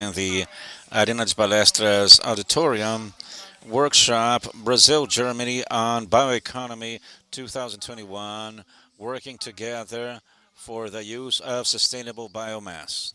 in the Arenas Balestras Auditorium Workshop, Brazil, Germany on Bioeconomy 2021, working together for the use of sustainable biomass.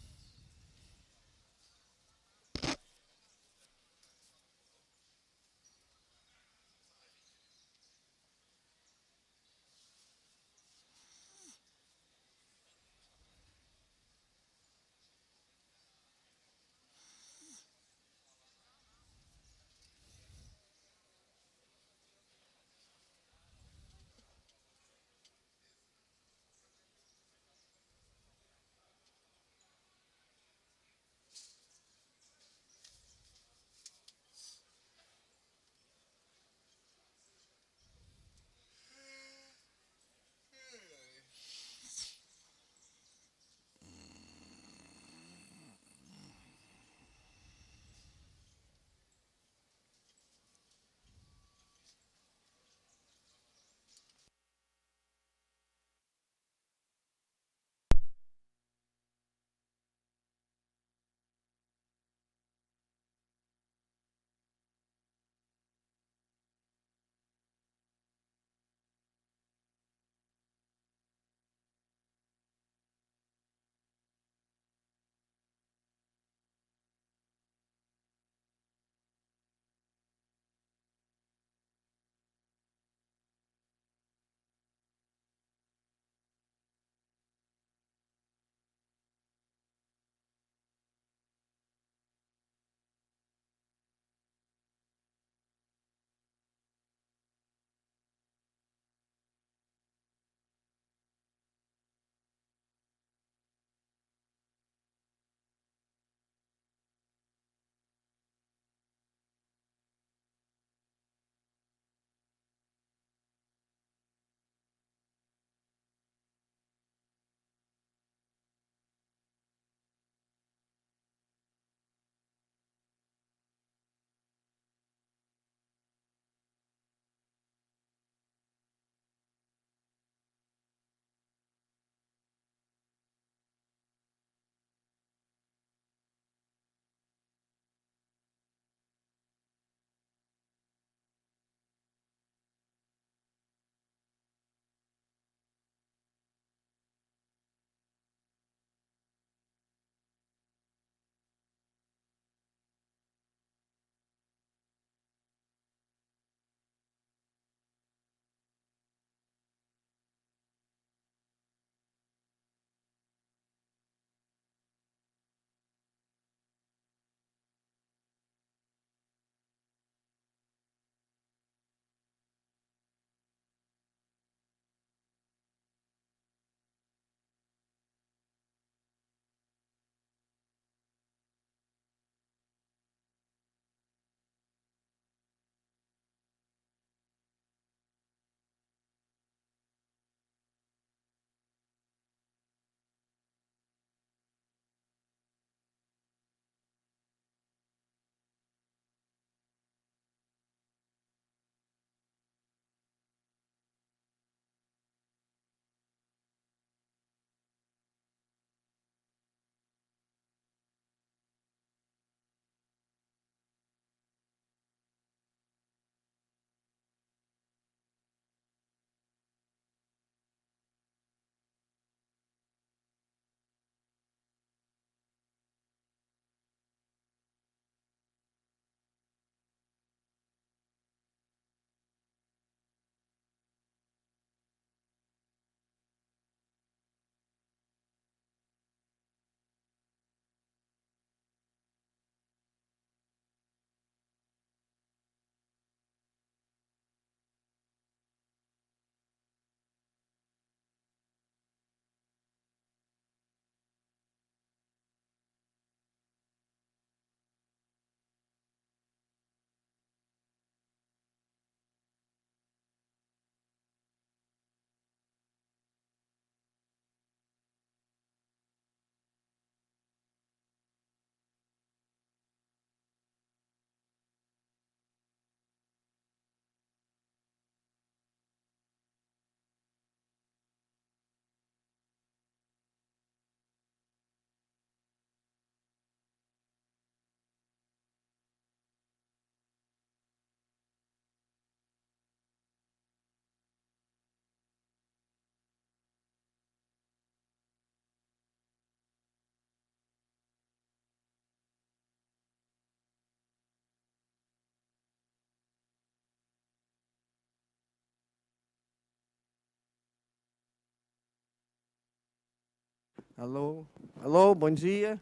Alô, alô, bom dia.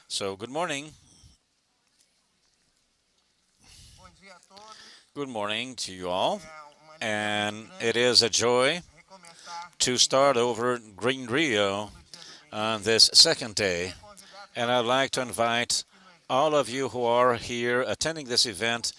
So, good morning. Good morning to you all. And it is a joy to start over Green Rio on this second day. And I'd like to invite all of you who are here attending this event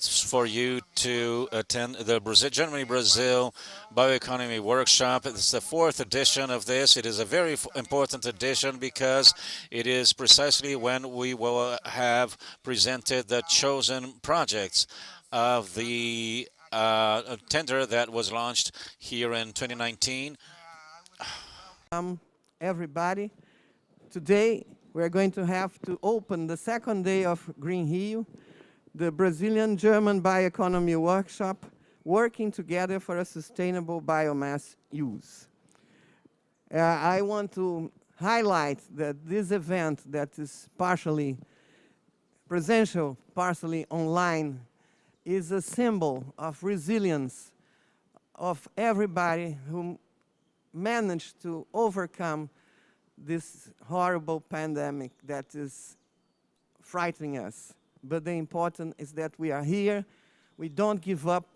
for you to attend the Germany-Brazil Bioeconomy Workshop. It's the fourth edition of this. It is a very important edition because it is precisely when we will have presented the chosen projects of the tender that was launched here in 2019. Everybody. Today we're going to have to open the second day of Green Rio, the Brazilian-German Bioeconomy Workshop, working together for a sustainable biomass use. I want to highlight that this event that is partially presential, partially online, is a symbol of resilience of everybody who managed to overcome this horrible pandemic that is frightening us. But the important is that we are here, we don't give up,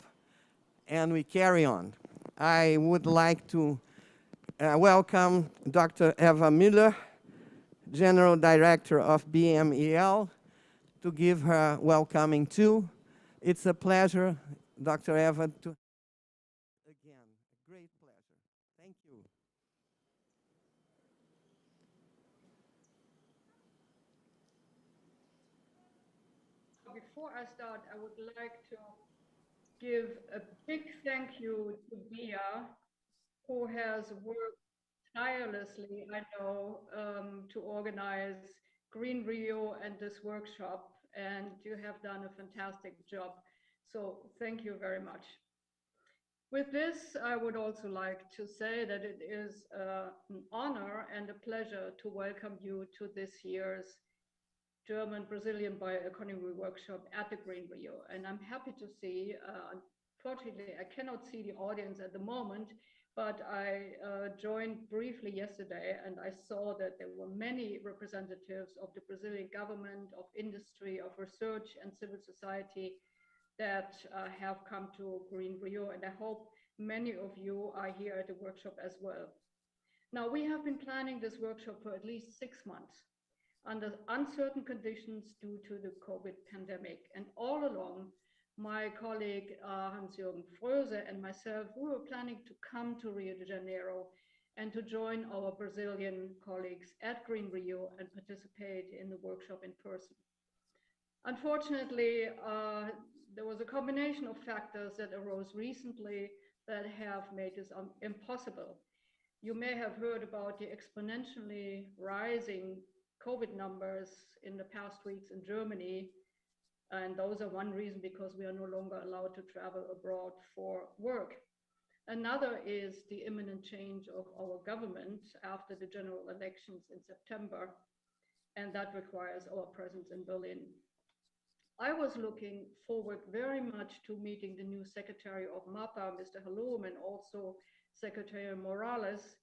and we carry on. I would like to welcome Dr. Eva Müller, General Director of BMEL, to give her welcoming too. It's a pleasure, Dr. Eva, to again, a great pleasure. Thank you. Before I start, I would like to give a big thank you to Bia, who has worked tirelessly, I know, to organize Green Rio and this workshop, and you have done a fantastic job. So thank you very much. With this, I would also like to say that it is an honor and a pleasure to welcome you to this year's German-Brazilian Bioeconomy Workshop at the Green Rio. And I'm happy to see, unfortunately, I cannot see the audience at the moment, but I joined briefly yesterday and I saw that there were many representatives of the Brazilian government, of industry, of research and civil society that have come to Green Rio. And I hope many of you are here at the workshop as well. Now, we have been planning this workshop for at least 6 months under uncertain conditions due to the COVID pandemic. And all along, my colleague Hans-Jürgen Fröse and myself, we were planning to come to Rio de Janeiro and to join our Brazilian colleagues at Green Rio and participate in the workshop in person. Unfortunately, there was a combination of factors that arose recently that have made this impossible. You may have heard about the exponentially rising COVID numbers in the past weeks in Germany. And those are one reason because we are no longer allowed to travel abroad for work. Another is the imminent change of our government after the general elections in September, and that requires our presence in Berlin. I was looking forward very much to meeting the new Secretary of MAPA, Mr. Halloum, and also Secretary Morales.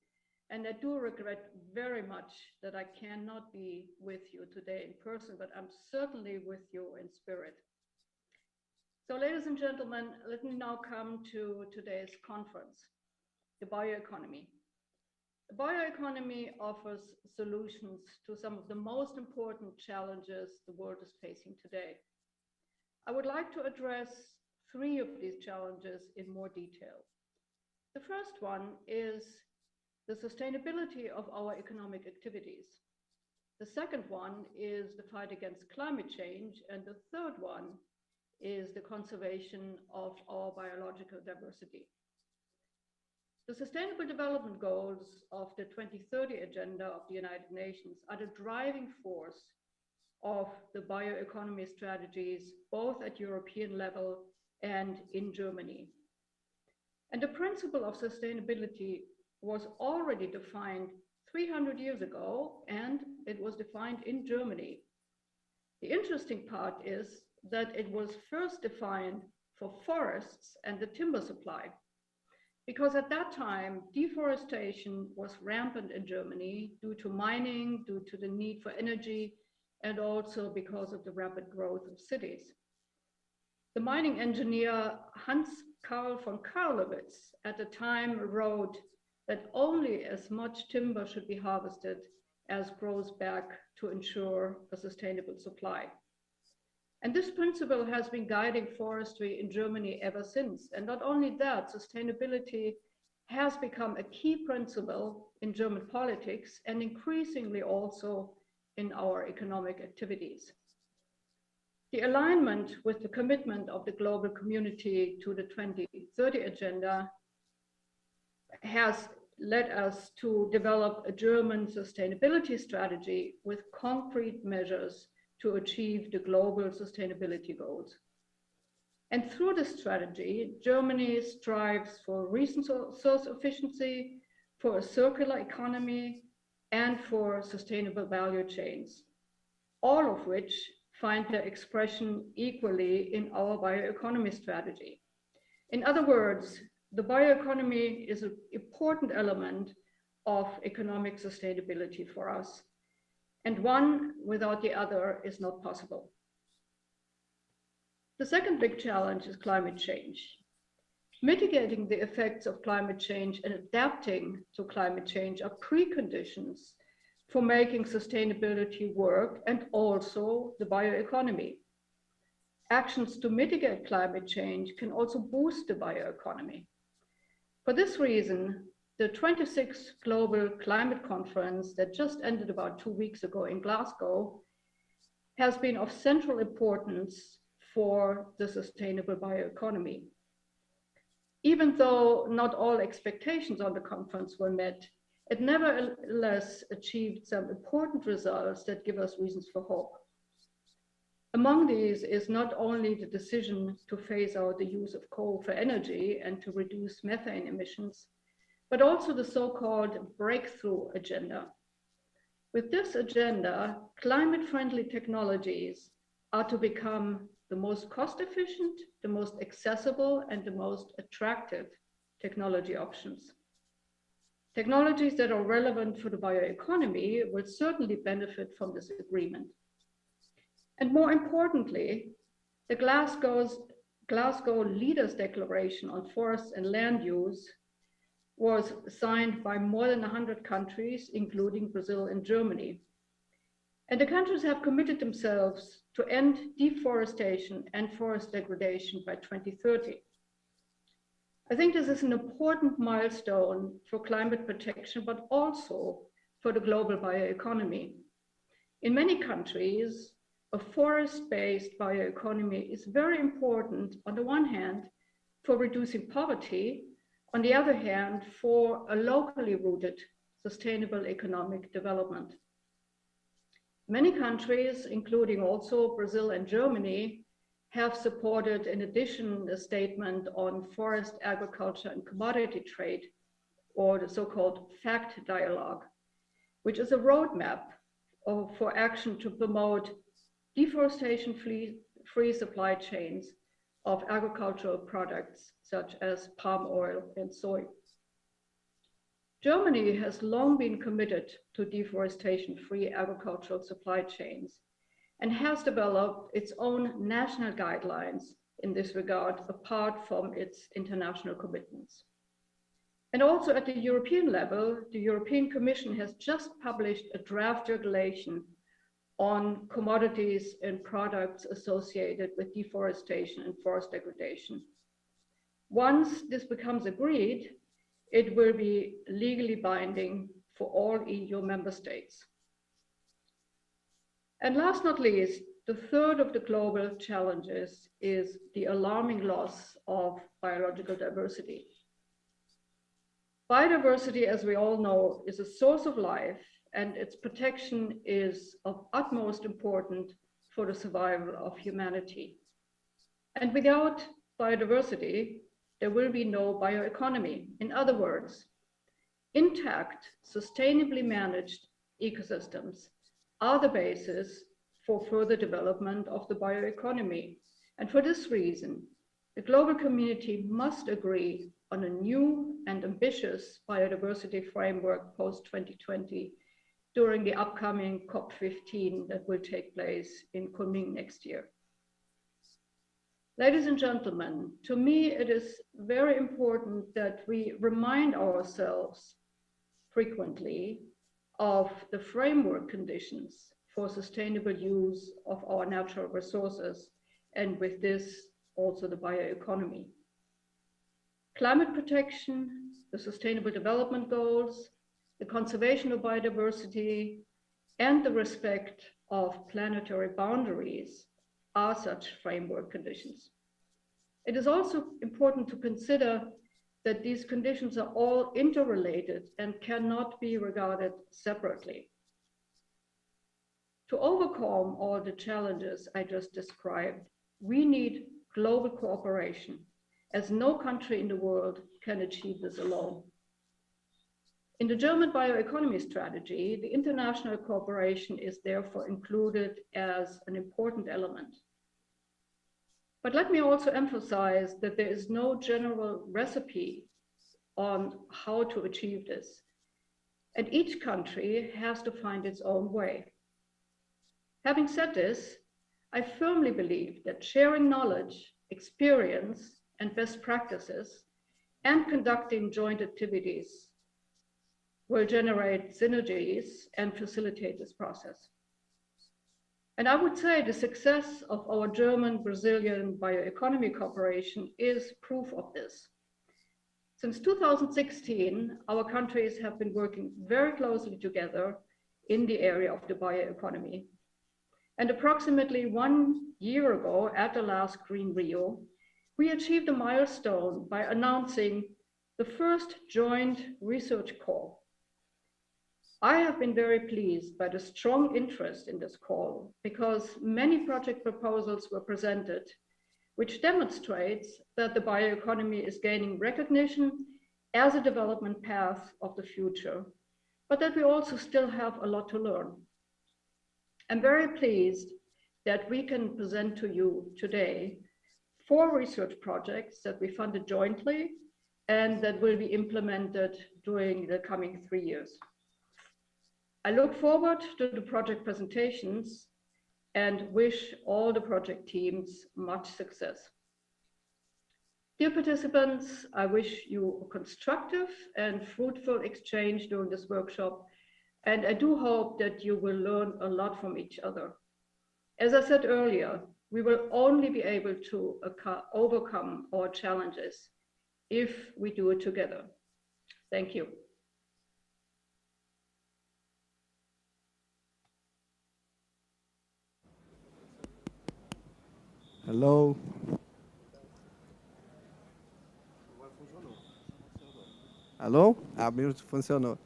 And I do regret very much that I cannot be with you today in person, but I'm certainly with you in spirit. So, ladies and gentlemen, let me now come to today's conference, the bioeconomy. The bioeconomy offers solutions to some of the most important challenges the world is facing today. I would like to address three of these challenges in more detail. The first one is the sustainability of our economic activities. The second one is the fight against climate change. And the third one is the conservation of our biological diversity. The Sustainable Development Goals of the 2030 Agenda of the United Nations are the driving force of the bioeconomy strategies, both at European level and in Germany. And the principle of sustainability was already defined 300 years ago, and it was defined in Germany. The interesting part is that it was first defined for forests and the timber supply. because at that time, deforestation was rampant in Germany due to mining, due to the need for energy, and also because of the rapid growth of cities. The mining engineer Hans Carl von Carlowitz at the time wrote that only as much timber should be harvested as grows back to ensure a sustainable supply. And this principle has been guiding forestry in Germany ever since. And not only that, sustainability has become a key principle in German politics and increasingly also in our economic activities. The alignment with the commitment of the global community to the 2030 agenda has led us to develop a German sustainability strategy with concrete measures to achieve the global sustainability goals. And through this strategy, Germany strives for resource efficiency, for a circular economy, and for sustainable value chains, all of which find their expression equally in our bioeconomy strategy. In other words, the bioeconomy is an important element of economic sustainability for us, and one without the other is not possible. The second big challenge is climate change. Mitigating the effects of climate change and adapting to climate change are preconditions for making sustainability work and also the bioeconomy. Actions to mitigate climate change can also boost the bioeconomy. For this reason, the 26th Global Climate Conference that just ended about 2 weeks ago in Glasgow has been of central importance for the sustainable bioeconomy. Even though not all expectations on the conference were met, it nevertheless achieved some important results that give us reasons for hope. Among these is not only the decision to phase out the use of coal for energy and to reduce methane emissions, but also the so-called breakthrough agenda. With this agenda, climate-friendly technologies are to become the most cost-efficient, the most accessible, and the most attractive technology options. Technologies that are relevant for the bioeconomy will certainly benefit from this agreement. And more importantly, the Glasgow Leaders Declaration on Forests and Land Use was signed by more than 100 countries, including Brazil and Germany. And the countries have committed themselves to end deforestation and forest degradation by 2030. I think this is an important milestone for climate protection, but also for the global bioeconomy. In many countries, a forest-based bioeconomy is very important, on the one hand, for reducing poverty, on the other hand, for a locally rooted sustainable economic development. Many countries, including also Brazil and Germany, have supported, in addition, a statement on forest, agriculture, and commodity trade, or the so-called FACT dialogue, which is a roadmap for action to promote deforestation-free supply chains of agricultural products such as palm oil and soy. Germany has long been committed to deforestation-free agricultural supply chains and has developed its own national guidelines in this regard, apart from its international commitments. And also at the European level, the European Commission has just published a draft regulation on commodities and products associated with deforestation and forest degradation. Once this becomes agreed, it will be legally binding for all EU member states. And last not least, the third of the global challenges is the alarming loss of biological diversity. Biodiversity, as we all know, is a source of life, and its protection is of utmost importance for the survival of humanity. And without biodiversity, there will be no bioeconomy. In other words, intact, sustainably managed ecosystems are the basis for further development of the bioeconomy. And for this reason, The global community must agree on a new and ambitious biodiversity framework post-2020 during the upcoming COP15 that will take place in Kunming next year. Ladies and gentlemen, to me it is very important that we remind ourselves frequently of the framework conditions for sustainable use of our natural resources, and with this also the bioeconomy. Climate protection, the Sustainable Development Goals, the conservation of biodiversity, and the respect of planetary boundaries are such framework conditions. It is also important to consider that these conditions are all interrelated and cannot be regarded separately. To overcome all the challenges I just described, we need global cooperation, as no country in the world can achieve this alone. In the German bioeconomy strategy, the international cooperation is therefore included as an important element. But let me also emphasize that there is no general recipe on how to achieve this. And each country has to find its own way. Having said this, I firmly believe that sharing knowledge, experience, and best practices, and conducting joint activities will generate synergies and facilitate this process. And I would say the success of our German-Brazilian bioeconomy cooperation is proof of this. Since 2016, our countries have been working very closely together in the area of the bioeconomy. And approximately 1 year ago, at the last Green Rio, we achieved a milestone by announcing the first joint research call. I have been very pleased by the strong interest in this call because many project proposals were presented, which demonstrates that the bioeconomy is gaining recognition as a development path of the future, but that we also still have a lot to learn. I'm very pleased that we can present to you today 4 research projects that we funded jointly and that will be implemented during the coming 3 years. I look forward to the project presentations and wish all the project teams much success. Dear participants, I wish you a constructive and fruitful exchange during this workshop, and I do hope that you will learn a lot from each other. As I said earlier, we will only be able to overcome our challenges if we do it together. Thank you. Hello. Hello? Funcionou.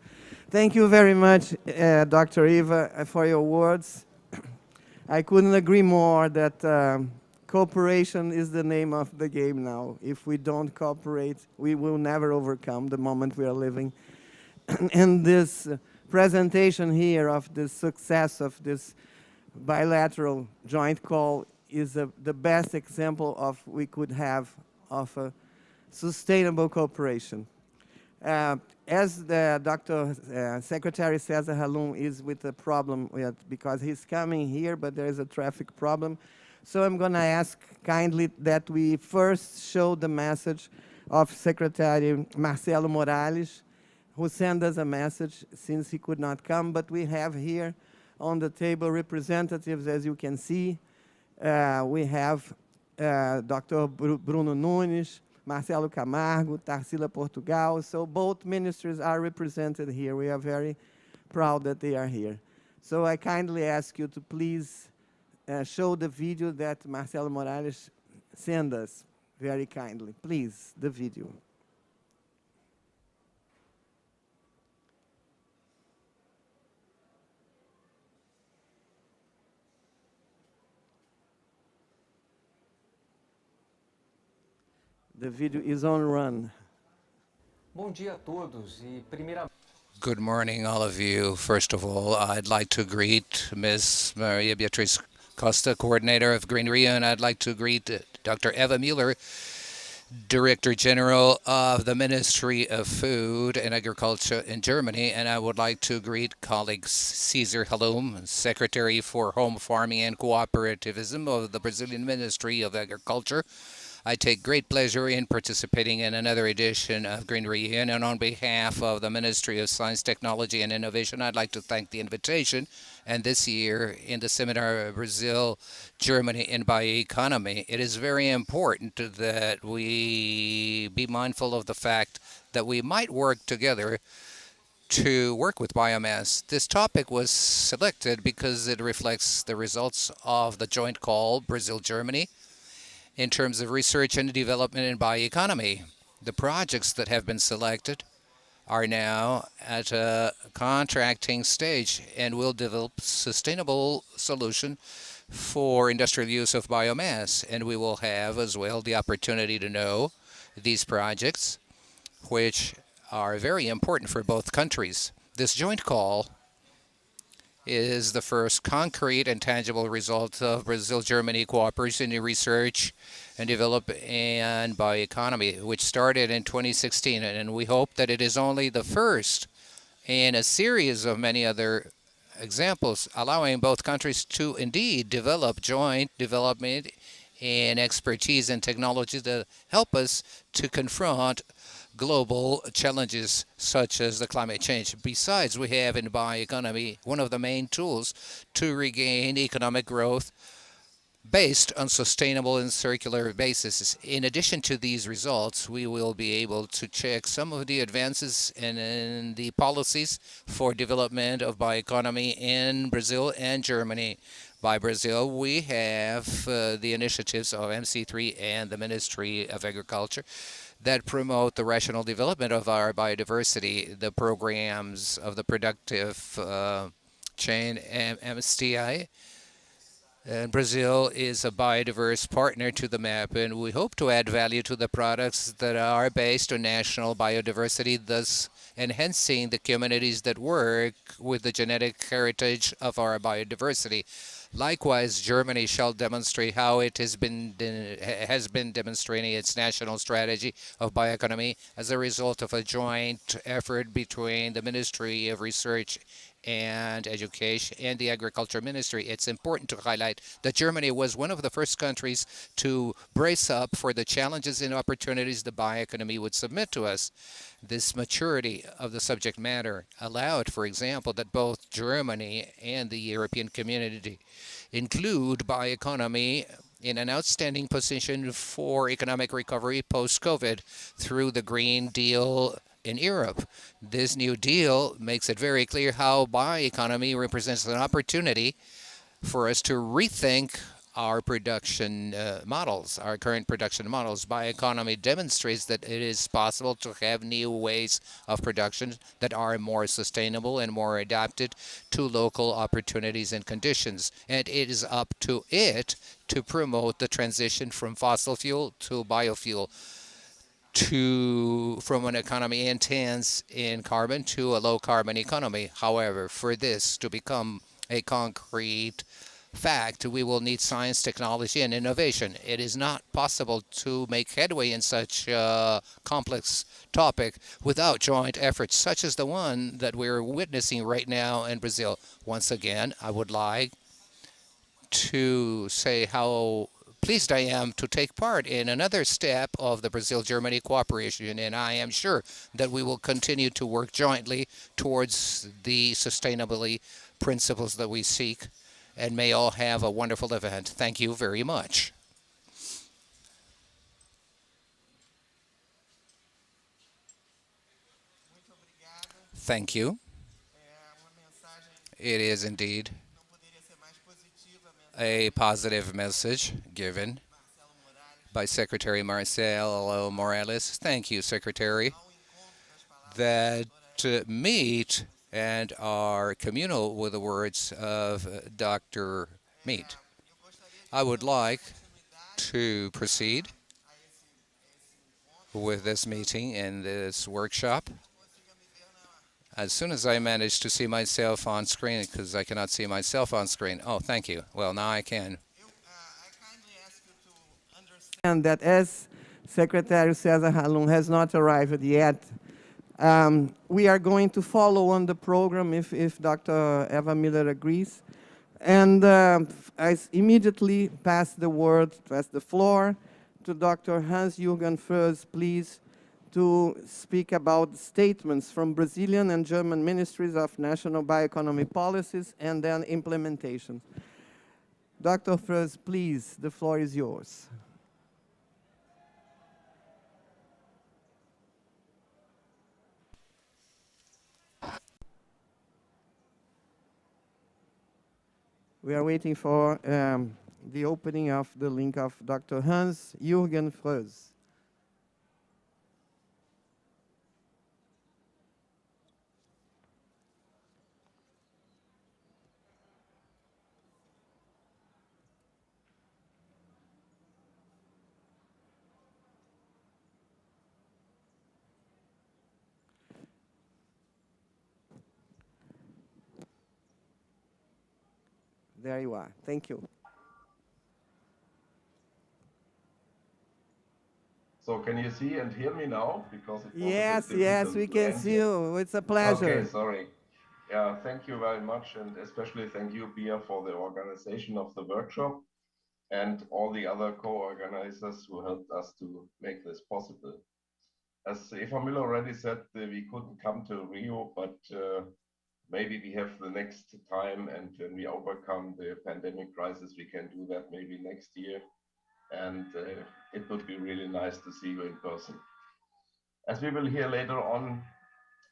Thank you very much, Dr. Eva, for your words. I couldn't agree more that cooperation is the name of the game now. If we don't cooperate, we will never overcome the moment we are living. And this presentation here of the success of this bilateral joint call is the best example of we could have of a sustainable cooperation. As the Dr. Secretary Cesar Halum is with a problem because he's coming here, but there is a traffic problem. So I'm going to ask kindly that we first show the message of Secretary Marcelo Morales, who sent us a message since he could not come. But we have here on the table representatives, as you can see. We have Dr. Bruno Nunes, Marcelo Camargo, Tarcilla Portugal. So both ministries are represented here. We are very proud that they are here. So I kindly ask you to please show the video that Marcelo Morales sent us very kindly. Please, the video. The video is on run. Bom dia a todos e primeiramente. Good morning, all of you. First of all, I'd like to greet Ms. Maria Beatriz Costa, coordinator of Green Rio, and I'd like to greet Dr. Eva Mueller, Director General of the Ministry of Food and Agriculture in Germany, and I would like to greet colleague Cesar Halum, Secretary for Home Farming and Cooperativism of the Brazilian Ministry of Agriculture. I take great pleasure in participating in another edition of Green Reunion, and on behalf of the Ministry of Science, Technology, and Innovation, I'd like to thank the invitation. And this year, in the seminar Brazil, Germany, and Bioeconomy, it is very important that we be mindful of the fact that we might work together to work with biomass. This topic was selected because it reflects the results of the joint call Brazil-Germany in terms of research and development in bioeconomy. The projects that have been selected are now at a contracting stage and will develop sustainable solution for industrial use of biomass. And we will have as well the opportunity to know these projects, which are very important for both countries. This joint call is the first concrete and tangible result of Brazil-Germany cooperation in research and development and bioeconomy, which started in 2016. And we hope that it is only the first in a series of many other examples, allowing both countries to indeed develop joint development and expertise and technology that help us to confront global challenges such as the climate change. Besides, we have in bioeconomy one of the main tools to regain economic growth based on sustainable and circular basis. In addition to these results, we will be able to check some of the advances in the policies for development of bioeconomy in Brazil and Germany. By Brazil, we have the initiatives of MC3 and the Ministry of Agriculture that promote the rational development of our biodiversity, the programs of the productive chain, MSTI. And Brazil is a biodiverse partner to the MAP, and we hope to add value to the products that are based on national biodiversity, thus enhancing the communities that work with the genetic heritage of our biodiversity. Likewise, Germany shall demonstrate how it has been demonstrating its national strategy of bioeconomy as a result of a joint effort between the Ministry of Research and Education and the Agriculture Ministry. It's important to highlight that Germany was one of the first countries to brace up for the challenges and opportunities the bioeconomy would submit to us. This maturity of the subject matter allowed, for example, that both Germany and the European community include bioeconomy in an outstanding position for economic recovery post-COVID through the Green Deal in Europe. This new deal makes it very clear how bioeconomy represents an opportunity for us to rethink our production models, our current production models. Bioeconomy demonstrates that it is possible to have new ways of production that are more sustainable and more adapted to local opportunities and conditions. And it is up to it to promote the transition from fossil fuel to biofuel, from an economy intense in carbon to a low carbon economy. However, for this to become a concrete fact, we will need science, technology, and innovation. It is not possible to make headway in such a complex topic without joint efforts, such as the one that we're witnessing right now in Brazil. Once again, I would like to say how pleased I am to take part in another step of the Brazil-Germany cooperation, and I am sure that we will continue to work jointly towards the sustainability principles that we seek, and may all have a wonderful event. Thank you very much. Thank you. It is indeed a positive message given by Secretary Marcelo Morales. Thank you, Secretary, that meet and are communal with the words of Dr. Meat. I would like to proceed with this meeting and this workshop as soon as I manage to see myself on screen, because I cannot see myself on screen. Oh, thank you. Well, now I can. And that, as Secretary Cesar Halum has not arrived yet. We are going to follow on the program if Dr. Eva Miller agrees. And I immediately pass the floor to Dr. Hans-Jürgen Froes, please, to speak about statements from Brazilian and German ministries of national bioeconomy policies and then implementation. Dr. Froes, please, the floor is yours. We are waiting for the opening of the link of Dr. Hans-Jürgen Froes. There you are. Thank you. So can you see and hear me now? Because it was Yes, a bit yes, difficult we to can end see here. you. It's a pleasure. Okay, sorry. Yeah, thank you very much, and especially thank you, Bia, for the organization of the workshop and all the other co-organizers who helped us to make this possible. As Eva Müller already said, we couldn't come to Rio, but maybe we have the next time, and when we overcome the pandemic crisis, we can do that maybe next year. And it would be really nice to see you in person. As we will hear later on,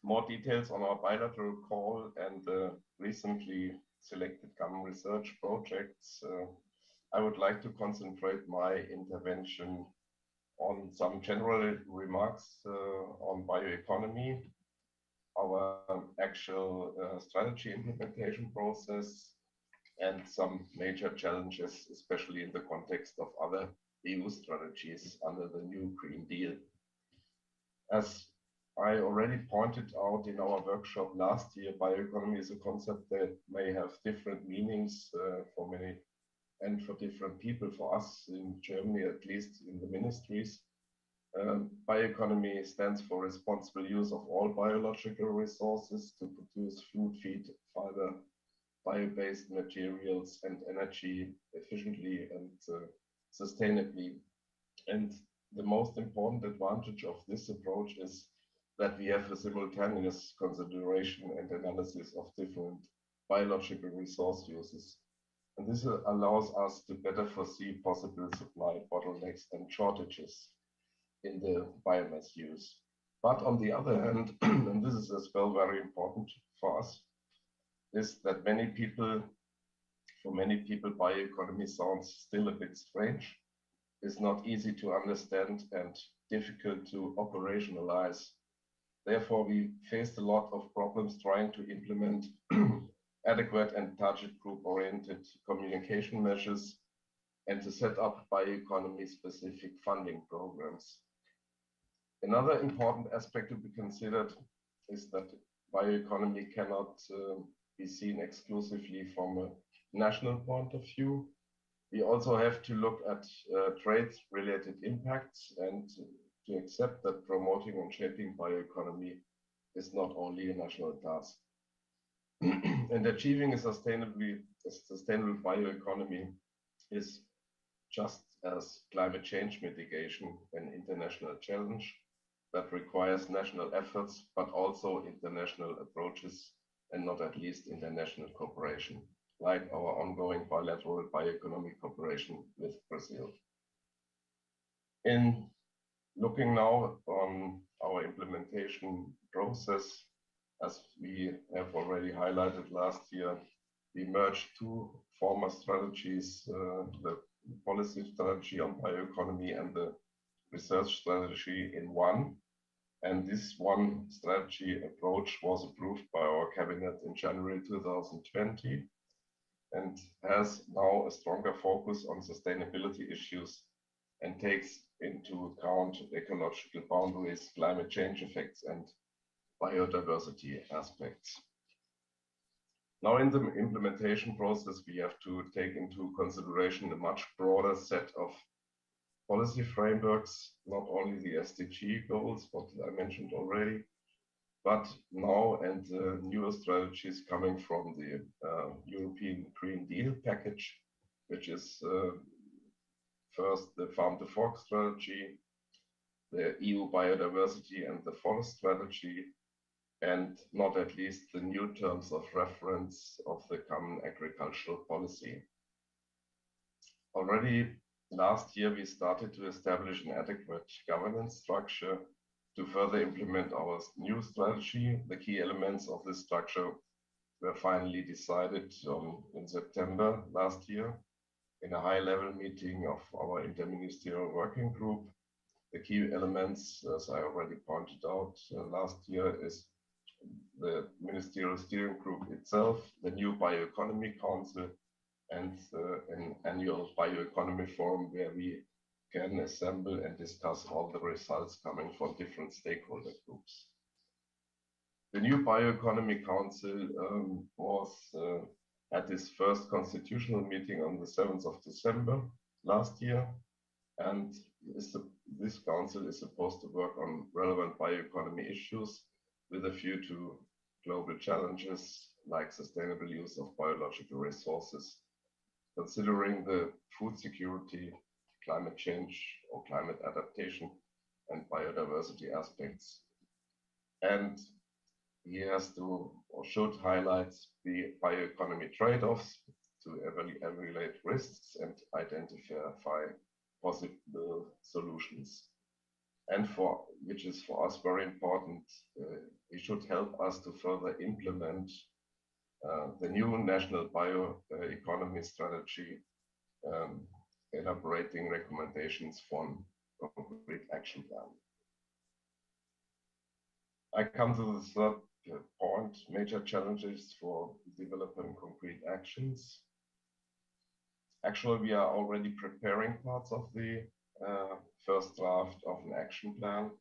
more details on our bilateral call and recently selected common research projects, I would like to concentrate my intervention on some general remarks on bioeconomy, our actual strategy implementation process, and some major challenges, especially in the context of other EU strategies under the new Green Deal. As I already pointed out in our workshop last year, bioeconomy is a concept that may have different meanings for many and for different people. For us in Germany, at least in the ministries, bioeconomy stands for responsible use of all biological resources to produce food, feed, fiber, bio-based materials and energy efficiently and sustainably. And the most important advantage of this approach is that we have a simultaneous consideration and analysis of different biological resource uses. And this allows us to better foresee possible supply bottlenecks and shortages in the biomass use. But on the other hand, and this is as well very important for us, is that for many people, bioeconomy sounds still a bit strange. It's not easy to understand and difficult to operationalize. Therefore, we faced a lot of problems trying to implement adequate and target group-oriented communication measures and to set up bioeconomy-specific funding programs. Another important aspect to be considered is that bioeconomy cannot be seen exclusively from a national point of view. We also have to look at trade-related impacts and to accept that promoting and shaping bioeconomy is not only a national task. And achieving a sustainable bioeconomy is just as climate change mitigation an international challenge that requires national efforts, but also international approaches, and not at least international cooperation, like our ongoing bilateral bioeconomic cooperation with Brazil. In looking now on our implementation process, as we have already highlighted last year, we merged two former strategies, the policy strategy on bioeconomy and the research strategy in one. And this one strategy approach was approved by our cabinet in January 2020 and has now a stronger focus on sustainability issues and takes into account ecological boundaries, climate change effects, and biodiversity aspects. Now in the implementation process, we have to take into consideration a much broader set of policy frameworks, not only the SDG goals, what I mentioned already, but now and newer strategies coming from the European Green Deal package, which is first the Farm to Fork strategy, the EU biodiversity and the forest strategy, and not at least the new terms of reference of the common agricultural policy. Already last year, we started to establish an adequate governance structure to further implement our new strategy. The key elements of this structure were finally decided in September last year in a high-level meeting of our interministerial working group. The key elements, as I already pointed out last year, is the ministerial steering group itself, the new Bioeconomy Council, and an annual bioeconomy forum where we can assemble and discuss all the results coming from different stakeholder groups. The new Bioeconomy Council was at its first constitutional meeting on the 7th of December last year, and this council is supposed to work on relevant bioeconomy issues with a view to global challenges like sustainable use of biological resources, considering the food security, climate change or climate adaptation, and biodiversity aspects. And he has to or should highlight the bioeconomy trade-offs to evaluate risks and identify possible solutions. And which is for us very important, it should help us to further implement the new national bioeconomy strategy, elaborating recommendations from concrete action plan. I come to the third point, major challenges for developing concrete actions. Actually, we are already preparing parts of the first draft of an action plan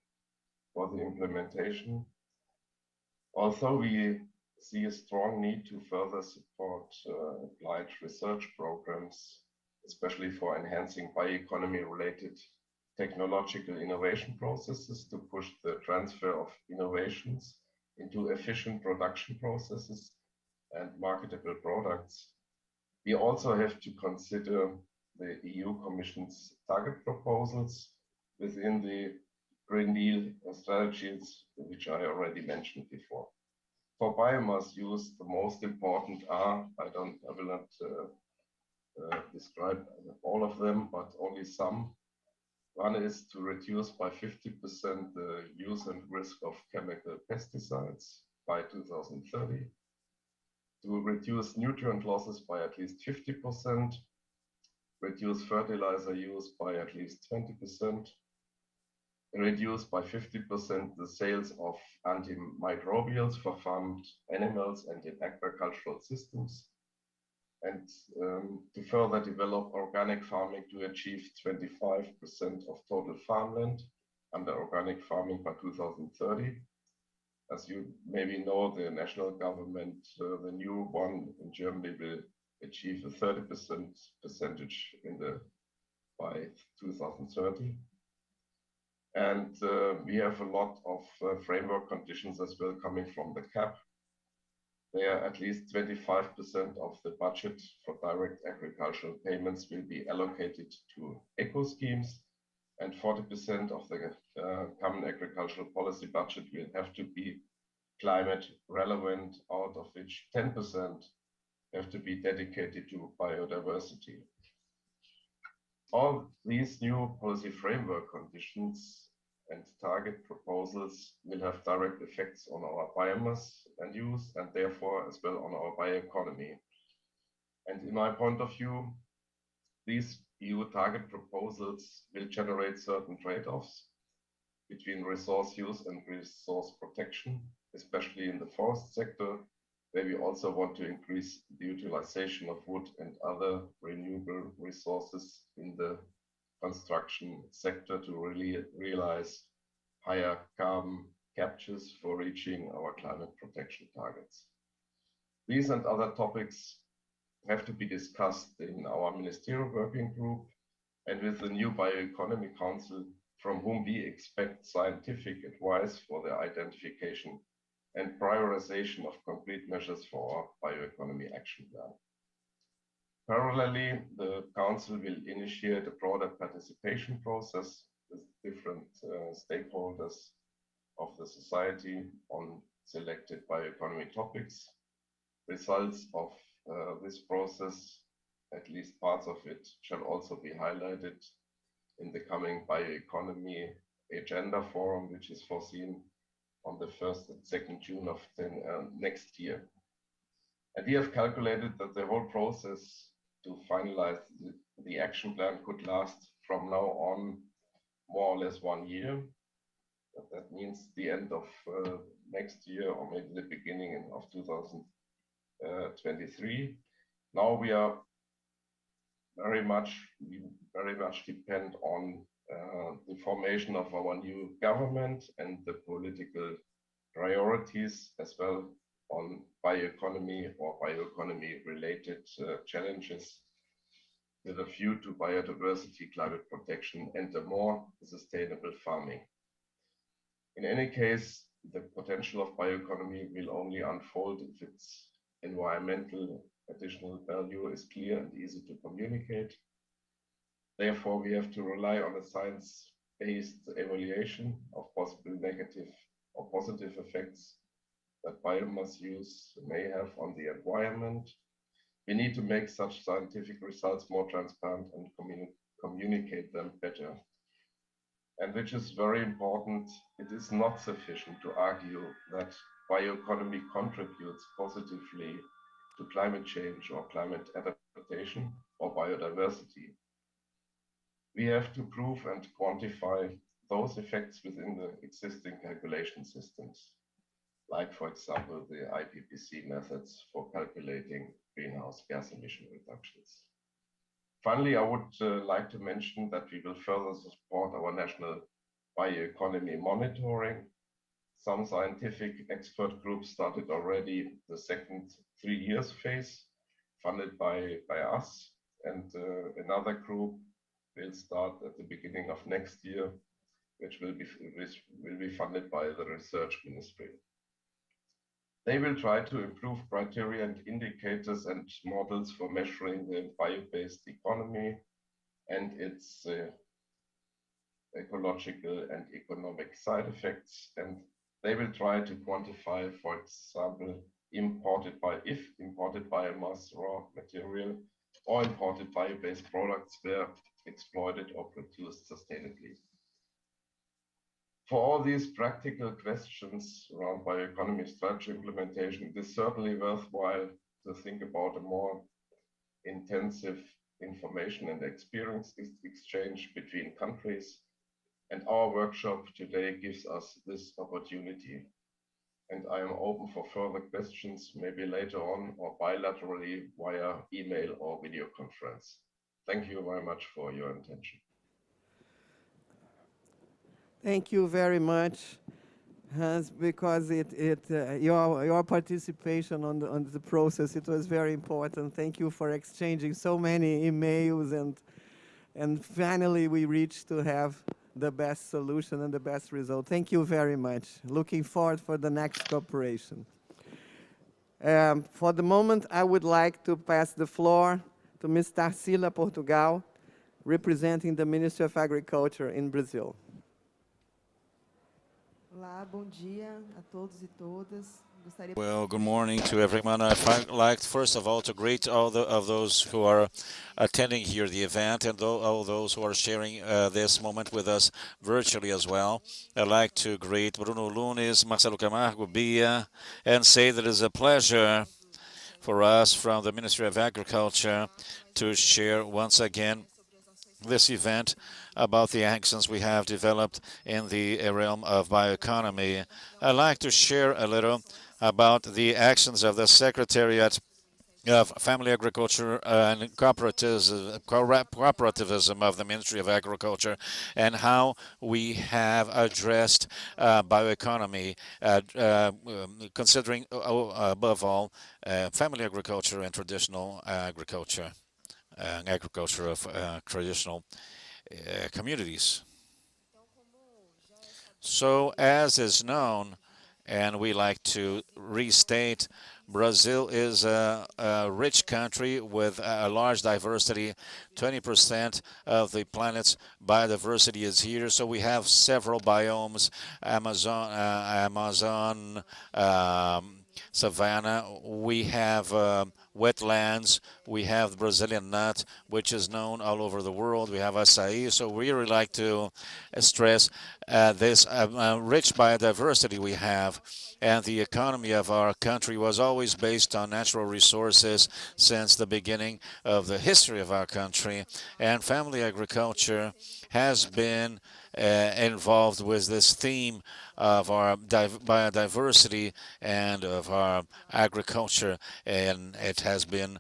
for the implementation. Also, we see a strong need to further support applied research programs, especially for enhancing bioeconomy-related technological innovation processes to push the transfer of innovations into efficient production processes and marketable products. We also have to consider the EU Commission's target proposals within the Green Deal strategies, which I already mentioned before. For biomass use, the most important are, I will not describe all of them, but only some. One is to reduce by 50% the use and risk of chemical pesticides by 2030, to reduce nutrient losses by at least 50%, reduce fertilizer use by at least 20%, reduce by 50% the sales of antimicrobials for farmed animals and in agricultural systems, and to further develop organic farming to achieve 25% of total farmland under organic farming by 2030. As you maybe know, the national government, the new one in Germany, will achieve a 30% percentage by 2030. And we have a lot of framework conditions as well coming from the CAP. There, at least 25% of the budget for direct agricultural payments will be allocated to eco schemes, and 40% of the common agricultural policy budget will have to be climate relevant, out of which 10% have to be dedicated to biodiversity. All these new policy framework conditions and target proposals will have direct effects on our biomass and use, and therefore as well on our bioeconomy. And in my point of view, these EU target proposals will generate certain trade-offs between resource use and resource protection, especially in the forest sector, where we also want to increase the utilization of wood and other renewable resources in the construction sector to really realize higher carbon captures for reaching our climate protection targets. These and other topics have to be discussed in our ministerial working group, and with the new Bioeconomy Council, from whom we expect scientific advice for the identification and prioritization of concrete measures for our bioeconomy action plan. Parallelly, the Council will initiate a broader participation process with different stakeholders of the society on selected bioeconomy topics. Results of this process, at least parts of it, shall also be highlighted in the coming Bioeconomy Agenda Forum, which is foreseen on the 1st and 2nd June of next year. And we have calculated that the whole process to finalize the action plan could last from now on more or less 1 year. But that means the end of next year or maybe the beginning of 2023. Now we very much depend on the formation of our new government and the political priorities, as well on bioeconomy or bioeconomy related challenges with a view to biodiversity, climate protection, and a more sustainable farming. In any case, the potential of bioeconomy will only unfold if its environmental additional value is clear and easy to communicate. Therefore, we have to rely on a science-based evaluation of possible negative or positive effects that biomass use may have on the environment. We need to make such scientific results more transparent and communicate them better. And which is very important, it is not sufficient to argue that bioeconomy contributes positively to climate change or climate adaptation or biodiversity. We have to prove and quantify those effects within the existing calculation systems, like, for example, the IPPC methods for calculating greenhouse gas emission reductions. Finally, I would like to mention that we will further support our national bioeconomy monitoring. Some scientific expert groups started already the second 3 years phase, funded by us, and another group will start at the beginning of next year, which will be funded by the research ministry. They will try to improve criteria and indicators and models for measuring the bio-based economy and its ecological and economic side effects. And they will try to quantify, for example, imported biomass raw material or imported bio-based products were exploited or produced sustainably. For all these practical questions around bioeconomy strategy implementation, it is certainly worthwhile to think about a more intensive information and experience exchange between countries. And our workshop today gives us this opportunity. And I am open for further questions, maybe later on or bilaterally via email or video conference. Thank you very much for your attention. Thank you very much, Hans, because your participation on the process, it was very important. Thank you for exchanging so many emails, and finally we reached to have the best solution and the best result. Thank you very much. Looking forward for the next cooperation. For the moment, I would like to pass the floor to Ms. Tarcilla, Portugal, representing the Ministry of Agriculture in Brazil. Olá, bom dia a todos e todas. Well, good morning to everyone. I'd like, first of all, to greet all of those who are attending here the event and all those who are sharing this moment with us virtually as well. I'd like to greet Bruno Lunes, Marcelo Camargo, Bia, and say that it is a pleasure for us from the Ministry of Agriculture to share once again this event about the actions we have developed in the realm of bioeconomy. I'd like to share a little about the actions of the Secretariat of Family Agriculture and Cooperativism of the Ministry of Agriculture, and how we have addressed bioeconomy, considering above all family agriculture and traditional agriculture, agriculture of traditional communities. So, as is known, and we like to restate, Brazil is a rich country with a large diversity. 20% of the planet's biodiversity is here. So we have several biomes: Amazon, savanna. We have wetlands. We have the Brazilian nut, which is known all over the world. We have acai. So we really like to stress this rich biodiversity we have. And the economy of our country was always based on natural resources since the beginning of the history of our country. And family agriculture has been involved with this theme of our biodiversity and of our agriculture, and it has been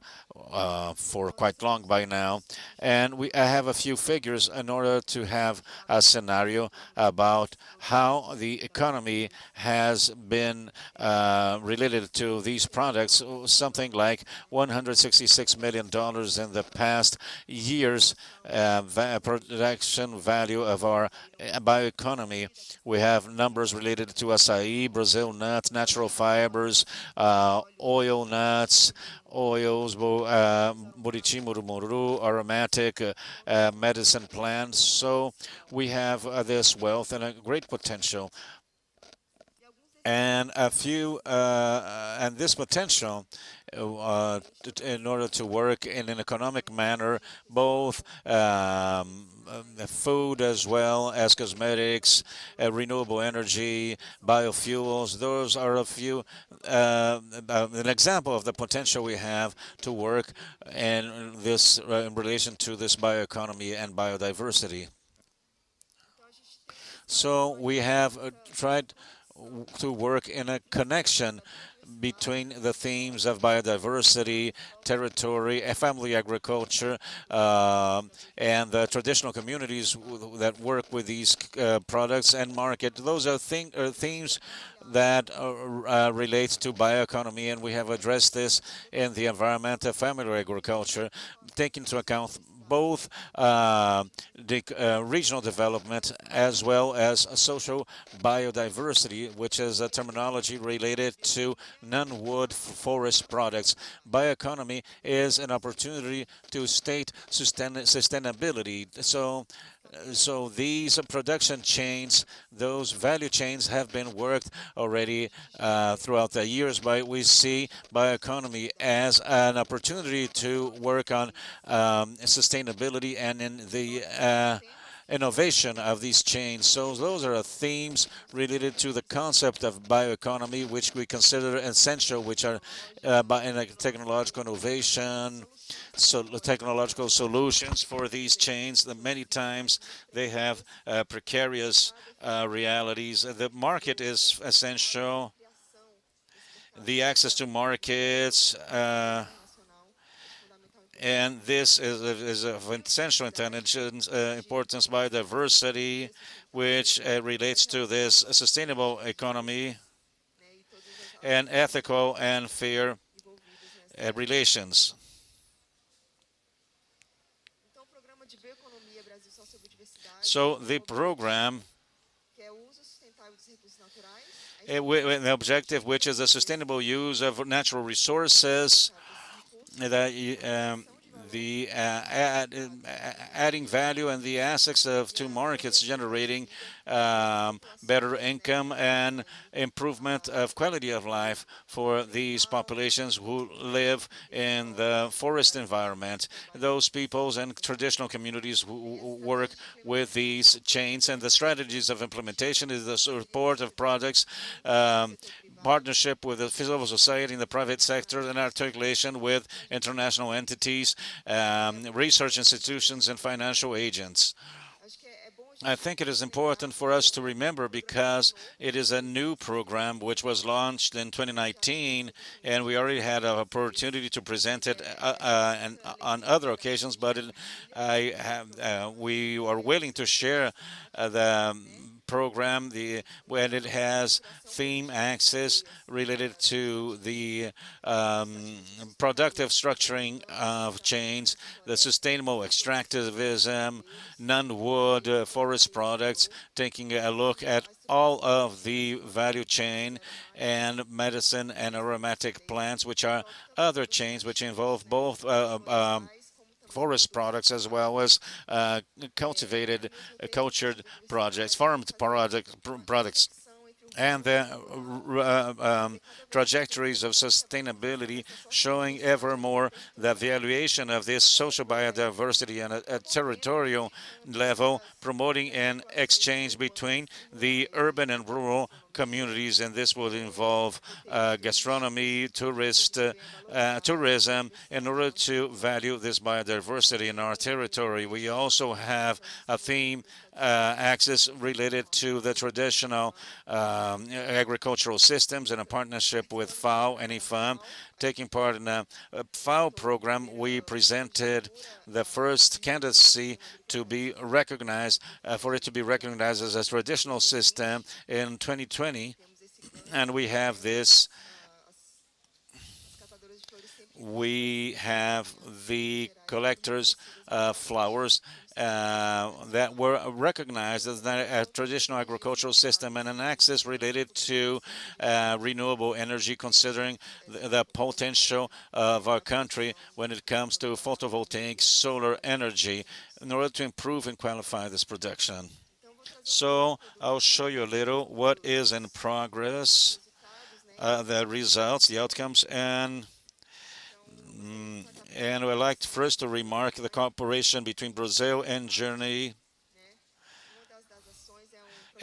for quite long by now. And I have a few figures in order to have a scenario about how the economy has been related to these products. Something like $166 million in the past years production value of our bioeconomy. We have numbers related to acai, Brazil nuts, natural fibers, oil nuts, oils, buriti, murumuru, aromatic medicine plants. So we have this wealth and a great potential. And and this potential, in order to work in an economic manner, both food as well as cosmetics, renewable energy, biofuels. Those are a few, an example of the potential we have to work in this in relation to this bioeconomy and biodiversity. So we have tried to work in a connection between the themes of biodiversity, territory, family agriculture, and the traditional communities that work with these products and market. Those are themes that relate to bioeconomy, and we have addressed this in the environment of family agriculture, taking into account both the regional development as well as social biodiversity, which is a terminology related to non-wood forest products. Bioeconomy is an opportunity to state sustainability. So these production chains, those value chains have been worked already throughout the years, but we see bioeconomy as an opportunity to work on sustainability and in the innovation of these chains. So those are themes related to the concept of bioeconomy, which we consider essential, which are in technological innovation, so technological solutions for these chains. That many times they have precarious realities. The market is essential. The access to markets. And this is of essential intelligence, importance, biodiversity, which relates to this sustainable economy and ethical and fair relations. So the program, with the objective, which is the sustainable use of natural resources, that the adding value and the assets of two markets, generating better income and improvement of quality of life for these populations who live in the forest environment, those peoples and traditional communities who work with these chains. And the strategies of implementation is the support of projects, partnership with the civil society and the private sector, and articulation with international entities, research institutions, and financial agents. I think it is important for us to remember, because it is a new program which was launched in 2019, and we already had an opportunity to present it on other occasions, but we are willing to share the program, when it has theme axis related to the productive structuring of chains, the sustainable extractivism, non-wood forest products, taking a look at all of the value chain, and medicine and aromatic plants, which are other chains which involve both forest products as well as cultivated, cultured projects, farmed products, and the trajectories of sustainability, showing ever more the valuation of this social biodiversity on a territorial level, promoting an exchange between the urban and rural communities, and this will involve gastronomy, tourism, in order to value this biodiversity in our territory. We also have a theme axis related to the traditional agricultural systems in a partnership with FAO and IFAM. Taking part in a FAO program, we presented the first candidacy to be recognized, for it to be recognized as a traditional system in 2020. And we have this. We have the collectors of flowers that were recognized as a traditional agricultural system and an axis related to renewable energy, considering the potential of our country when it comes to photovoltaic solar energy, in order to improve and qualify this production. So I'll show you a little what is in progress, the results, the outcomes, and I'd like first to remark the cooperation between Brazil and Germany.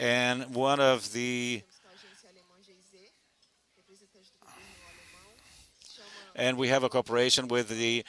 And one of the and we have a cooperation with the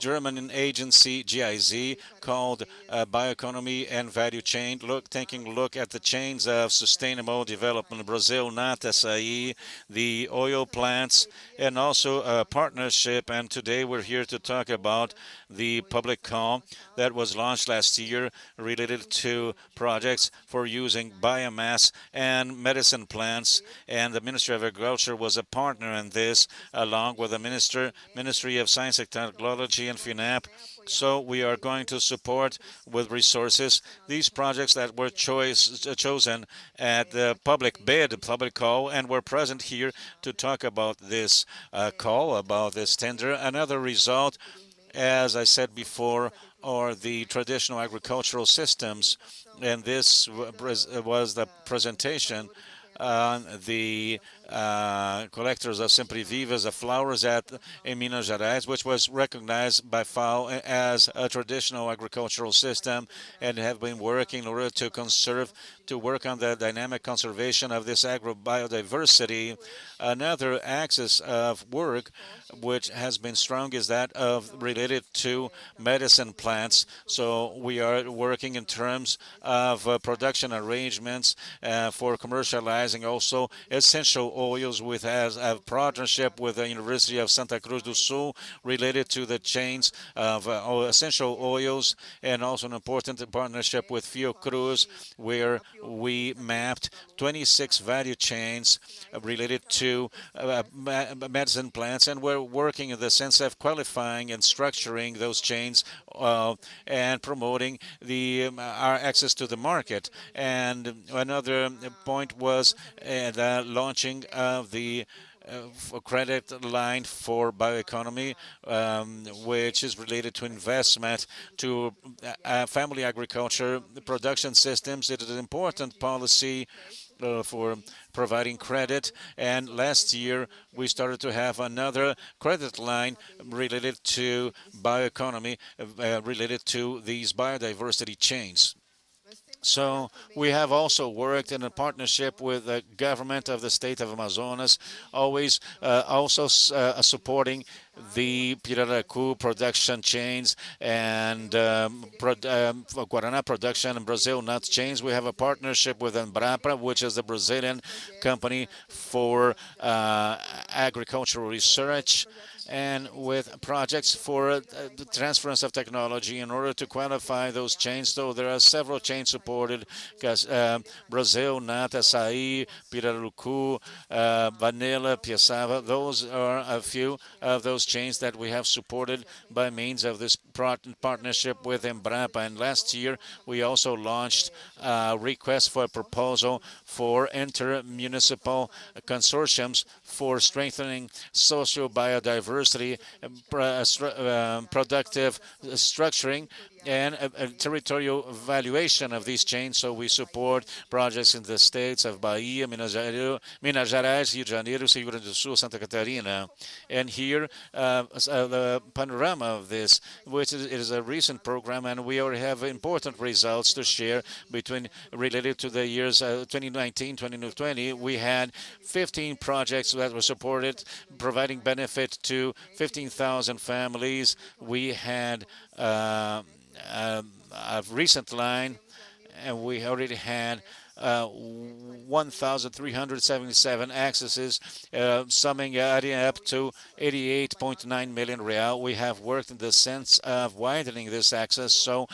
German agency GIZ called Bioeconomy and Value Chain, taking a look at the chains of sustainable development. Brazil, nut, açaí, the oil plants, and also a partnership. And today we're here to talk about the public call that was launched last year related to projects for using biomass and medicine plants. And the Ministry of Agriculture was a partner in this, along with the Ministry of Science and Technology and FINAP. So we are going to support with resources these projects that were chosen at the public bid, public call, and we're present here to talk about this call, about this tender. Another result, as I said before, are the traditional agricultural systems, and this was the presentation on the collectors of Sempre Vivas, the flowers in Minas Gerais, which was recognized by FAO as a traditional agricultural system, and have been working in order to work on the dynamic conservation of this agrobiodiversity. Another axis of work which has been strong is that of related to medicine plants. So we are working in terms of production arrangements for commercializing also essential oils, with as a partnership with the University of Santa Cruz do Sul related to the chains of essential oils, and also an important partnership with Fiocruz, where we mapped 26 value chains related to medicine plants, and we're working in the sense of qualifying and structuring those chains and promoting our access to the market. And another point was the launching of the credit line for bioeconomy, which is related to investment to family agriculture production systems. It is an important policy for providing credit, and last year we started to have another credit line related to bioeconomy, related to these biodiversity chains. So we have also worked in a partnership with the government of the state of Amazonas, always also supporting the Pirarucu production chains and Guaraná production and Brazil nuts chains. We have a partnership with Embrapa, which is the Brazilian company for agricultural research, and with projects for the transference of technology in order to qualify those chains. So there are several chains supported, because Brazil, Nat, Açaí, Pirarucu, Vanilla, Piaçava, those are a few of those chains that we have supported by means of this partnership with Embrapa. And last year, we also launched a request for a proposal for inter-municipal consortiums for strengthening social biodiversity, productive structuring, and territorial valuation of these chains. So we support projects in the states of Bahia, Minas Gerais, Rio de Janeiro, Rio Grande do Sul, Santa Catarina. And here, the panorama of this, which is a recent program, and we already have important results to share related to the years 2019, 2020. We had 15 projects that were supported, providing benefit to 15,000 families. We had a recent line, and we already had 1,377 accesses, adding up to 88.9 million real. We have worked in the sense of widening this access, so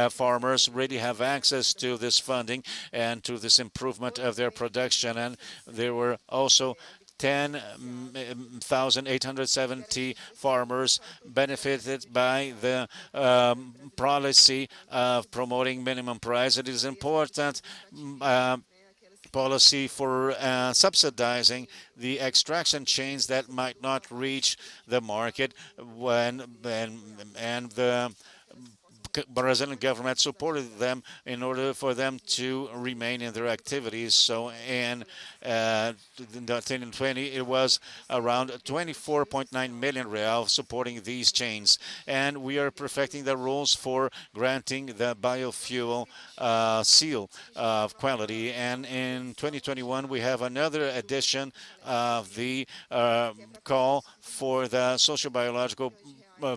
farmers really have access to this funding and to this improvement of their production. And there were also 10,870 farmers benefited by the policy of promoting minimum price. It is important policy for subsidizing the extraction chains that might not reach the market and the Brazilian government supported them in order for them to remain in their activities. So in 2020, it was around 24.9 million real supporting these chains. And we are perfecting the rules for granting the biofuel seal of quality. And in 2021, we have another edition of the call for the social biological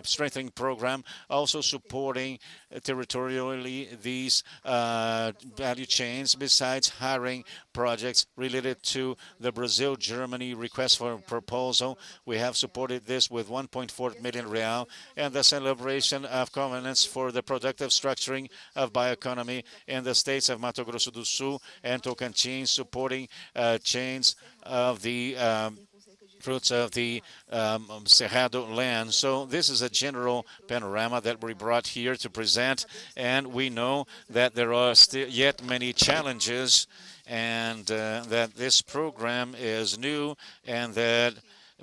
strengthening program, also supporting territorially these value chains, besides hiring projects related to the Brazil-Germany request for proposal. We have supported this with 1.4 million real, and the celebration of covenants for the productive structuring of bioeconomy in the states of Mato Grosso do Sul and Tocantins, supporting chains of the fruits of the Cerrado land. So this is a general panorama that we brought here to present, and we know that there are still yet many challenges, and that this program is new, and that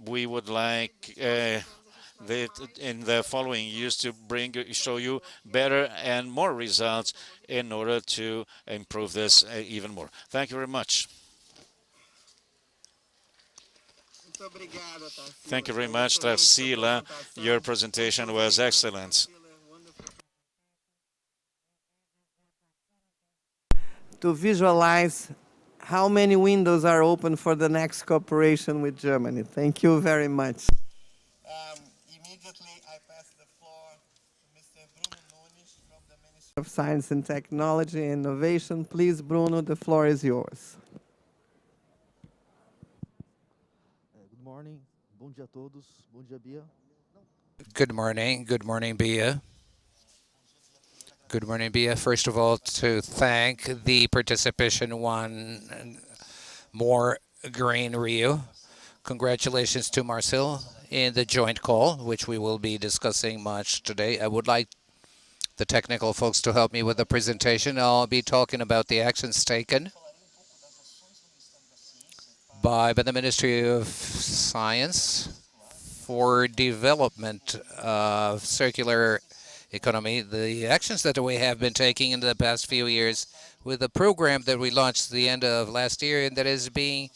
we would like that in the following years to show you better and more results in order to improve this even more. Thank you very much. Thank you very much, Tarcilla. Your presentation was excellent. To visualize how many windows are open for the next cooperation with Germany. Thank you very much. Immediately, I pass the floor to Mr. Bruno Nunes from the Ministry of Science and Technology and Innovation. Please, Bruno, the floor is yours. Good morning. Bom dia a todos. Bom dia, Bia. Good morning. Good morning, Bia. Good morning, Bia. First of all, to thank the participation one more Green Rio. Congratulations to Marcel in the joint call, which we will be discussing much today. I would like the technical folks to help me with the presentation. I'll be talking about the actions taken by the Ministry of Science for development of circular economy, the actions that we have been taking in the past few years with a program that we launched the end of last year, and that is being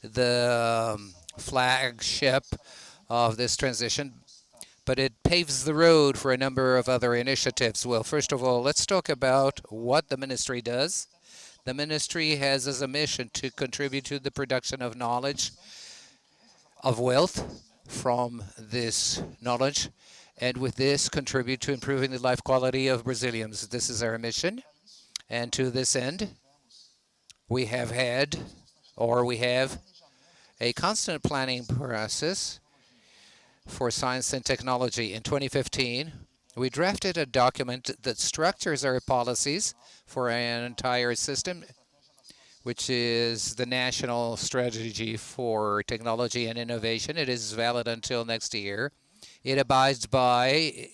the flagship of this transition, but it paves the road for a number of other initiatives. Well, first of all, let's talk about what the ministry does. The ministry has as a mission to contribute to the production of knowledge, of wealth, from this knowledge, and with this contribute to improving the life quality of Brazilians. This is our mission, and to this end, we have a constant planning process for science and technology. In 2015, we drafted a document that structures our policies for an entire system, which is the National Strategy for Technology and Innovation. It is valid until next year. It abides by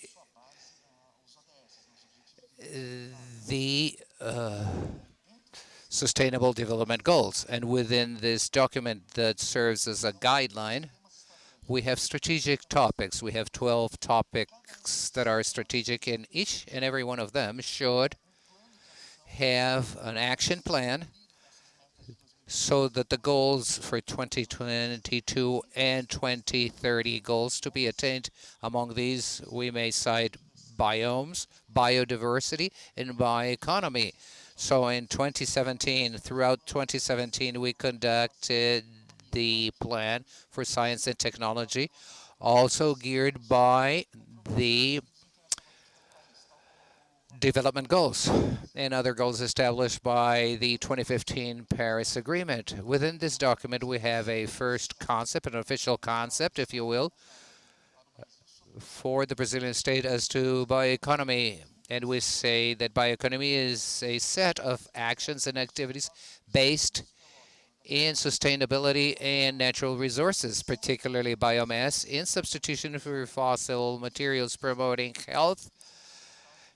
the Sustainable Development Goals. And within this document that serves as a guideline, we have strategic topics. We have 12 topics that are strategic, and each and every one of them should have an action plan so that the goals for 2022 and 2030 goals to be attained. Among these, we may cite biomes, biodiversity, and bioeconomy. So in 2017, throughout 2017, we conducted the plan for science and technology, also geared by the development goals and other goals established by the 2015 Paris Agreement. Within this document, we have a first concept, an official concept, if you will, for the Brazilian state as to bioeconomy. And we say that bioeconomy is a set of actions and activities based in sustainability and natural resources, particularly biomass, in substitution for fossil materials, promoting health,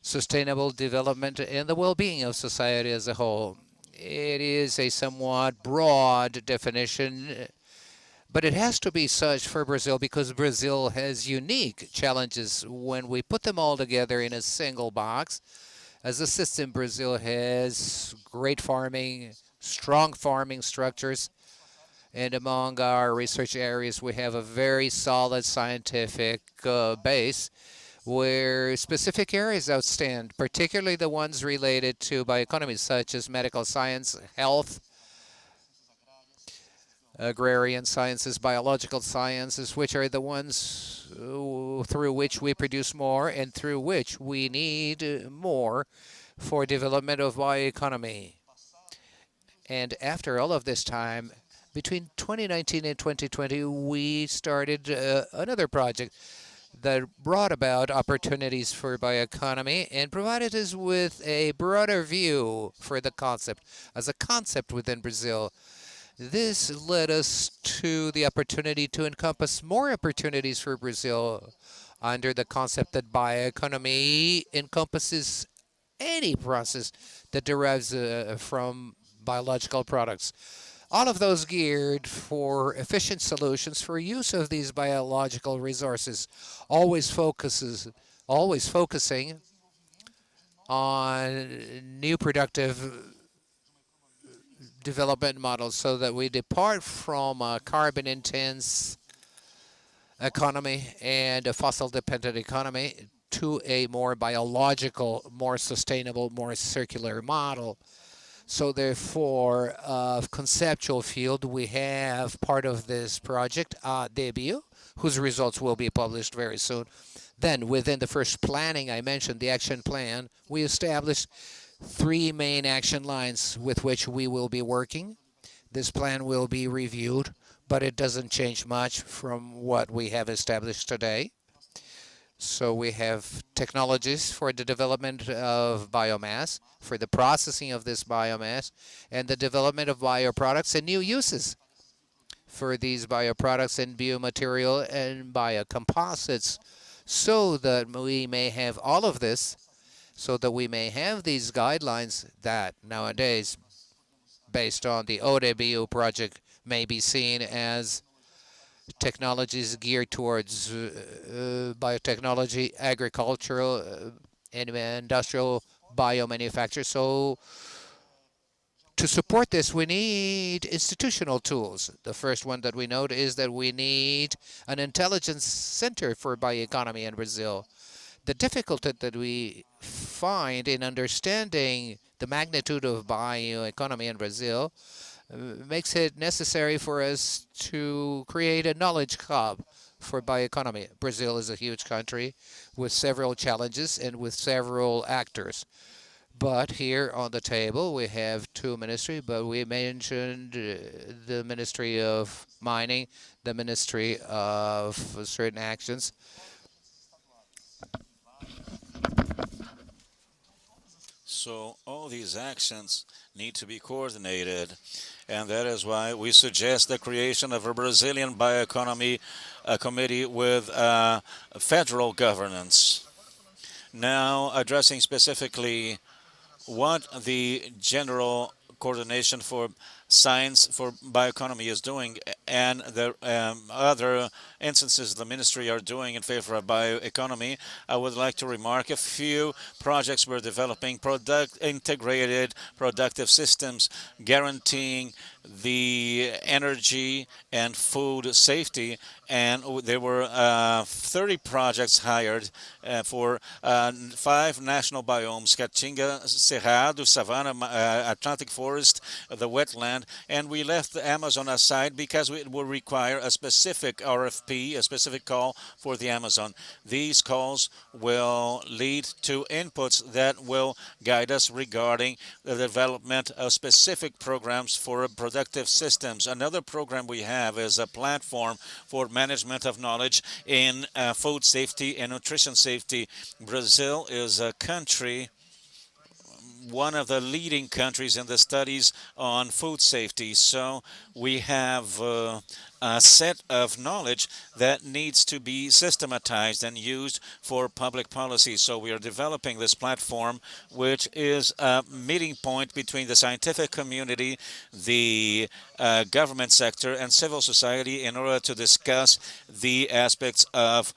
sustainable development, and the well-being of society as a whole. It is a somewhat broad definition, but it has to be such for Brazil because Brazil has unique challenges when we put them all together in a single box. As a system, Brazil has great farming, strong farming structures, and among our research areas, we have a very solid scientific base where specific areas outstand, particularly the ones related to bioeconomy, such as medical science, health, agrarian sciences, biological sciences, which are the ones through which we produce more and through which we need more for development of bioeconomy. And after all of this time, between 2019 and 2020, we started another project that brought about opportunities for bioeconomy and provided us with a broader view for the concept. As a concept within Brazil, this led us to the opportunity to encompass more opportunities for Brazil under the concept that bioeconomy encompasses any process that derives from biological products. All of those geared for efficient solutions for use of these biological resources, always focusing on new productive development models so that we depart from a carbon-intense economy and a fossil-dependent economy to a more biological, more sustainable, more circular model. So therefore, of conceptual field, we have part of this project, Additive, whose results will be published very soon. Then within the first planning, I mentioned the action plan, we established 3 main action lines with which we will be working. This plan will be reviewed, but it doesn't change much from what we have established today. So we have technologies for the development of biomass, for the processing of this biomass, and the development of bioproducts and new uses for these bioproducts and biomaterial and biocomposites, so that we may have all of this, so that we may have these guidelines that nowadays, based on the ODBU project, may be seen as technologies geared towards biotechnology, agricultural, and industrial biomanufacture. So to support this, we need institutional tools. The first one that we note is that we need an intelligence center for bioeconomy in Brazil. The difficulty that we find in understanding the magnitude of bioeconomy in Brazil makes it necessary for us to create a knowledge hub for bioeconomy. Brazil is a huge country with several challenges and with several actors. But here on the table we have two ministries, but we mentioned the Ministry of Mining, the Ministry of Certain Actions. So all these actions need to be coordinated, and that is why we suggest the creation of a Brazilian bioeconomy committee with federal governance. Now, addressing specifically what the general coordination for science for bioeconomy is doing and the other instances the ministry are doing in favor of bioeconomy, I would like to remark a few projects we're developing, integrated productive systems guaranteeing the energy and food safety, and there were 30 projects hired for 5 national biomes: Caatinga, Cerrado, Savannah, Atlantic Forest, the wetland, and we left the Amazon aside because it will require a specific RFP, a specific call for the Amazon. These calls will lead to inputs that will guide us regarding the development of specific programs for productive systems. Another program we have is a platform for management of knowledge in food safety and nutrition safety. Brazil is a country, one of the leading countries in the studies on food safety. So we have a set of knowledge that needs to be systematized and used for public policy. So we are developing this platform, which is a meeting point between the scientific community, the government sector, and civil society in order to discuss the aspects of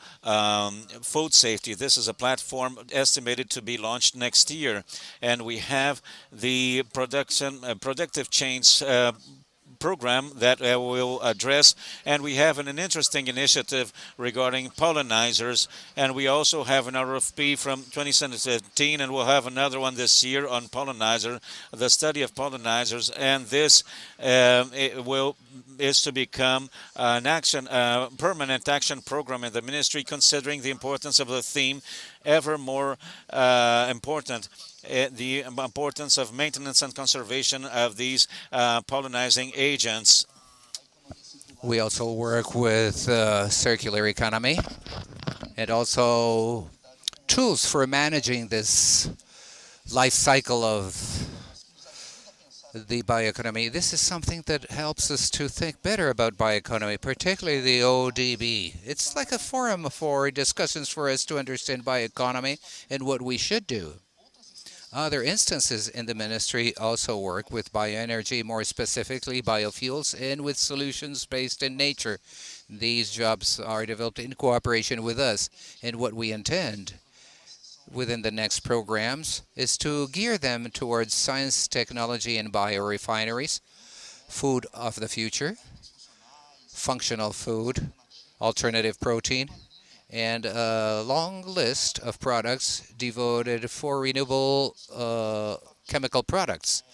food safety. This is a platform estimated to be launched next year. And we have the productive chains program that will address, and we have an interesting initiative regarding pollinizers, and we also have an RFP from 2017, and we'll have another one this year on pollinizer, the study of pollinizers, and this is to become an action, permanent action program in the ministry, considering the importance of the theme ever more important. The importance of maintenance and conservation of these pollinizing agents. We also work with circular economy and also tools for managing this life cycle of the bioeconomy. This is something that helps us to think better about bioeconomy, particularly the ODB. It's like a forum for discussions for us to understand bioeconomy and what we should do. Other instances in the ministry also work with bioenergy, more specifically biofuels, and with solutions based in nature. These jobs are developed in cooperation with us, and what we intend within the next programs is to gear them towards science, technology, and biorefineries, food of the future, functional food, alternative protein, and a long list of products devoted for renewable chemical products.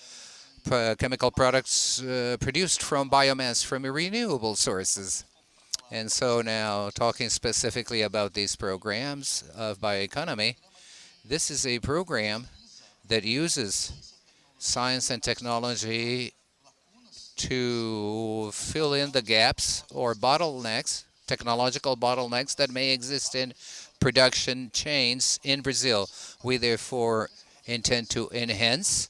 Chemical products produced from biomass from renewable sources. And so now, talking specifically about these programs of bioeconomy, this is a program that uses science and technology to fill in the gaps or bottlenecks, technological bottlenecks that may exist in production chains in Brazil. We therefore intend to enhance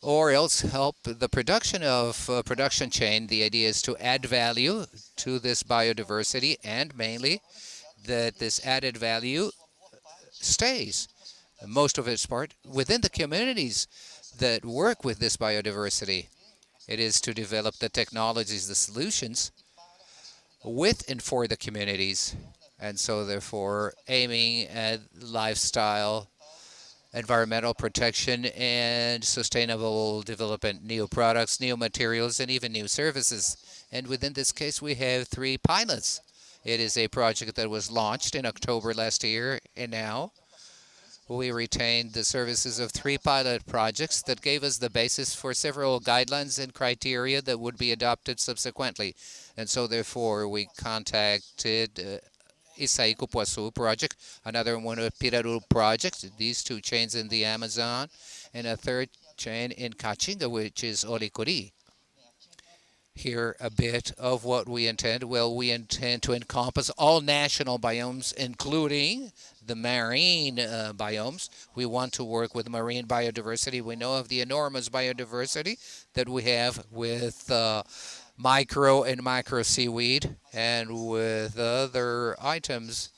or else help the production of production chain. The idea is to add value to this biodiversity, and mainly that this added value stays, most of its part, within the communities that work with this biodiversity. It is to develop the technologies, the solutions with and for the communities, and so therefore aiming at lifestyle, environmental protection, and sustainable development, new products, new materials, and even new services. And within this case, we have 3 pilots. It is a project that was launched in October last year, and now we retained the services of 3 pilot projects that gave us the basis for several guidelines and criteria that would be adopted subsequently. And so therefore we contacted Isai Cupuaçu project, another one a Piraru project, these two chains in the Amazon, and a third chain in Caatinga, which is Oricuri. Here a bit of what we intend. Well, we intend to encompass all national biomes, including the marine biomes. We want to work with marine biodiversity. We know of the enormous biodiversity that we have with micro and macro seaweed and with other items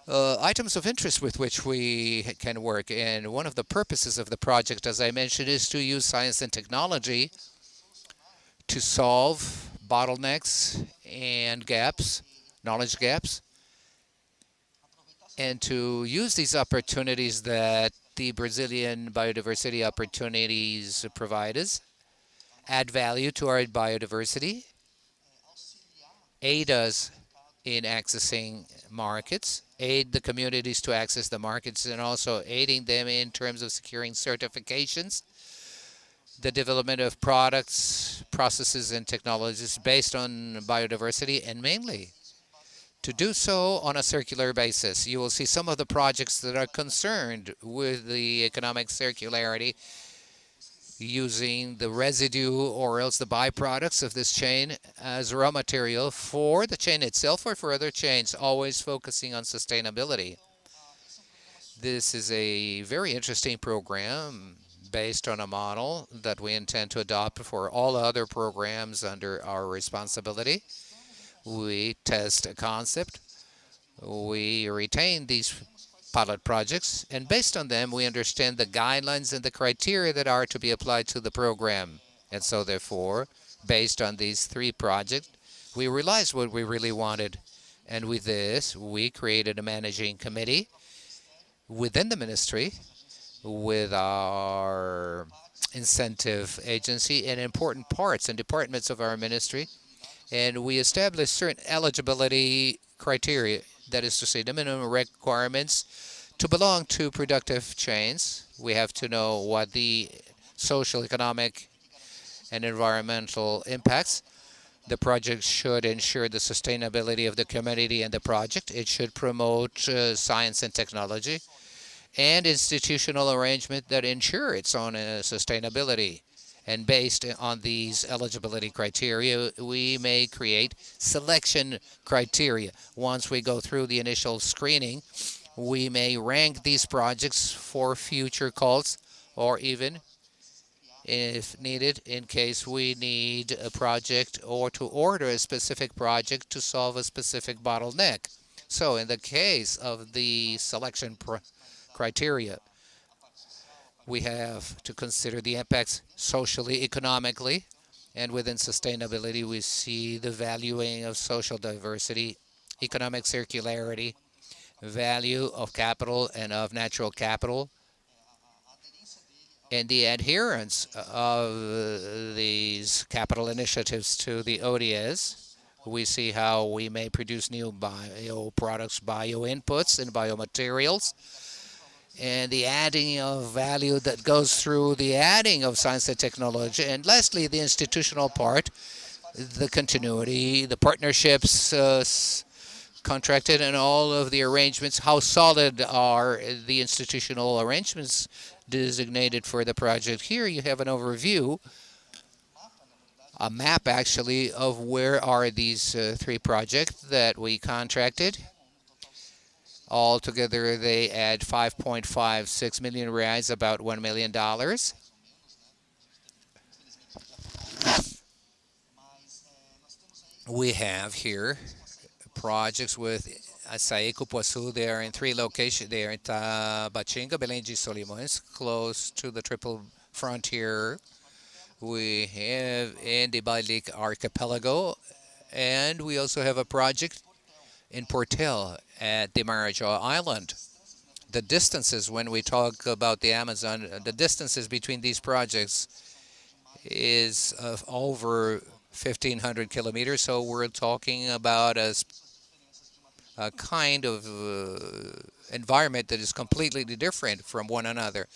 of interest with which we can work. And one of the purposes of the project, as I mentioned, is to use science and technology to solve bottlenecks and gaps, knowledge gaps, and to use these opportunities that the Brazilian biodiversity opportunities provide us, add value to our biodiversity, aid us in accessing markets, aid the communities to access the markets, and also aiding them in terms of securing certifications, the development of products, processes, and technologies based on biodiversity, and mainly to do so on a circular basis. You will see some of the projects that are concerned with the economic circularity, using the residue or else the byproducts of this chain as raw material for the chain itself or for other chains, always focusing on sustainability. This is a very interesting program based on a model that we intend to adopt for all other programs under our responsibility. We test a concept, we retain these pilot projects, and based on them we understand the guidelines and the criteria that are to be applied to the program. And so therefore, based on these three projects, we realized what we really wanted. And with this, we created a managing committee within the ministry with our incentive agency and important parts and departments of our ministry. And we established certain eligibility criteria, that is to say, the minimum requirements to belong to productive chains. We have to know what the social, economic, and environmental impacts. The project should ensure the sustainability of the community and the project. It should promote science and technology and institutional arrangement that ensure its own sustainability. And based on these eligibility criteria, we may create selection criteria. Once we go through the initial screening, we may rank these projects for future calls, or even, if needed, in case we need a project or to order a specific project to solve a specific bottleneck. So in the case of the selection criteria, we have to consider the impacts socially, economically, and within sustainability we see the valuing of social diversity, economic circularity, value of capital and of natural capital, and the adherence of these capital initiatives to the ODS. We see how we may produce new bioproducts, bioinputs, and biomaterials, and the adding of value that goes through the adding of science and technology. And lastly, the institutional part, the continuity, the partnerships contracted, and all of the arrangements. How solid are the institutional arrangements designated for the project? Here you have an overview, a map actually, of where are these three projects that we contracted. Altogether, they add 5.56 million reais, about $1 million. We have here projects with Açaí Cupuaçu. They are in three locations. They are in Tabatinga, Belém de Solimões, close to the triple frontier. We have in the Balearic Archipelago, and we also have a project in Portugal at the Marajó Island. The distances, when we talk about the Amazon, the distances between these projects is of over 1,500 kilometers. So we're talking about a kind of environment that is completely different from one another.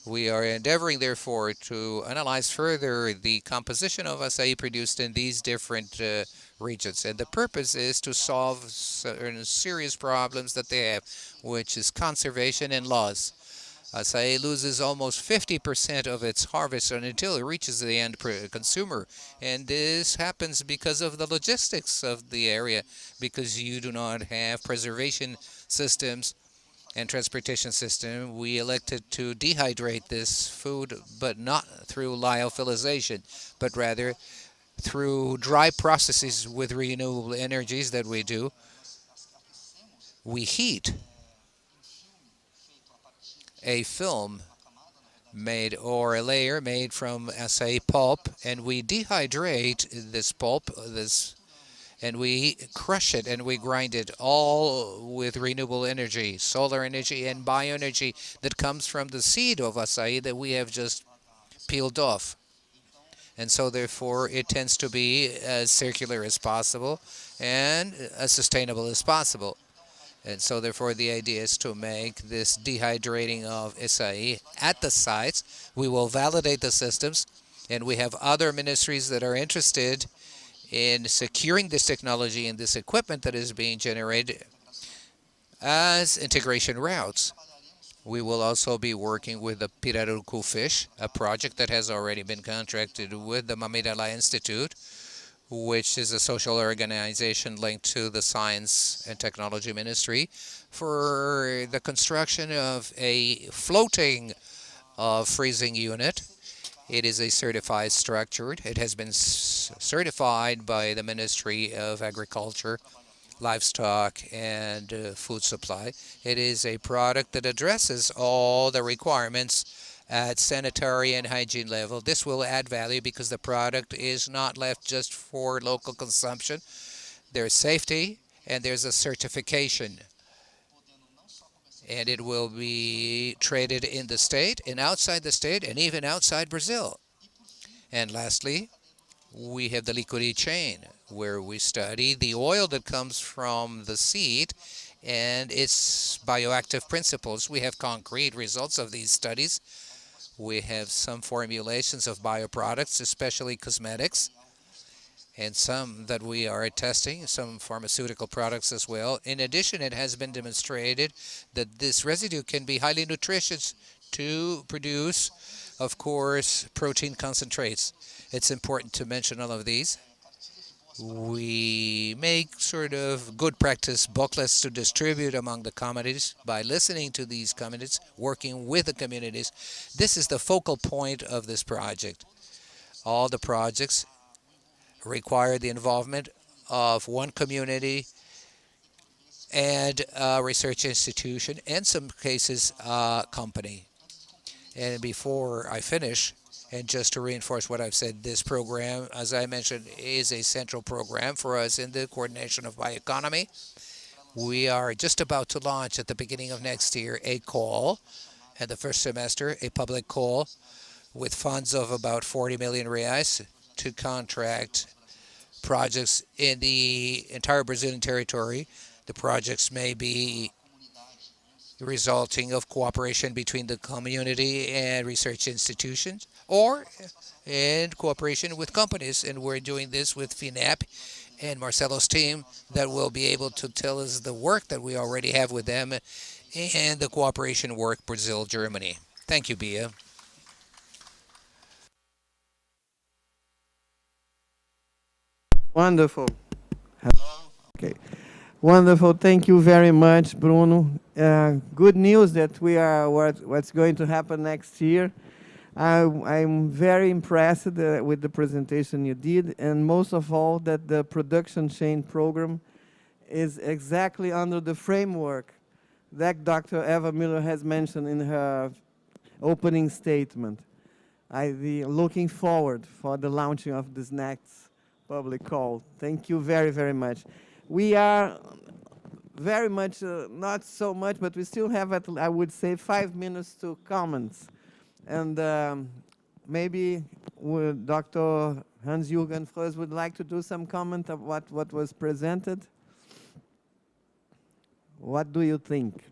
We are endeavoring, therefore, to analyze further the composition of açaí produced in these different regions. And the purpose is to solve certain serious problems that they have, which is conservation and loss. Acai loses almost 50% of its harvest until it reaches the end consumer. And this happens because of the logistics of the area, because you do not have preservation systems and transportation system. We elected to dehydrate this food, but not through lyophilization, but rather through dry processes with renewable energies that we do. We heat a film made, or a layer made from acai pulp, and we dehydrate this pulp, and we crush it and we grind it all with renewable energy, solar energy and bioenergy that comes from the seed of acai that we have just peeled off. And so therefore it tends to be as circular as possible and as sustainable as possible. And so therefore the idea is to make this dehydrating of acai at the sites. We will validate the systems, and we have other ministries that are interested in securing this technology and this equipment that is being generated as integration routes. We will also be working with the Pirarucu fish, a project that has already been contracted with the Mamidala Institute, which is a social organization linked to the Science and Technology Ministry, for the construction of a floating freezing unit. It is a certified structure. It has been certified by the Ministry of Agriculture, Livestock, and Food Supply. It is a product that addresses all the requirements at sanitary and hygiene level. This will add value because the product is not left just for local consumption. There's safety and there's a certification. And it will be traded in the state and outside the state and even outside Brazil. And lastly, we have the Liquidity Chain, where we study the oil that comes from the seed and its bioactive principles. We have concrete results of these studies. We have some formulations of bioproducts, especially cosmetics, and some that we are testing, some pharmaceutical products as well. In addition, it has been demonstrated that this residue can be highly nutritious to produce, of course, protein concentrates. It's important to mention all of these. We make sort of good practice booklets to distribute among the communities by listening to these communities, working with the communities. This is the focal point of this project. All the projects require the involvement of one community and a research institution, and in some cases a company. And before I finish, and just to reinforce what I've said, this program, as I mentioned, is a central program for us in the coordination of bioeconomy. We are just about to launch at the beginning of next year a call, at the first semester, a public call with funds of about 40 million reais to contract projects in the entire Brazilian territory. The projects may be resulting of cooperation between the community and research institutions, or in cooperation with companies. And we're doing this with FINEP and Marcelo's team that will be able to tell us the work that we already have with them and the cooperation work Brazil-Germany. Thank you, Bia. Wonderful. Hello. Okay. Wonderful. Thank you very much, Bruno. Good news that we are what's going to happen next year. I'm very impressed with the presentation you did, and most of all that the production chain program is exactly under the framework that Dr. Eva Miller has mentioned in her opening statement. I'm looking forward for the launching of this next public call. Thank you very, very much. We are very much, not so much, but we still have, I would say, 5 minutes to comments. And maybe Dr. Hans-Jürgen Frös would like to do some comment of what was presented. What do you think?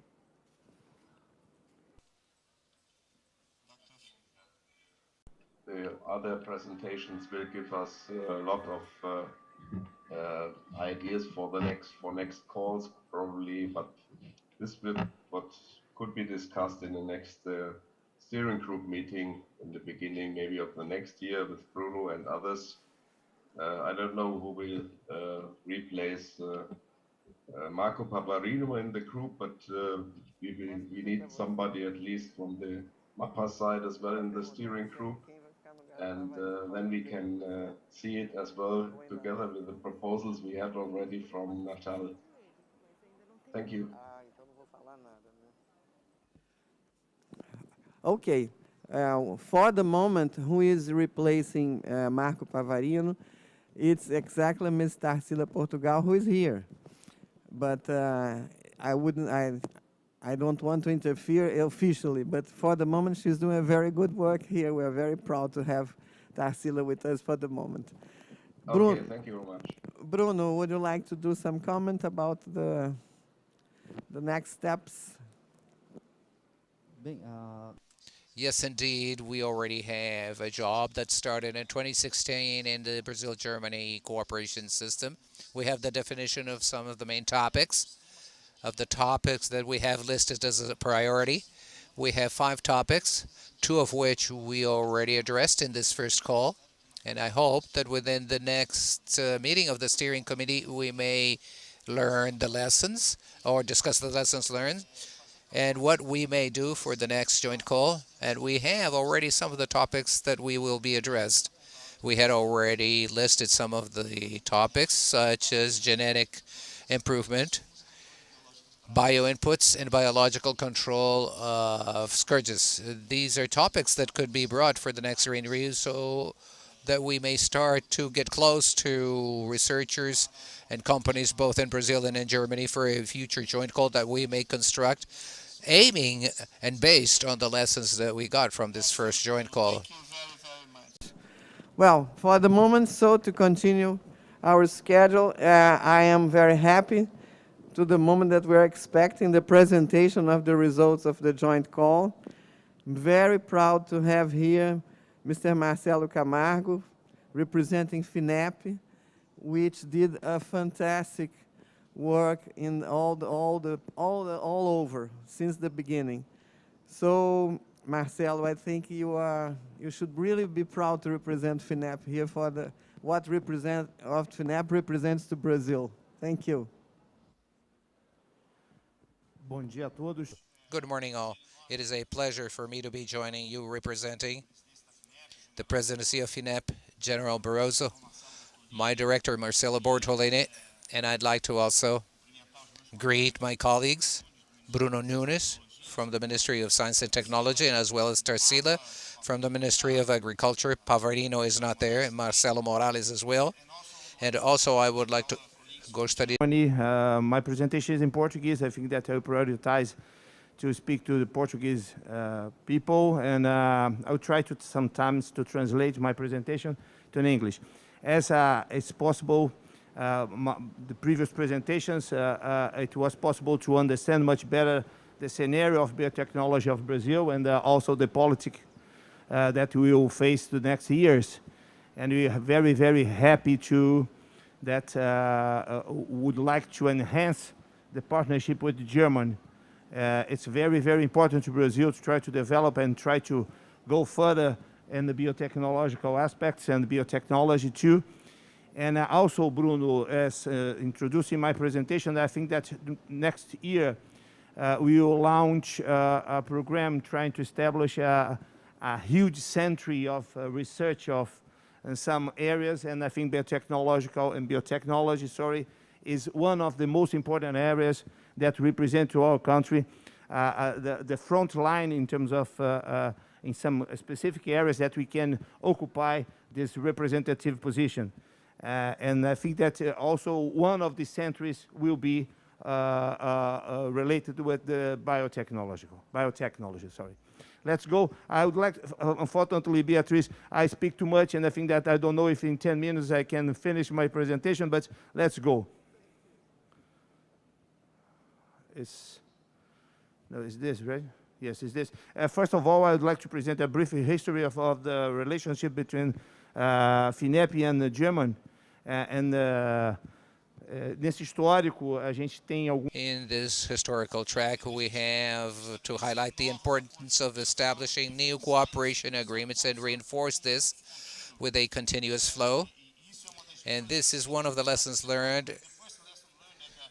The other presentations will give us a lot of ideas for the next calls probably, but this will what could be discussed in the next steering group meeting in the beginning maybe of the next year with Bruno and others. I don't know who will replace Marco Pavarino in the group, but we need somebody at least from the MAPA side as well in the steering group. And then we can see it as well together with the proposals we had already from Natal. Thank you. Okay. For the moment, who is replacing Marco Pavarino? It's exactly Ms. Tarcilla Portugal, who is here. But I don't want to interfere officially, but for the moment, she's doing a very good work here. We're very proud to have Tarcilla with us for the moment. Okay, thank you very much. Bruno, would you like to do some comment about the next steps? Bem, Yes, indeed. We already have a job that started in 2016 in the Brazil-Germany cooperation system. We have the definition of some of the main topics, that we have listed as a priority. We have 5 topics, 2 of which we already addressed in this first call. And I hope that within the next meeting of the steering committee, we may learn the lessons or discuss the lessons learned and what we may do for the next joint call. And we have already some of the topics that we will be addressed. We had already listed some of the topics, such as genetic improvement, bioinputs, and biological control of scourges. These are topics that could be brought for the next review so that we may start to get close to researchers and companies both in Brazil and in Germany for a future joint call that we may construct, aiming and based on the lessons that we got from this first joint call. Well, for the moment, so to continue our schedule, I am very happy to the moment that we're expecting the presentation of the results of the joint call. I'm very proud to have here Mr. Marcelo Camargo, representing FINEP, which did a fantastic work in all over since the beginning. So, Marcelo, I think you should really be proud to represent FINEP here for what FINEP represents to Brazil. Thank you. bom dia a todos. Good morning, all. It is a pleasure for me to be joining you representing the presidency of FINEP, General Barroso, my director, Marcelo Bortolini, and I'd like to also greet my colleagues, Bruno Nunes from the Ministry of Science and Technology, and as well as Tarcilla from the Ministry of Agriculture. Pavarino is not there, and Marcelo Morales as well. And also I would like to my presentation is in Portuguese. I think that I will prioritize to speak to the Portuguese people, and I'll try to sometimes to translate my presentation to English. As it's possible, the previous presentations, it was possible to understand much better the scenario of biotechnology of Brazil and also the politics that we will face the next years. And we are very, very happy that would like to enhance the partnership with Germany. It's very, very important to Brazil to try to develop and try to go further in the biotechnological aspects and biotechnology too. And also, Bruno, as introducing my presentation, I think that next year we will launch a program trying to establish a huge century of research in some areas, and I think biotechnology, is one of the most important areas that represent to our country the front line in terms of in some specific areas that we can occupy this representative position. And I think that also one of the centuries will be related with the biotechnology. Let's go. I would like, unfortunately, Beatrice, I speak too much, and I think that I don't know if in 10 minutes I can finish my presentation, but let's go. Is this, right? Yes, is this. First of all, I would like to present a brief history of the relationship between FINEP and Germany. Nesse histórico, a gente tem algum. In this historical track, we have to highlight the importance of establishing new cooperation agreements and reinforce this with a continuous flow. And this is one of the lessons learned.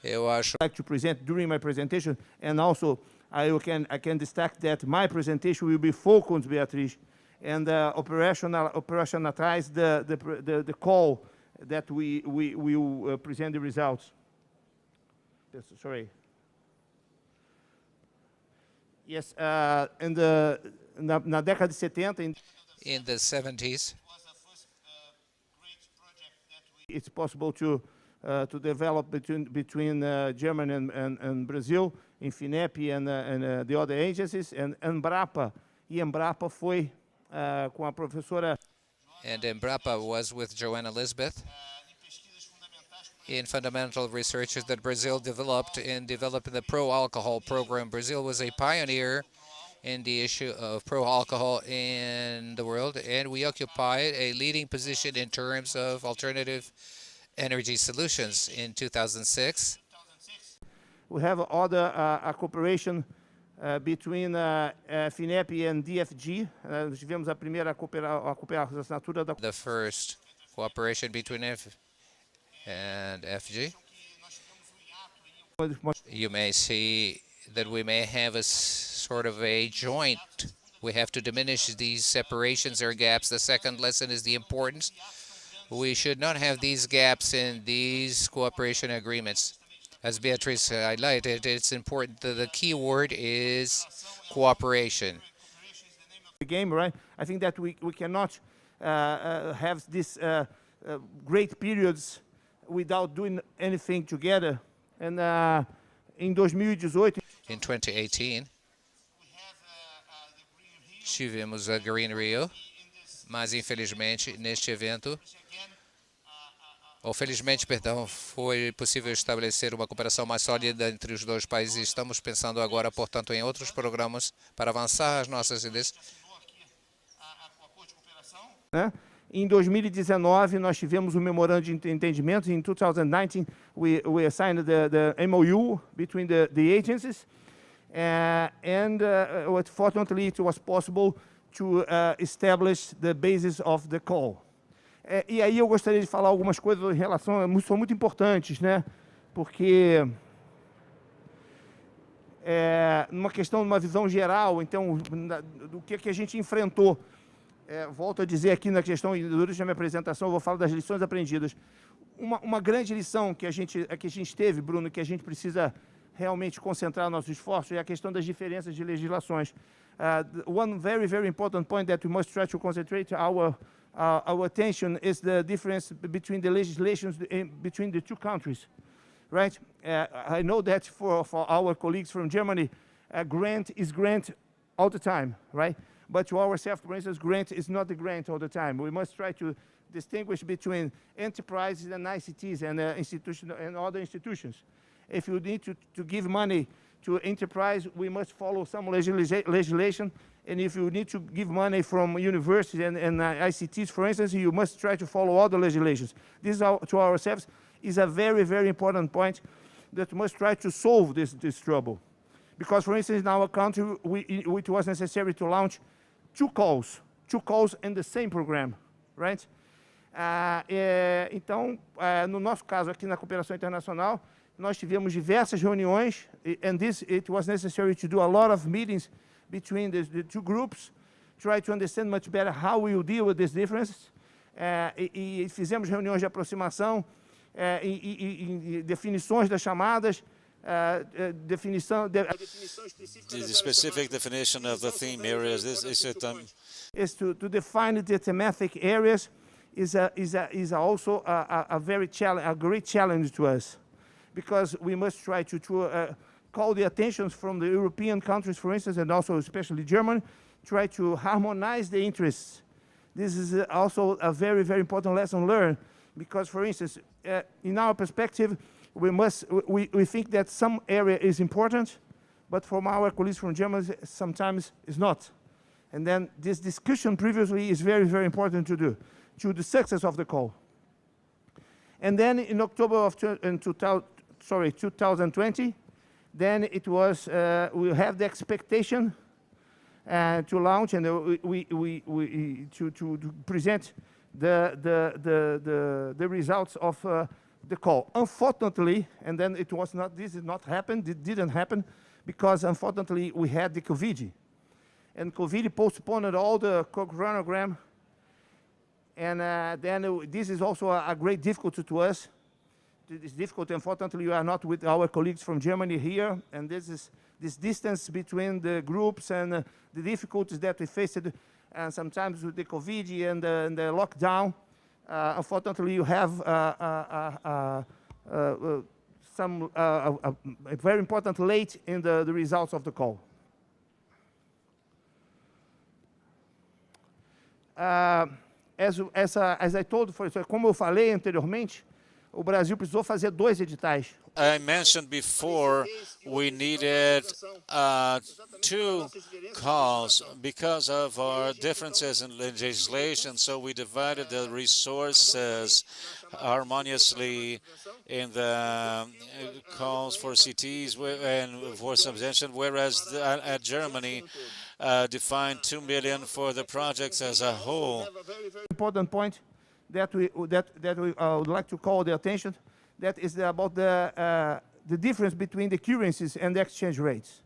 Eu acho. I'd like to present during my presentation, and also I can destack that my presentation will be focused, Beatriz, and operationalize the call that we will present the results. Sorry. Yes, na década de 70. In the 70s. It's possible to develop between Germany and Brazil, in FINEP and the other agencies, and Embrapa. E Embrapa foi com a professora. And Embrapa was with Joanna Lisbeth in fundamental researches that Brazil developed in developing the pro-alcohol program. Brazil was a pioneer in the issue of pro-alcohol in the world, and we occupied a leading position in terms of alternative energy solutions in 2006. We have other cooperation between FINEP and DFG. Nós tivemos a primeira assinatura da. The first cooperation between F and FG. You may see that we may have a sort of a joint. We have to diminish these separations or gaps. The second lesson is the importance. We should not have these gaps in these cooperation agreements. As Beatriz highlighted, it's important that the key word is cooperation. The game, right? I think that we cannot have these great periods without doing anything together. And in 2018, in 2018, tivemos a Green Rio, mas infelizmente neste evento, ou felizmente, perdão, foi possível estabelecer uma cooperação mais sólida entre os dois países. Estamos pensando agora, portanto, em outros programas para avançar as nossas ideias. Em 2019, nós tivemos um memorando de entendimento. In 2019, we signed the MOU between the agencies, and fortunately, it was possible to establish the basis of the call. E aí eu gostaria de falar algumas coisas em relação, são muito importantes, né? Porque numa questão, numa visão geral, então, do que a gente enfrentou. Volto a dizer aqui na questão, durante a minha apresentação, eu vou falar das lições aprendidas. Uma grande lição que a gente teve, Bruno, que a gente precisa realmente concentrar nossos esforços, é a questão das diferenças de legislações. One very, very important point that we must try to concentrate our attention is the difference between the legislations between the two countries, right? I know that for our colleagues from Germany, grant is grant all the time, right? But to ourselves, for instance, grant is not the grant all the time. We must try to distinguish between enterprises and ICTs and and other institutions. If you need to give money to enterprise, we must follow some legislation. And if you need to give money from universities and ICTs, for instance, you must try to follow other legislations. This, to ourselves, is a very, very important point that we must try to solve this trouble. Because, for instance, in our country, it was necessary to launch two calls in the same program, right? Então, no nosso caso aqui na cooperação internacional, nós tivemos diversas reuniões, and it was necessary to do a lot of meetings between the two groups, try to understand much better how we will deal with these differences. E fizemos reuniões de aproximação, e definições das chamadas, definição específica. The specific definition of the theme areas is to define the thematic areas is also a great challenge to us, because we must try to call the attention from the European countries, for instance, and also especially Germany, try to harmonize the interests. This is also a very, very important lesson learned, because, for instance, in our perspective, we think that some area is important, but from our colleagues from Germany, sometimes it's not. And then this discussion previously is very, very important to do, to the success of the call. And then in October of 2020, then it was, we have the expectation to launch and to present the results of the call. Unfortunately, and then it was not, this did not happen, it didn't happen, because unfortunately we had the COVID. And COVID postponed all the chronogram. And then this is also a great difficulty to us. It's difficult, unfortunately, we are not with our colleagues from Germany here. And this is this distance between the groups and the difficulties that we faced, and sometimes with the COVID and the lockdown. Unfortunately, you have some very important late in the results of the call. As I told, como eu falei anteriormente, o Brasil precisou fazer 2 editais. I mentioned before we needed 2 calls because of our differences in legislation, so we divided the resources harmoniously in the calls for CTs and for subvention, whereas at Germany defined 2 million for the projects as a whole. We have a very, very important point that we would like to call the attention. That is about the difference between the currencies and the exchange rates.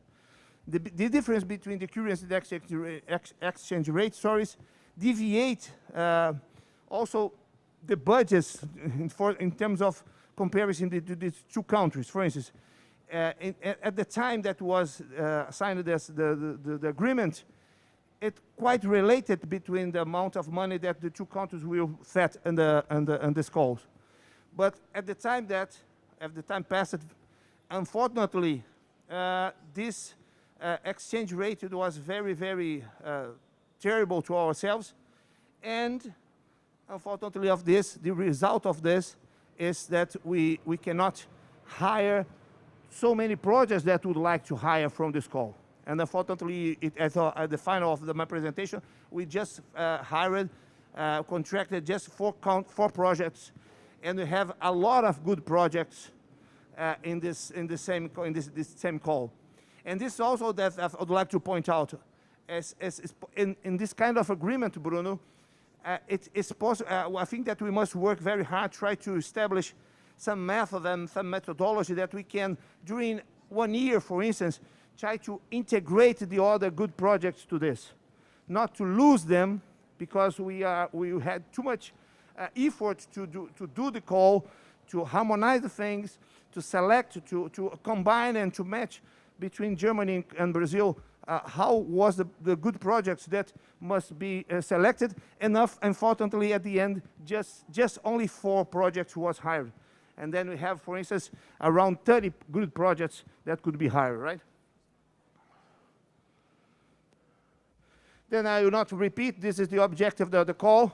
The difference between the currency and the exchange rates, deviate also the budgets in terms of comparison to these 2 countries. For instance, at the time that was signed the agreement, it quite related between the amount of money that the 2 countries will set in this calls. But at the time passed, unfortunately, this exchange rate was very, very terrible to ourselves. And unfortunately of this, the result of this is that we cannot hire so many projects that would like to hire from this call. And unfortunately, at the final of my presentation, we just contracted just 4 projects, and we have a lot of good projects in this same call. And this also that I would like to point out, in this kind of agreement, Bruno, it's possible. I think that we must work very hard, try to establish some method and some methodology that we can, during 1 year, for instance, try to integrate the other good projects to this, not to lose them, because we had too much effort to do the call, to harmonize the things, to select, to combine and to match between Germany and Brazil. How was the good projects that must be selected? Enough, unfortunately, at the end, just only 4 projects was hired. And then we have, for instance, around 30 good projects that could be hired, right? Then I will not repeat, this is the objective of the call.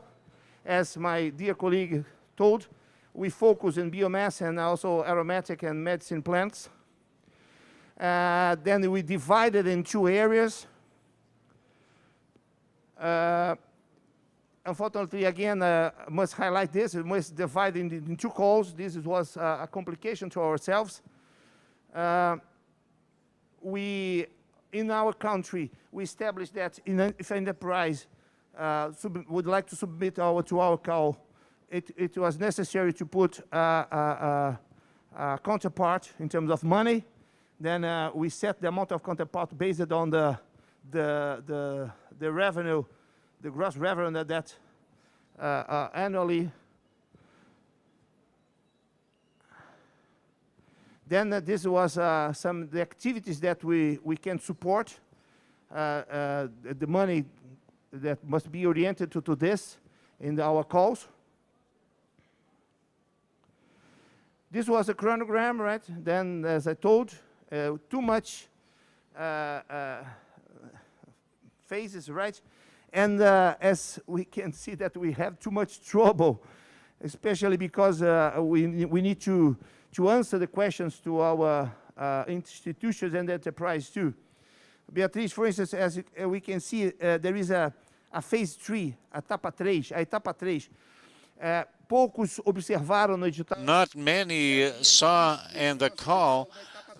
As my dear colleague told, we focus in biomass and also aromatic and medicine plants. Then we divided in 2 areas. Unfortunately, again, I must highlight this. We must divide in 2 calls. This was a complication to ourselves. In our country, we established that if an enterprise would like to submit to our call, it was necessary to put a counterpart in terms of money. Then we set the amount of counterpart based on the revenue, the gross revenue that annually. Then this was some of the activities that we can support. The money that must be oriented to this in our calls. This was a chronogram, right? Then, as I told, too much phases, right? And as we can see that we have too much trouble, especially because we need to answer the questions to our institutions and enterprise too. Beatriz, for instance, as we can see, there is a phase 3, a etapa 3. poucos observaram no edital. Not many saw in the call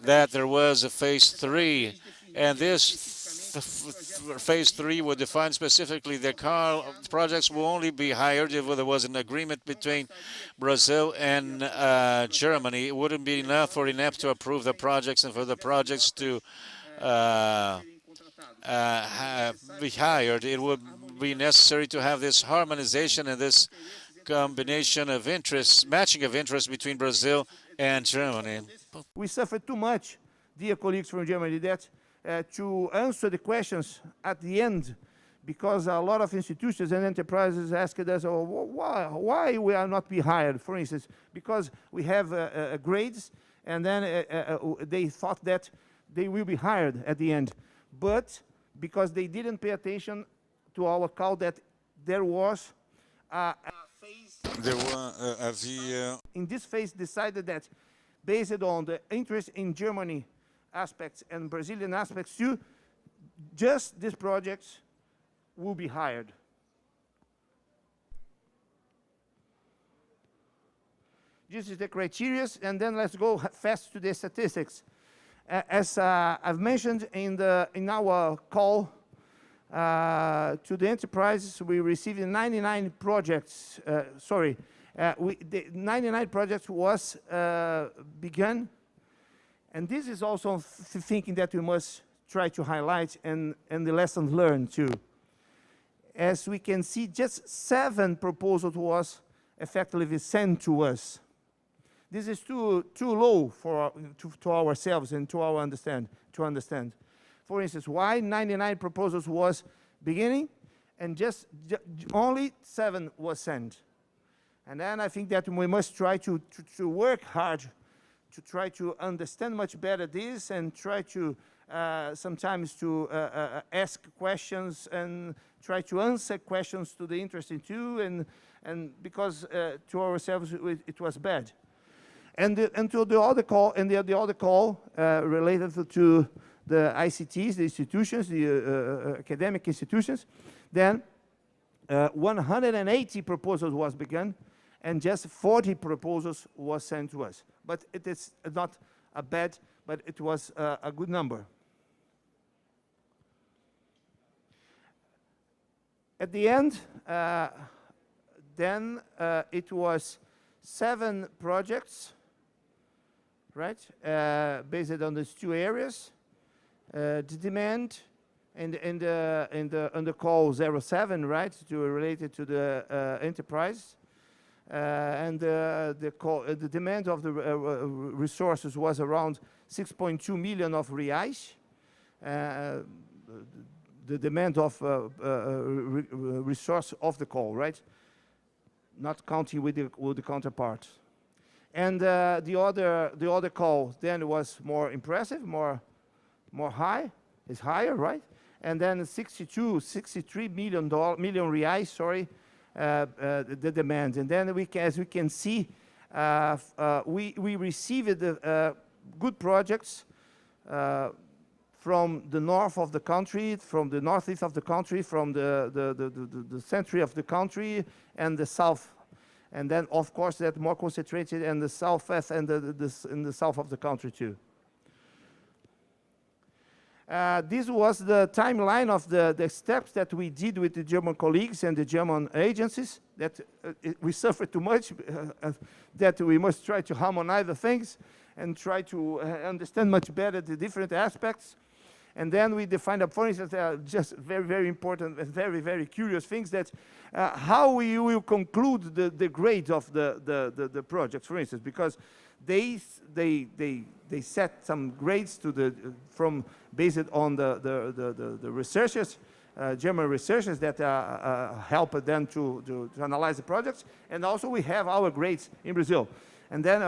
that there was a phase 3, and this phase 3 would define specifically the car projects will only be hired if there was an agreement between Brazil and Germany. It wouldn't be enough for INEP to approve the projects and for the projects to be hired. It would be necessary to have this harmonization and this combination of interests, matching of interests between Brazil and Germany. We suffered too much, dear colleagues from Germany, that to answer the questions at the end, because a lot of institutions and enterprises asked us, oh, why we are not be hired, for instance, because we have grades, and then they thought that they will be hired at the end. But because they didn't pay attention to our call that there was a phase. In this phase decided that based on the interest in Germany aspects and Brazilian aspects too, just these projects will be hired. This is the criteria, and then let's go fast to the statistics. As I've mentioned in our call to the enterprises, we received 99 projects. The 99 projects was begun, and this is also thinking that we must try to highlight and the lessons learned too. As we can see, just 7 proposals was effectively sent to us. This is too low for to ourselves and to understand. For instance, why 99 proposals was beginning and just only 7 was sent. And then I think that we must try to work hard to try to understand much better this and try to sometimes to ask questions and try to answer questions to the interesting too, and because to ourselves it was bad. And to the other call, related to the ICTs, the institutions, the academic institutions, then 180 proposals was begun, and just 40 proposals was sent to us. But it is not a bad, but it was a good number. At the end, then it was 7 projects, right, based on these 2 areas. The demand and the call 07, right, related to the enterprise, and the demand of the resources was around 6.2 million of reais. The demand of resource of the call, right, not counting with the counterpart. And the other call then was more impressive, more high, is higher, right? And then 63 million reais, sorry, the demand. And then as we can see, we received good projects from the north of the country, from the northeast of the country, from the center of the country, and the south. And then, of course, that more concentrated in the southwest and in the south of the country too. This was the timeline of the steps that we did with the German colleagues and the German agencies, that we suffered too much, that we must try to harmonize the things and try to understand much better the different aspects. And then we defined, for instance, just very, very important and very, very curious things, that how we will conclude the grades of the projects, for instance, because they set some grades to based on the researchers, German researchers that helped them to analyze the projects, and also we have our grades in Brazil. And then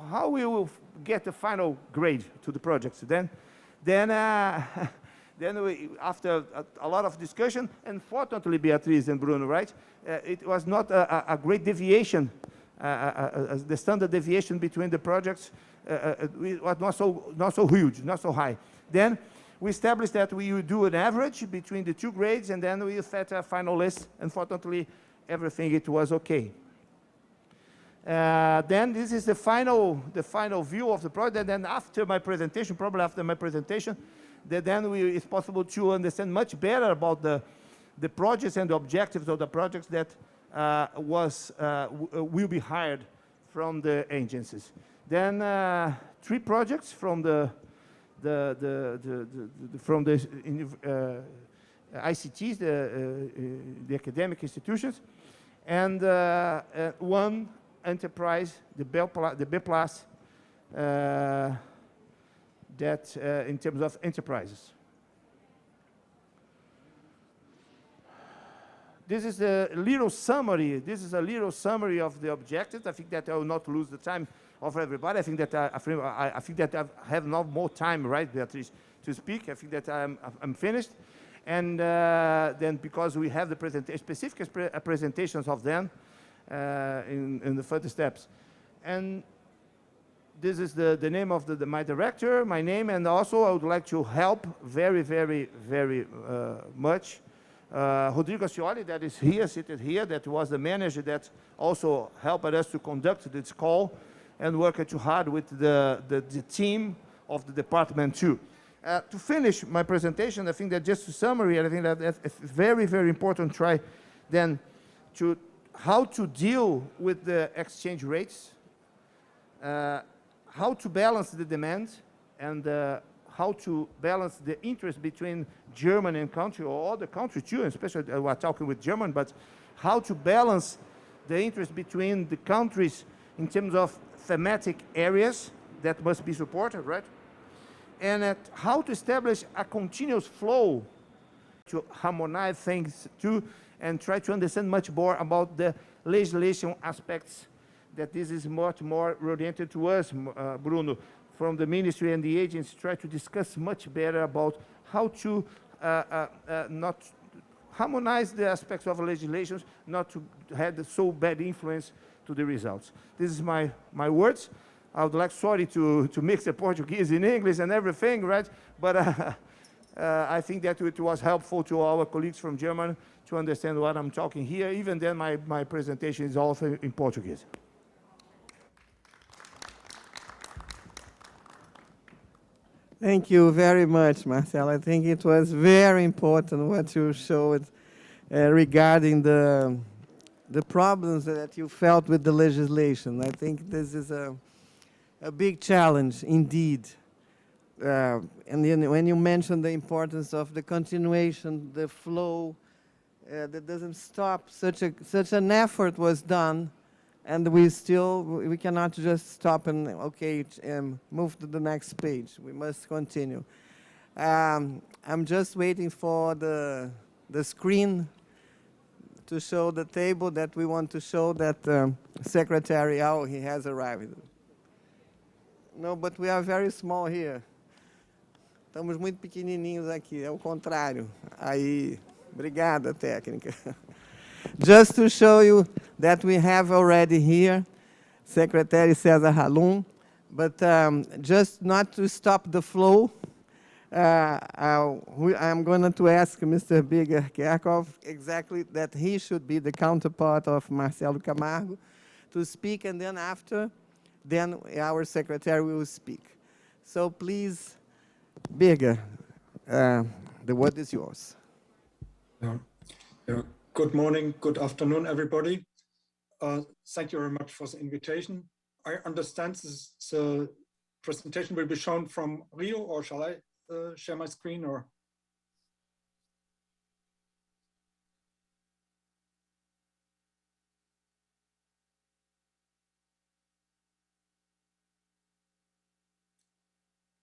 how we will get the final grade to the projects? Then we, after a lot of discussion, and fortunately, Beatriz and Bruno, right, it was not a great deviation, the standard deviation between the projects was not so huge, not so high. Then we established that we would do an average between the 2 grades, and then we set a final list. Unfortunately, everything it was okay. Then this is the final view of the project. And then after my presentation, probably after my presentation, then it's possible to understand much better about the projects and the objectives of the projects that will be hired from the agencies. Then 3 projects from the ICTs, the academic institutions, and 1 enterprise, the B+, that in terms of enterprises. This is a little summary. This is a little summary of the objectives. I think that I will not lose the time of everybody. I think that I have now more time, right, Beatrice, to speak. I think that I'm finished. And then because we have the specific presentations of them in the further steps. And this is the name of my director, my name, and also I would like to help very, very, very much Rodrigo Scioli, that is here, seated here, that was the manager that also helped us to conduct this call and worked too hard with the team of the department too. To finish my presentation, I think that just to summary, I think that it's very, very important to try then to how to deal with the exchange rates, how to balance the demand, and how to balance the interest between Germany and country, or other countries too, especially we're talking with German, but how to balance the interest between the countries in terms of thematic areas that must be supported, right? And how to establish a continuous flow to harmonize things too, and try to understand much more about the legislation aspects, that this is much more oriented to us, Bruno, from the ministry and the agents, try to discuss much better about how to not harmonize the aspects of legislations, not to have so bad influence to the results. This is my words. I would like, sorry to mix the Portuguese in English and everything, right? But I think that it was helpful to our colleagues from Germany to understand what I'm talking here. Even then, my presentation is also in Portuguese. Thank you very much, Marcelo. I think it was very important what you showed regarding the problems that you felt with the legislation. I think this is a big challenge indeed. And then when you mentioned the importance of the continuation, the flow that doesn't stop, such an effort was done, and we cannot just stop and okay, move to the next page. We must continue. I'm just waiting for the screen to show the table that we want to show that Secretary Al, he has arrived. No, but we are very small here. Estamos muito pequenininhos aqui, é o contrário. Aí, obrigada, técnica. Just to show you that we have already here Secretary Cesar Halum, but just not to stop the flow, I'm going to ask Mr. Birger Kerkhoff exactly that he should be the counterpart of Marcelo Camargo to speak, and then after, then our secretary will speak. So please, Birger, the word is yours. Good morning, good afternoon, everybody. Thank you very much for the invitation. I understand the presentation will be shown from Rio, or shall I share my screen? Or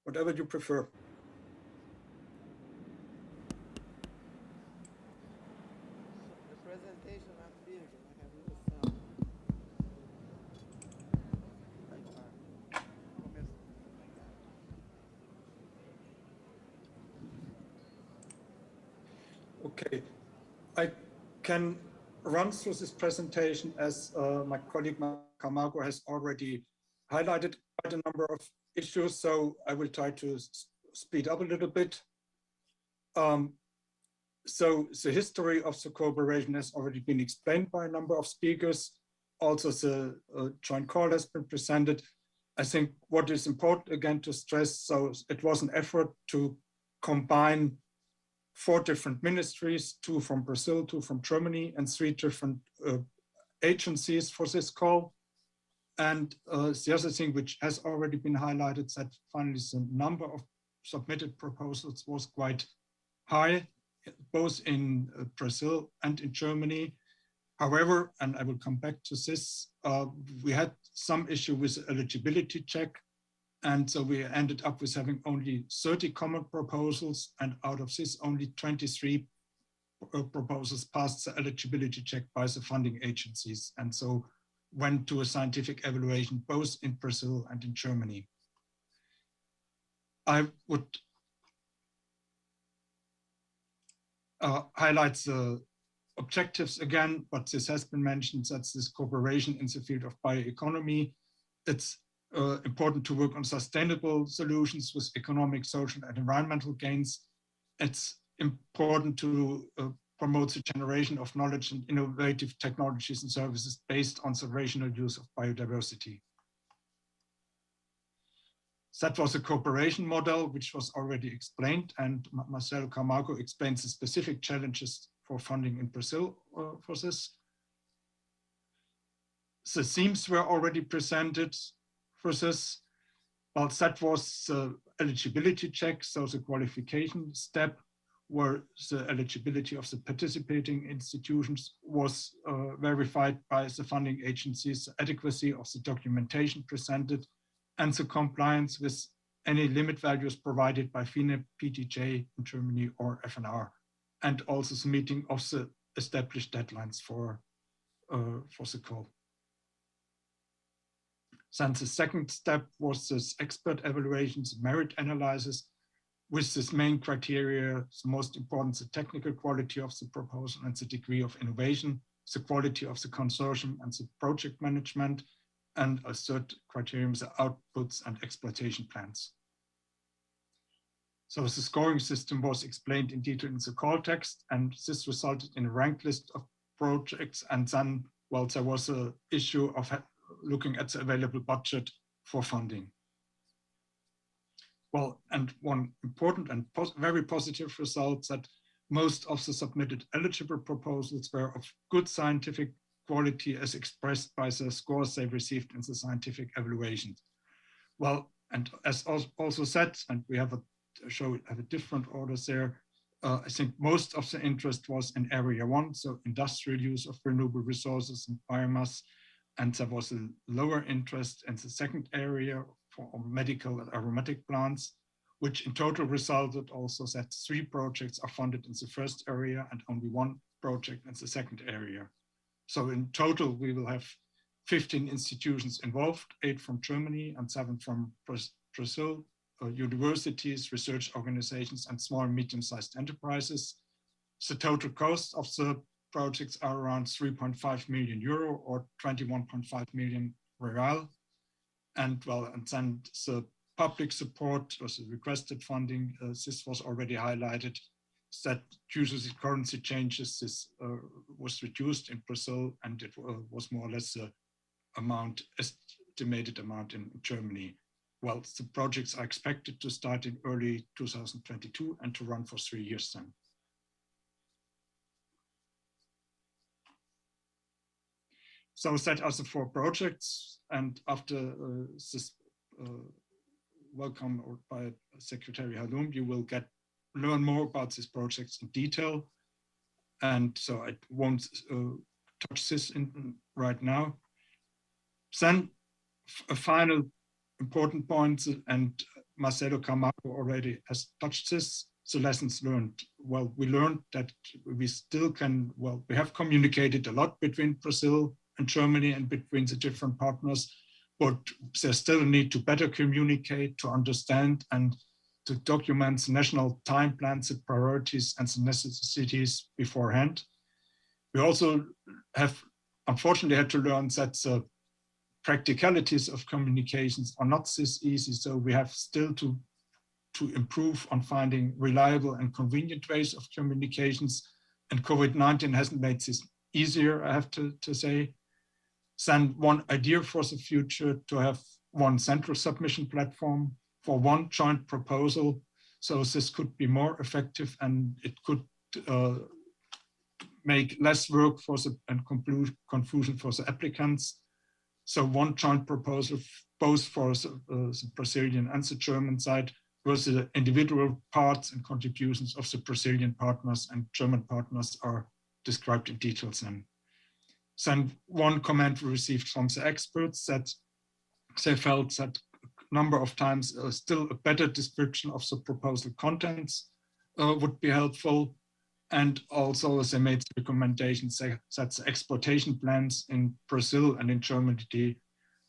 whatever you prefer. Okay, I can run through this presentation as my colleague Camargo has already highlighted quite a number of issues, so I will try to speed up a little bit. So the history of the cooperation has already been explained by a number of speakers. also the joint call has been presented. I think what is important again to stress, so it was an effort to combine 4 different ministries, 2 from Brazil, 2 from Germany, and 3 different agencies for this call. And the other thing which has already been highlighted, that finally the number of submitted proposals was quite high, both in Brazil and in Germany. However, and I will come back to this, we had some issue with the eligibility check. And so we ended up with having only 30 common proposals, and out of this, only 23 proposals passed the eligibility check by the funding agencies. And so went to a scientific evaluation, both in Brazil and in Germany. I would highlight the objectives again, but this has been mentioned, that's this cooperation in the field of bioeconomy. It's important to work on sustainable solutions with economic, social, and environmental gains. It's important to promote the generation of knowledge and innovative technologies and services based on the rational use of biodiversity. That was a cooperation model, which was already explained, and Marcelo Camargo explains the specific challenges for funding in Brazil for this. The themes were already presented for this. Well, that was the eligibility check, so the qualification step, where the eligibility of the participating institutions was verified by the funding agencies, the adequacy of the documentation presented, and the compliance with any limit values provided by FINEP, PTJ in Germany, or FNR, and also the meeting of the established deadlines for the call. Then the second step was this expert evaluations, merit analysis, with this main criteria, the most important, the technical quality of the proposal and the degree of innovation, the quality of the consortium and the project management, and a third criterion, the outputs and exploitation plans. So the scoring system was explained in detail in the call text, and this resulted in a ranked list of projects. And then, well, there was an issue of looking at the available budget for funding. Well, and one important and very positive result that most of the submitted eligible proposals were of good scientific quality as expressed by the scores they received in the scientific evaluations. Well, and as also said, and we have a different orders there, I think most of the interest was in area 1, so industrial use of renewable resources and biomass, and there was a lower interest in the second area for medical and aromatic plants, which in total resulted also that 3 projects are funded in the first area and only 1 project in the second area. So in total, we will have 15 institutions involved, 8 from Germany and 7 from Brazil, universities, research organizations, and small and medium-sized enterprises. The total cost of the projects are around 3.5 million euro or 21.5 million real. And well, and then the public support or the requested funding, this was already highlighted, that due to the currency changes, this was reduced in Brazil, and it was more or less the estimated amount in Germany. Well, the projects are expected to start in early 2022 and to run for 3 years then. So that are the 4 projects, and after this welcome by Secretary Halum, you will learn more about these projects in detail. And so I won't touch this right now. Then a final important point, and Marcelo Camargo already has touched this, the lessons learned. Well, we learned that we still can, well, we have communicated a lot between Brazil and Germany and between the different partners, but there's still a need to better communicate, to understand and to document the national time plans, the priorities and the necessities beforehand. We also have unfortunately had to learn that the practicalities of communications are not this easy. So we have still to improve on finding reliable and convenient ways of communications. And COVID-19 hasn't made this easier, I have to say. Then one idea for the future to have one central submission platform for one joint proposal. So this could be more effective and it could make less work for the and confusion for the applicants. So one joint proposal, both for the Brazilian and the German side, versus the individual parts and contributions of the Brazilian partners and German partners are described in detail then. Then one comment we received from the experts that they felt that a number of times still a better description of the proposal contents would be helpful. And also they made recommendations that the exploitation plans in Brazil and in Germany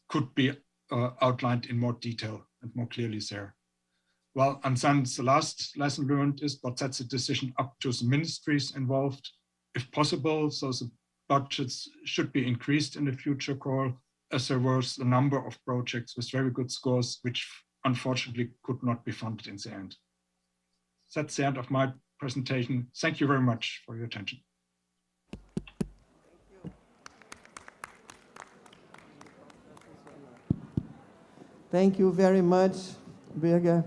could be outlined in more detail and more clearly there. Well, and then the last lesson learned is, but that's a decision up to the ministries involved, if possible. So the budgets should be increased in the future call, as there was a number of projects with very good scores, which unfortunately could not be funded in the end. That's the end of my presentation. Thank you very much for your attention. Thank you very much, Birger.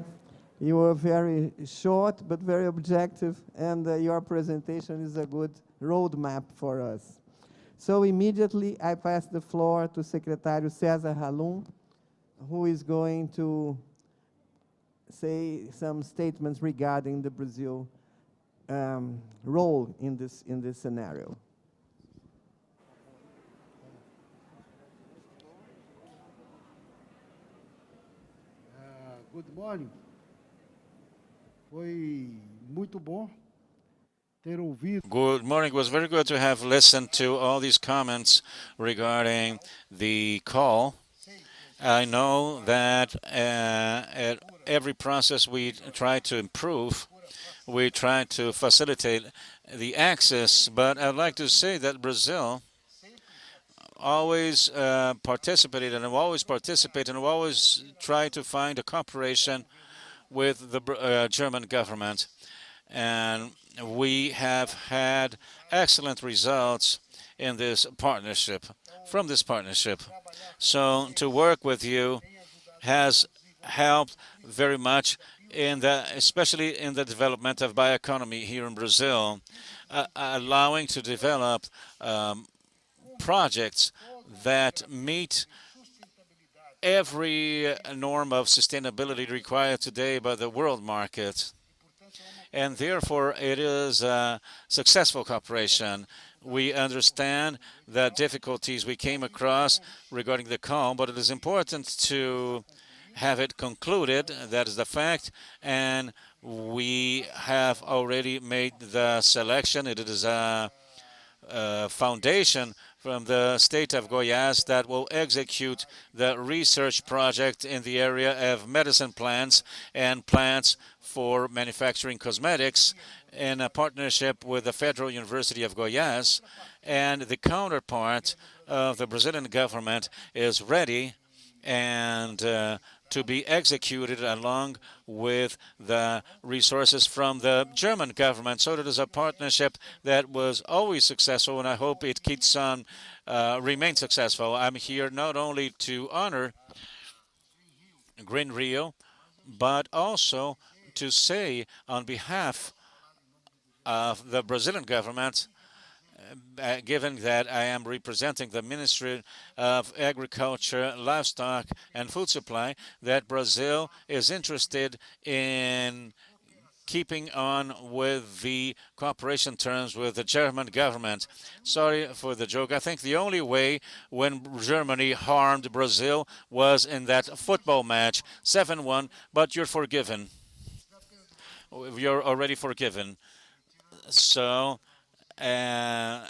You were very short, but very objective, and your presentation is a good roadmap for us. So immediately, I pass the floor to Secretary Cesar Halum, who is going to say some statements regarding the Brazil role in this scenario. Good morning. Foi muito bom ter ouvido. Good morning. It was very good to have listened to all these comments regarding the call. I know that at every process we try to improve, we try to facilitate the access, but I'd like to say that Brazil always participated and will always participate and will always try to find a cooperation with the German government. And we have had excellent results in this partnership, from this partnership. So to work with you has helped very much in especially in the development of bioeconomy here in Brazil, allowing to develop projects that meet every norm of sustainability required today by the world market. And therefore, it is a successful cooperation. We understand the difficulties we came across regarding the call, but it is important to have it concluded. That is the fact. And we have already made the selection. It is a foundation from the state of Goiás that will execute the research project in the area of medicine plants and plants for manufacturing cosmetics in a partnership with the Federal University of Goiás. And the counterpart of the Brazilian government is ready and to be executed along with the resources from the German government. So it is a partnership that was always successful, and I hope it keeps on remain successful. I'm here not only to honor Green Rio, but also to say on behalf of the Brazilian government, given that I am representing the Ministry of Agriculture, Livestock and Food Supply, that Brazil is interested in keeping on with the cooperation terms with the German government. Sorry for the joke. I think the only way when Germany harmed Brazil was in that football match, 7-1, but you're forgiven. You're already forgiven. So I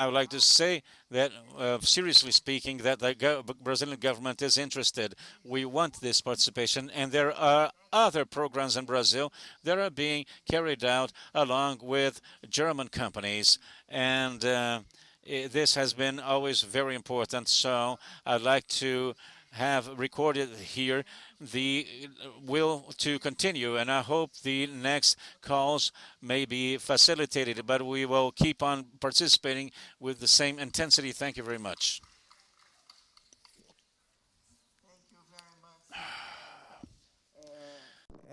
would like to say that, seriously speaking, that the Brazilian government is interested. We want this participation, and there are other programs in Brazil that are being carried out along with German companies, and this has been always very important. So I'd like to have recorded here the will to continue, and I hope the next calls may be facilitated, but we will keep on participating with the same intensity. Thank you very much.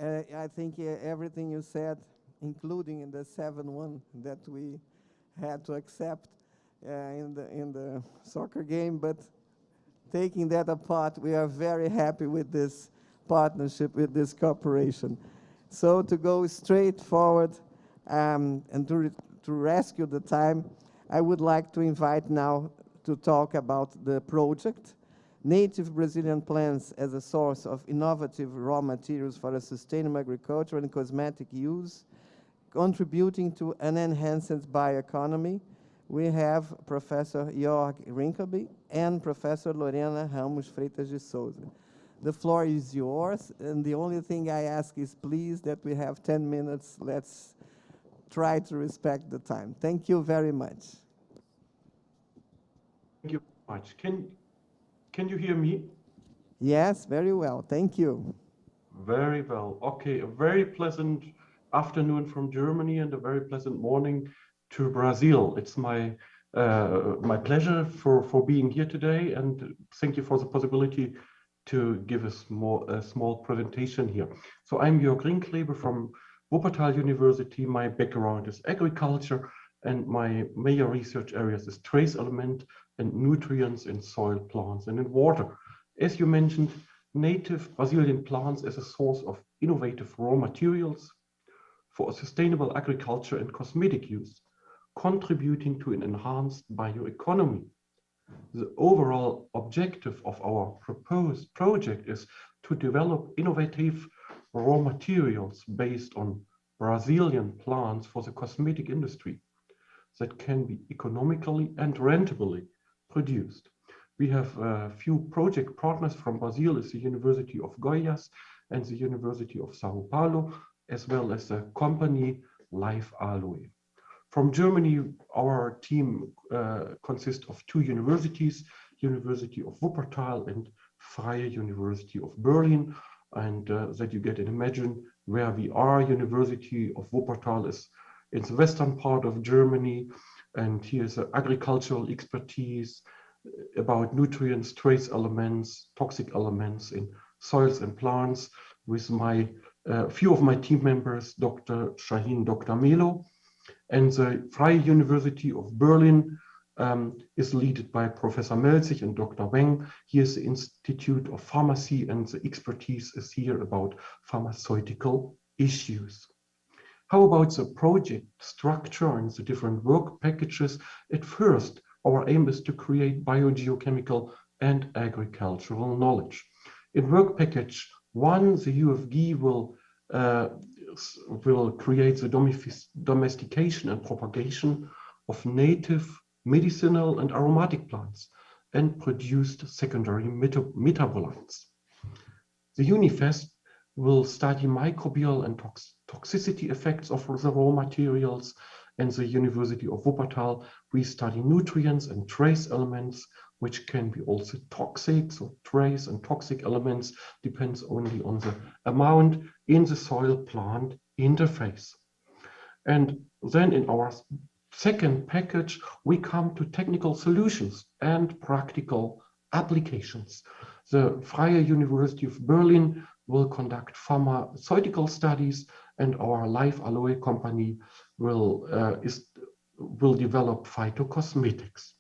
I think everything you said, including in the 7-1 that we had to accept in the soccer game, but taking that apart, we are very happy with this partnership, with this cooperation. So to go straight forward and to rescue the time, I would like to invite now to talk about the project, Native Brazilian Plants as a Source of Innovative Raw Materials for a Sustainable Agriculture and Cosmetic Use, contributing to an enhanced bioeconomy. We have Professor Jörg Rinkelby and Professor Lorena Ramos Freitas de Souza. The floor is yours, and the only thing I ask is please that we have 10 minutes. Let's try to respect the time. Thank you very much. Thank you very much. Can you hear me? Yes, very well. Thank you. Very well. Okay, a very pleasant afternoon from Germany and a very pleasant morning to Brazil. It's my pleasure for being here today, and thank you for the possibility to give a small presentation here. So I'm Jörg Rinklebe from Wuppertal University. My background is agriculture, and my major research areas is trace element and nutrients in soil, plants, and in water. As you mentioned, native Brazilian plants as a source of innovative raw materials for sustainable agriculture and cosmetic use, contributing to an enhanced bioeconomy. The overall objective of our proposed project is to develop innovative raw materials based on Brazilian plants for the cosmetic industry that can be economically and rentably produced. We have a few project partners from Brazil, is the University of Goiás and the University of Sao Paulo, as well as the company Life Aloe. From Germany, our team consists of two universities, University of Wuppertal and Freie University of Berlin. And that you get to imagine where we are. University of Wuppertal is in the western part of Germany, and here's agricultural expertise about nutrients, trace elements, toxic elements in soils and plants with my few of my team members, Dr. Shahin, Dr. Melo. And the Freie University of Berlin is led by Professor Melzig and Dr. Weng. Here's the Institute of Pharmacy, and the expertise is here about pharmaceutical issues. How about the project structure and the different work packages? At first, our aim is to create biogeochemical and agricultural knowledge. In work package 1, the UFG will create the domestication and propagation of native medicinal and aromatic plants and produced secondary metabolites. The UNIFEST will study microbial and toxicity effects of the raw materials, and the University of Wuppertal, we study nutrients and trace elements, which can be also toxic. So trace and toxic elements depends only on the amount in the soil-plant interface. And then in our second package, we come to technical solutions and practical applications. The Freie University of Berlin will conduct pharmaceutical studies, and our Life Aloe company will develop phytocosmetics.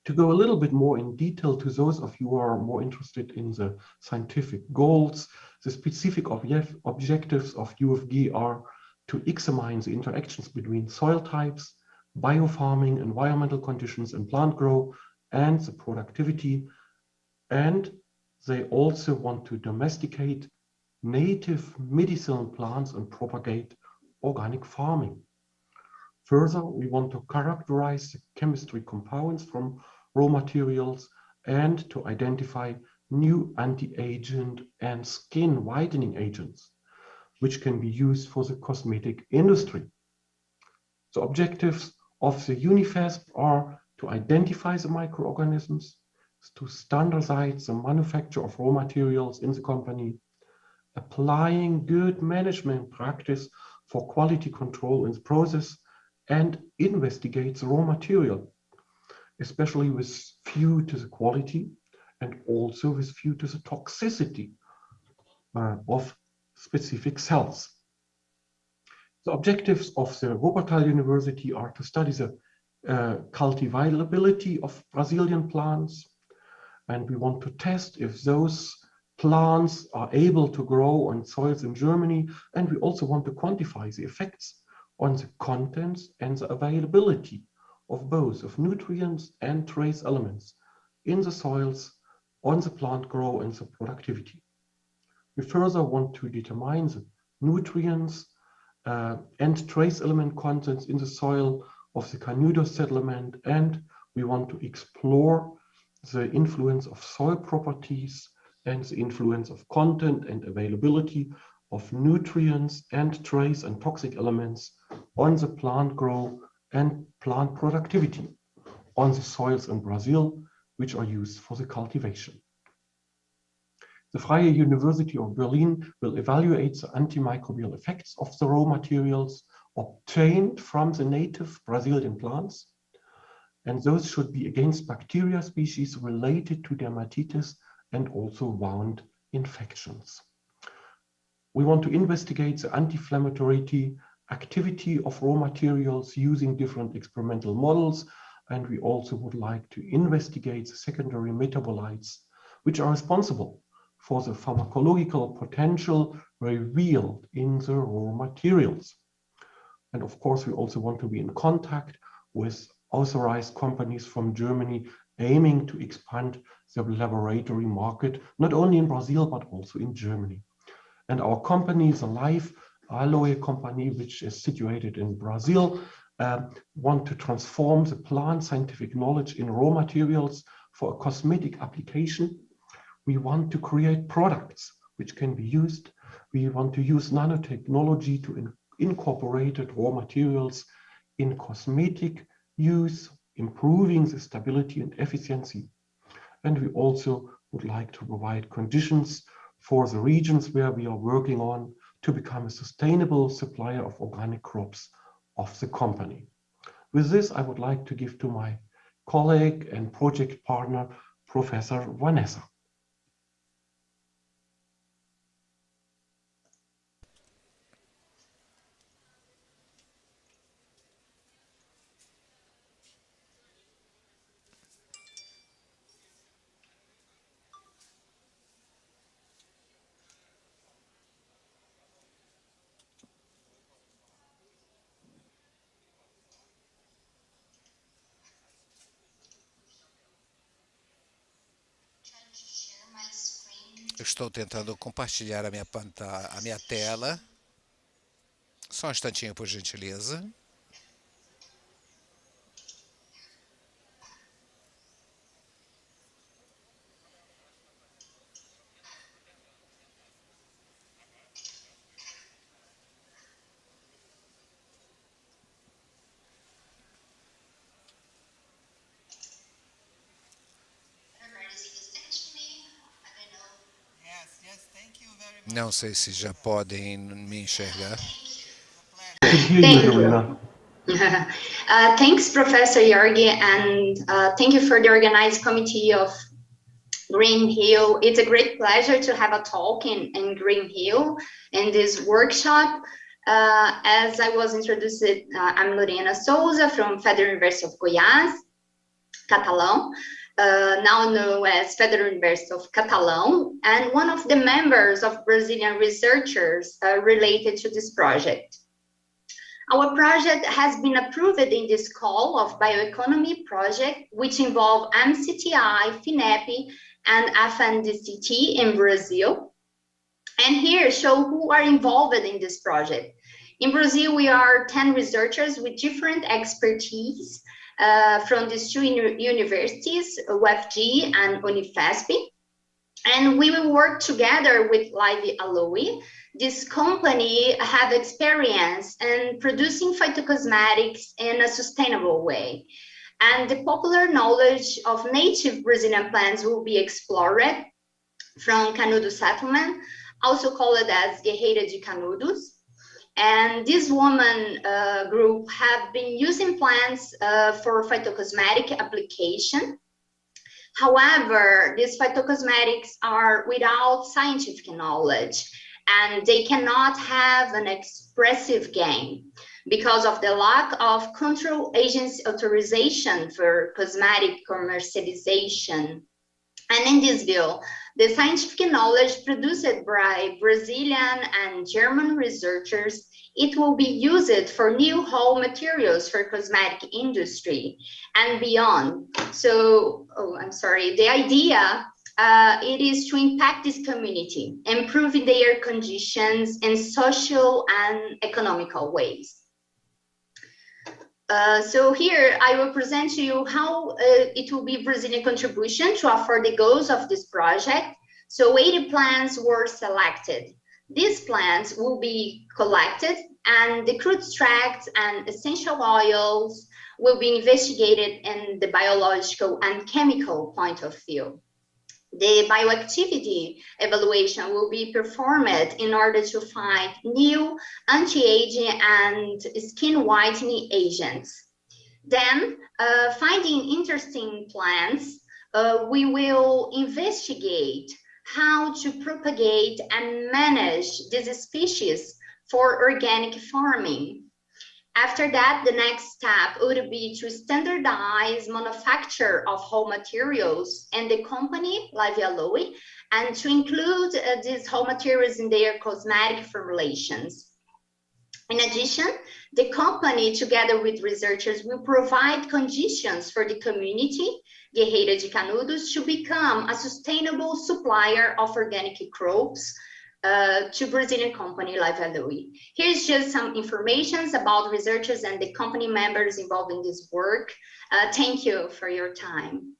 To go a little bit more in detail to those of you who are more interested in the scientific goals, the specific objectives of UFG are to examine the interactions between soil types, biofarming, environmental conditions, and plant growth, and the productivity. And they also want to domesticate native medicinal plants and propagate organic farming. Further, we want to characterize the chemistry compounds from raw materials and to identify new anti-aging and skin whitening agents, which can be used for the cosmetic industry. The objectives of the UNIFESP are to identify the microorganisms, to standardize the manufacture of raw materials in the company, applying good management practice for quality control in the process, and investigate the raw material, especially with view to the quality and also with view to the toxicity of specific cells. The objectives of the Wuppertal University are to study the cultivability of Brazilian plants, and we want to test if those plants are able to grow on soils in Germany, and we also want to quantify the effects on the contents and the availability of both of nutrients and trace elements in the soils, on the plant growth and the productivity. We further want to determine the nutrients and trace element contents in the soil of the Canudos settlement, and we want to explore the influence of soil properties and the influence of content and availability of nutrients and trace and toxic elements on the plant growth and plant productivity on the soils in Brazil, which are used for the cultivation. The Freie University of Berlin will evaluate the antimicrobial effects of the raw materials obtained from the native Brazilian plants, and those should be against bacteria species related to dermatitis and also wound infections. We want to investigate the anti-inflammatory activity of raw materials using different experimental models, and we also would like to investigate the secondary metabolites which are responsible for the pharmacological potential revealed in the raw materials. And of course, we also want to be in contact with authorized companies from Germany aiming to expand the laboratory market, not only in Brazil, but also in Germany. And our company, the Life Alloy company, which is situated in Brazil, want to transform the plant scientific knowledge in raw materials for a cosmetic application. We want to create products which can be used. We want to use nanotechnology to incorporate raw materials in cosmetic use, improving the stability and efficiency. And we also would like to provide conditions for the regions where we are working on to become a sustainable supplier of organic crops of the company. With this, I would like to give to my colleague and project partner, Professor Vanessa. Estou tentando compartilhar a minha tela. Só um instantinho, por gentileza. Não sei se já podem me enxergar. Thank you. Thanks, Professor Jorge, and thank you for the organized committee of Green Hill. It's a great pleasure to have a talk in Green Hill in this workshop. As I was introduced, I'm Lorena Souza from Federal University of Goiás, Catalão. Now known as Federal University of Catalão, and one of the members of Brazilian researchers related to this project. Our project has been approved in this call of bioeconomy project, which involve MCTI, FINEP, and FNDCT in Brazil. And here show who are involved in this project. In Brazil, we are 10 researchers with different expertise from these two universities, UFG and Unifesp. And we will work together with Live Alloy. This company have experience in producing phytocosmetics in a sustainable way. And the popular knowledge of native Brazilian plants will be explored from Canudo settlement, also called as Guerreira de Canudos. And this woman group have been using plants for phytocosmetic application. However, these phytocosmetics are without scientific knowledge, and they cannot have an expressive gain because of the lack of control agency authorization for cosmetic commercialization. And in this view, the scientific knowledge produced by Brazilian and German researchers, it will be used for new raw materials for cosmetic industry and beyond. So, the idea it is to impact this community, improving their conditions in social and economical ways. So here I will present to you how it will be Brazilian contribution to offer the goals of this project. So 80 plants were selected. These plants will be collected and the crude extracts and essential oils will be investigated in the biological and chemical point of view. The bioactivity evaluation will be performed in order to find new anti-aging and skin whitening agents. Then, finding interesting plants, we will investigate how to propagate and manage these species for organic farming. After that, the next step would be to standardize manufacture of raw materials in the company, Livia Lowy, and to include these raw materials in their cosmetic formulations. In addition, the company, together with researchers, will provide conditions for the community, Guerreira de Canudos, to become a sustainable supplier of organic crops to Brazilian company Livia Lowy. Here's just some information about researchers and the company members involved in this work. Thank you for your time.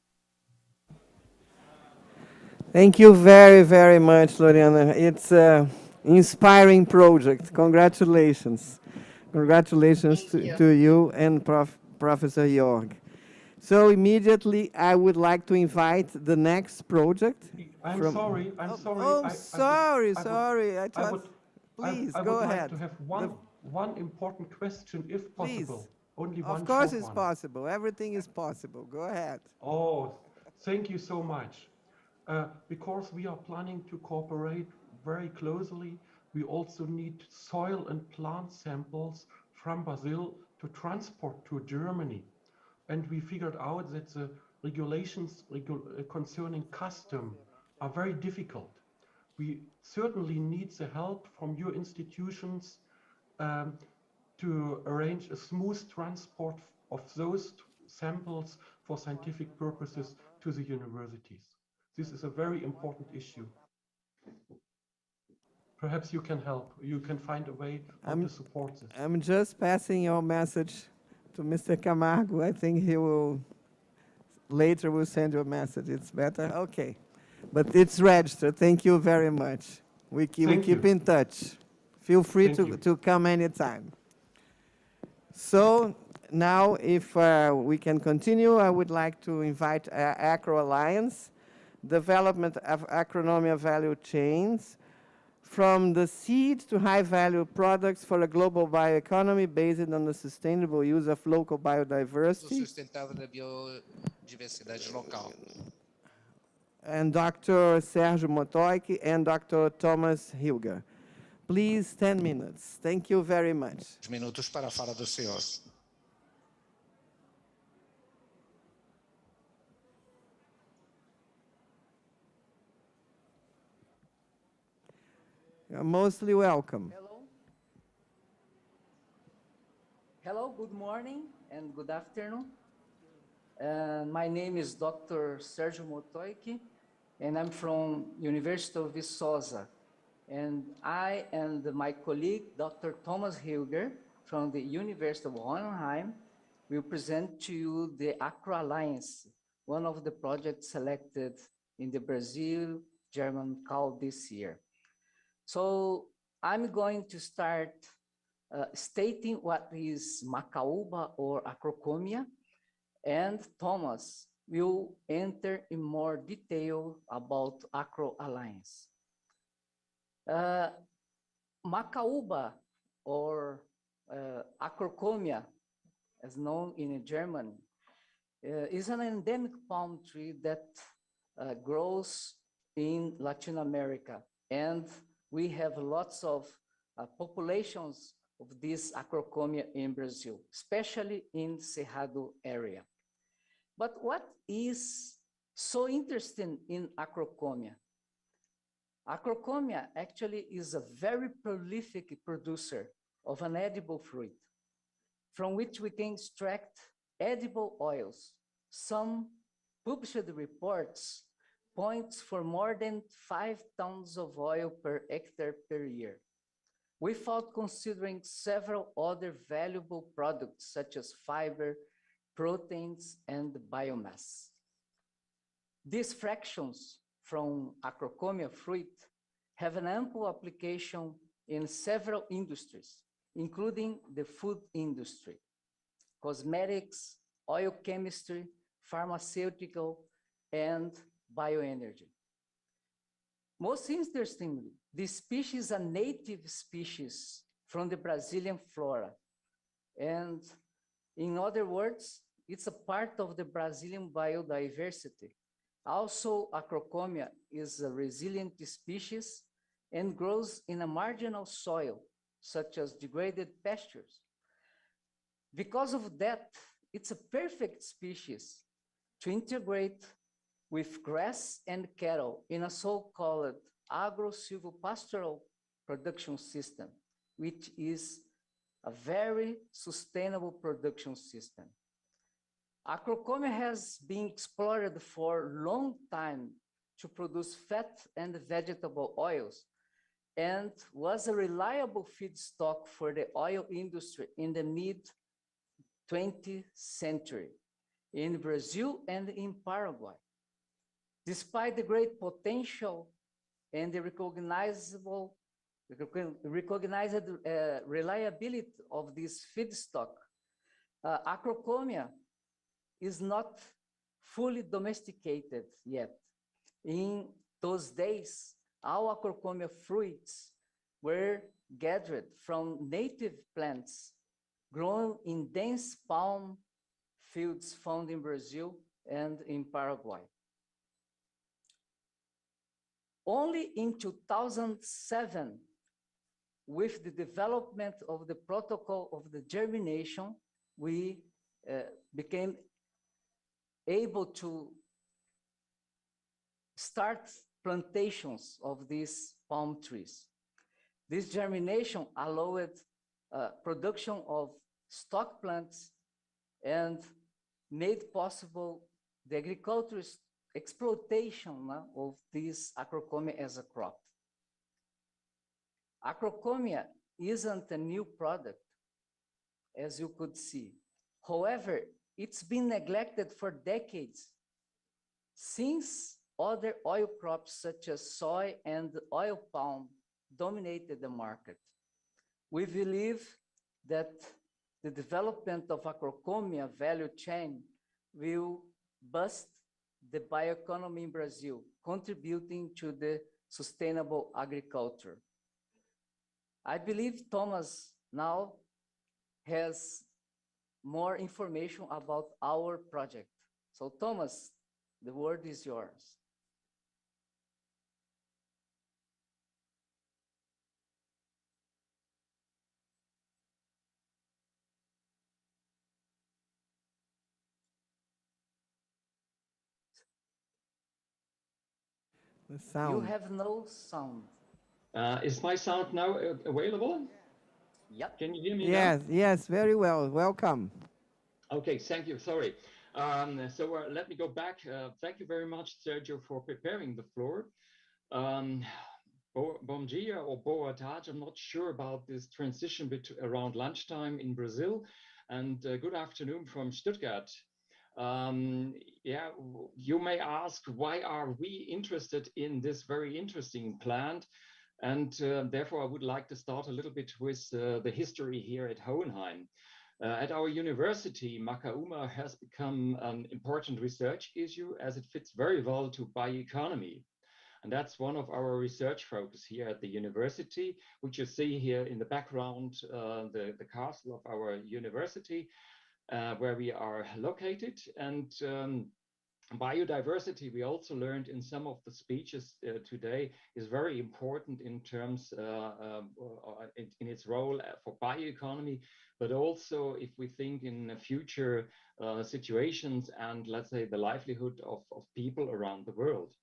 Thank you very, very much, Loriana. It's an inspiring project. Congratulations. Congratulations to you and Professor Jorg. So immediately, I would like to invite the next project. I'm sorry. I'm sorry. Oh, sorry. I thought, please, go ahead. I would like to have one important question, if possible. Please. Only one. Of course it's possible. Everything is possible. Go ahead. Oh, thank you so much. Because we are planning to cooperate very closely, we also need soil and plant samples from Brazil to transport to Germany. And we figured out that the regulations concerning custom are very difficult. We certainly need the help from your institutions to arrange a smooth transport of those samples for scientific purposes to the universities. This is a very important issue. Perhaps you can help. You can find a way to support this. I'm just passing your message to Mr. Camargo. I think he will later will send you a message. It's better? Okay. But it's registered. Thank you very much. We keep in touch. Feel free to come anytime. So now, if we can continue, I would like to invite Acro Alliance, development of agronomia value chains, from the seed to high-value products for a global bioeconomy based on the sustainable use of local biodiversity. Sustentável da biodiversidade local. And Dr. Sergio Motoiki and Dr. Thomas Hilger. Please, 10 minutes. Thank you very much. Minutos para a fala do senhor. You're mostly welcome. Hello, good morning and good afternoon. My name is Dr. Sergio Motoiki, and I'm from University of Viçosa. And I and my colleague, Dr. Thomas Hilger, from the University of Hohenheim, will present to you the Acro Alliance, one of the projects selected in the Brazil-German call this year. So I'm going to start stating what is Macaúba or acrocomia, and Thomas will enter in more detail about Acro Alliance. Macauba, or Acrocomia, as known in German, is an endemic palm tree that grows in Latin America. And we have lots of populations of this Acrocomia in Brazil, especially in Cerrado area. But what is so interesting in Acrocomia? Acrocomia actually is a very prolific producer of an edible fruit from which we can extract edible oils. Some published reports points for more than 5 tons of oil per hectare per year, without considering several other valuable products such as fiber, proteins, and biomass. These fractions from Acrocomia fruit have an ample application in several industries, including the food industry, cosmetics, oil chemistry, pharmaceutical, and bioenergy. Most interestingly, this species is a native species from the Brazilian flora. And in other words, it's a part of the Brazilian biodiversity. Also, Acrocomia is a resilient species and grows in a marginal soil, such as degraded pastures. Because of that, it's a perfect species to integrate with grass and cattle in a so-called agro-silvopastoral production system, which is a very sustainable production system. Acrocomia has been explored for a long time to produce fat and vegetable oils, and was a reliable feedstock for the oil industry in the mid-20th century in Brazil and in Paraguay. Despite the great potential and the recognized reliability of this feedstock, Acrocomia is not fully domesticated yet. In those days, all Acrocomia fruits were gathered from native plants grown in dense palm fields found in Brazil and in Paraguay. Only in 2007, with the development of the protocol of the germination, we became able to start plantations of these palm trees. This germination allowed production of stock plants and made possible the agricultural exploitation of this Acrocomia as a crop. Acrocomia isn't a new product, as you could see. However, it's been neglected for decades since other oil crops such as soy and oil palm dominated the market. We believe that the development of Acrocomia value chain will boost the bioeconomy in Brazil, contributing to the sustainable agriculture. I believe Thomas now has more information about our project. So Thomas, the word is yours. The sound. You have no sound. Is my sound now available? Yep. Can you hear me Yes, now? yes, very well. Welcome. Okay, thank you. Sorry. Let me go back. Thank you very much, Sergio, for preparing the floor. Bom dia or boa tarde. I'm not sure about this transition around lunchtime in Brazil. And good afternoon from Stuttgart. Yeah, you may ask, why are we interested in this very interesting plant? And therefore, I would like to start a little bit with the history here at Hohenheim. At our university, Macauma has become an important research issue as it fits very well to bioeconomy. And that's one of our research focus here at the university, which you see here in the background, the castle of our university, where we are located. And biodiversity, we also learned in some of the speeches today, is very important in terms in its role for bioeconomy, but also if we think in future situations and let's say the livelihood of people around the world.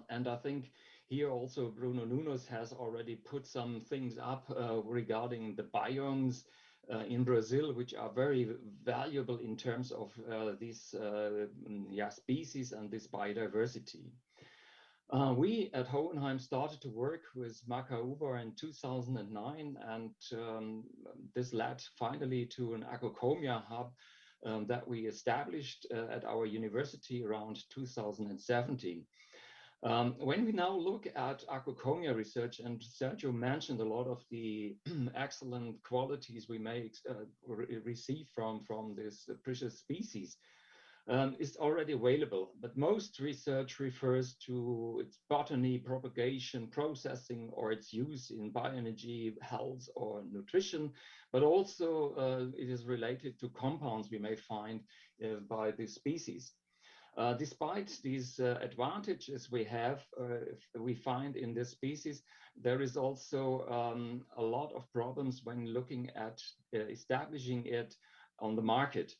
And I think here also Bruno Nunes has already put some things up regarding the biomes in Brazil, which are very valuable in terms of these species and this biodiversity. We at Hohenheim started to work with Macaúba in 2009, and this led finally to an Agrocomia hub that we established at our university around 2017. When we now look at Agrocomia research, and Sergio mentioned a lot of the excellent qualities we may receive from this precious species, is already available. But most research refers to its botany, propagation, processing, or its use in bioenergy, health, or nutrition. But also it is related to compounds we may find by this species. Despite these advantages we find in this species, there is also a lot of problems when looking at establishing it on the market.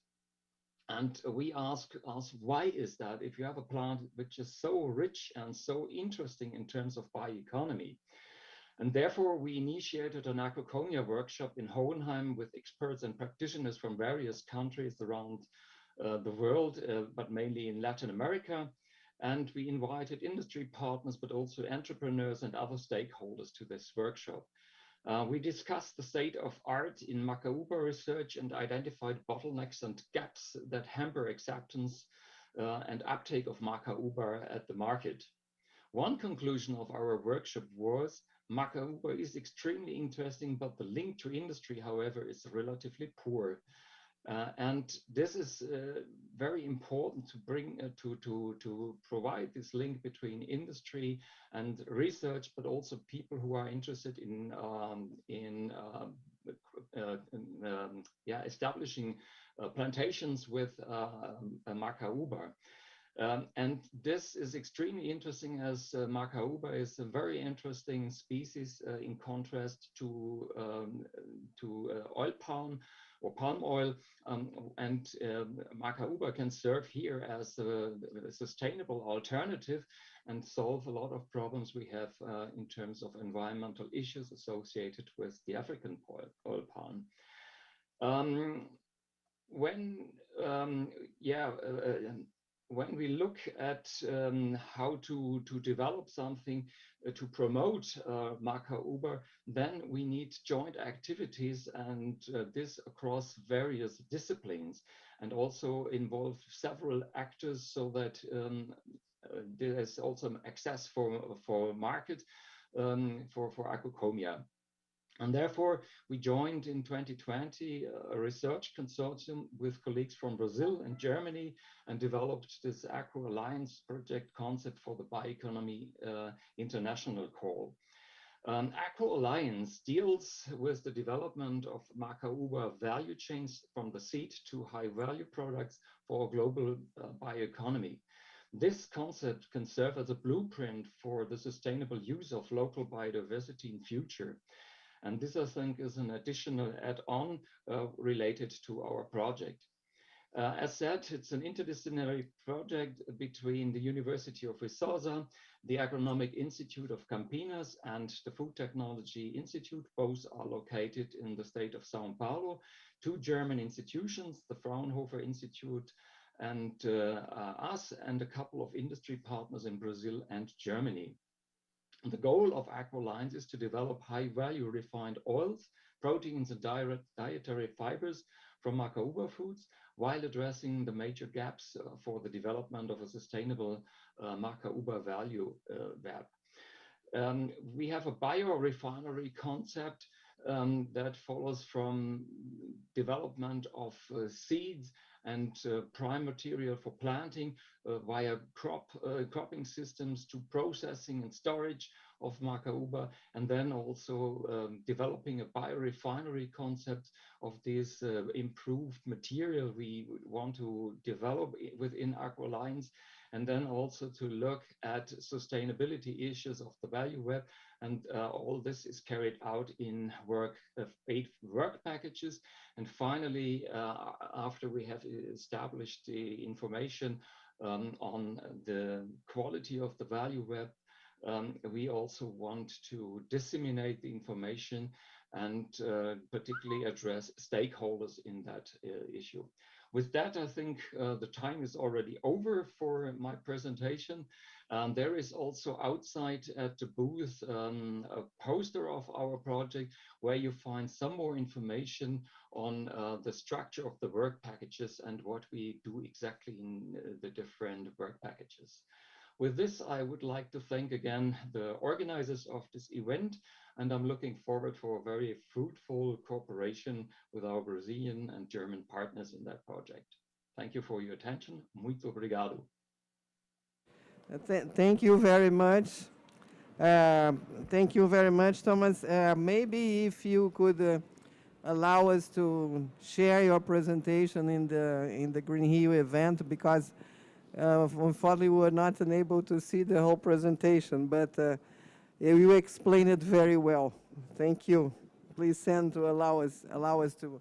And we ask why is that if you have a plant which is so rich and so interesting in terms of bioeconomy? And therefore, we initiated an Agrocomia workshop in Hohenheim with experts and practitioners from various countries around the world, but mainly in Latin America. And we invited industry partners, but also entrepreneurs and other stakeholders to this workshop. We discussed the state of art in Macaúba research and identified bottlenecks and gaps that hamper acceptance and uptake of Macaúba at the market. One conclusion of our workshop was Macaúba is extremely interesting, but the link to industry, however, is relatively poor. And this is very important to bring to provide this link between industry and research, but also people who are interested in establishing plantations with Macaúba. And this is extremely interesting as Macaúba is a very interesting species in contrast to oil palm or palm oil, and Macaúba can serve here as a sustainable alternative and solve a lot of problems we have in terms of environmental issues associated with the African oil palm. When we look at how to develop something to promote Macaúba, then we need joint activities, and this across various disciplines, and also involve several actors so that there is also access for market for Agrocomia. And therefore, we joined in 2020 a research consortium with colleagues from Brazil and Germany and developed this Agro Alliance project concept for the Bioeconomy International Call. Agro Alliance deals with the development of Macaúba value chains from the seed to high value products for a global bioeconomy. This concept can serve as a blueprint for the sustainable use of local biodiversity in future. And this, I think, is an additional add-on related to our project. As said, it's an interdisciplinary project between the University of Viçosa, the Agronomic Institute of Campinas, and the Food Technology Institute. Both are located in the state of São Paulo. Two German institutions, the Fraunhofer Institute and us, and a couple of industry partners in Brazil and Germany. The goal of Agro Alliance is to develop high-value refined oils, proteins, and dietary fibers from Macaúba foods, while addressing the major gaps for the development of a sustainable Macaúba value web. We have a biorefinery concept that follows from development of seeds and prime material for planting via cropping systems to processing and storage of macaúba, and then also developing a biorefinery concept of this improved material we want to develop within Aqualines, and then also to look at sustainability issues of the value web. And all this is carried out in 8 work packages. And finally, after we have established the information on the quality of the value web, we also want to disseminate the information and particularly address stakeholders in that issue. With that, I think the time is already over for my presentation. There is also outside at the booth a poster of our project where you find some more information on the structure of the work packages and what we do exactly in the different work packages. With this, I would like to thank again the organizers of this event, and I'm looking forward for a very fruitful cooperation with our Brazilian and German partners in that project. Thank you for your attention. Muito obrigado. Thank you very much. Thank you very much, Thomas. Maybe if you could allow us to share your presentation in the Green Rio event, because unfortunately we were not able to see the whole presentation, but you explained it very well. Thank you. Please send to allow us to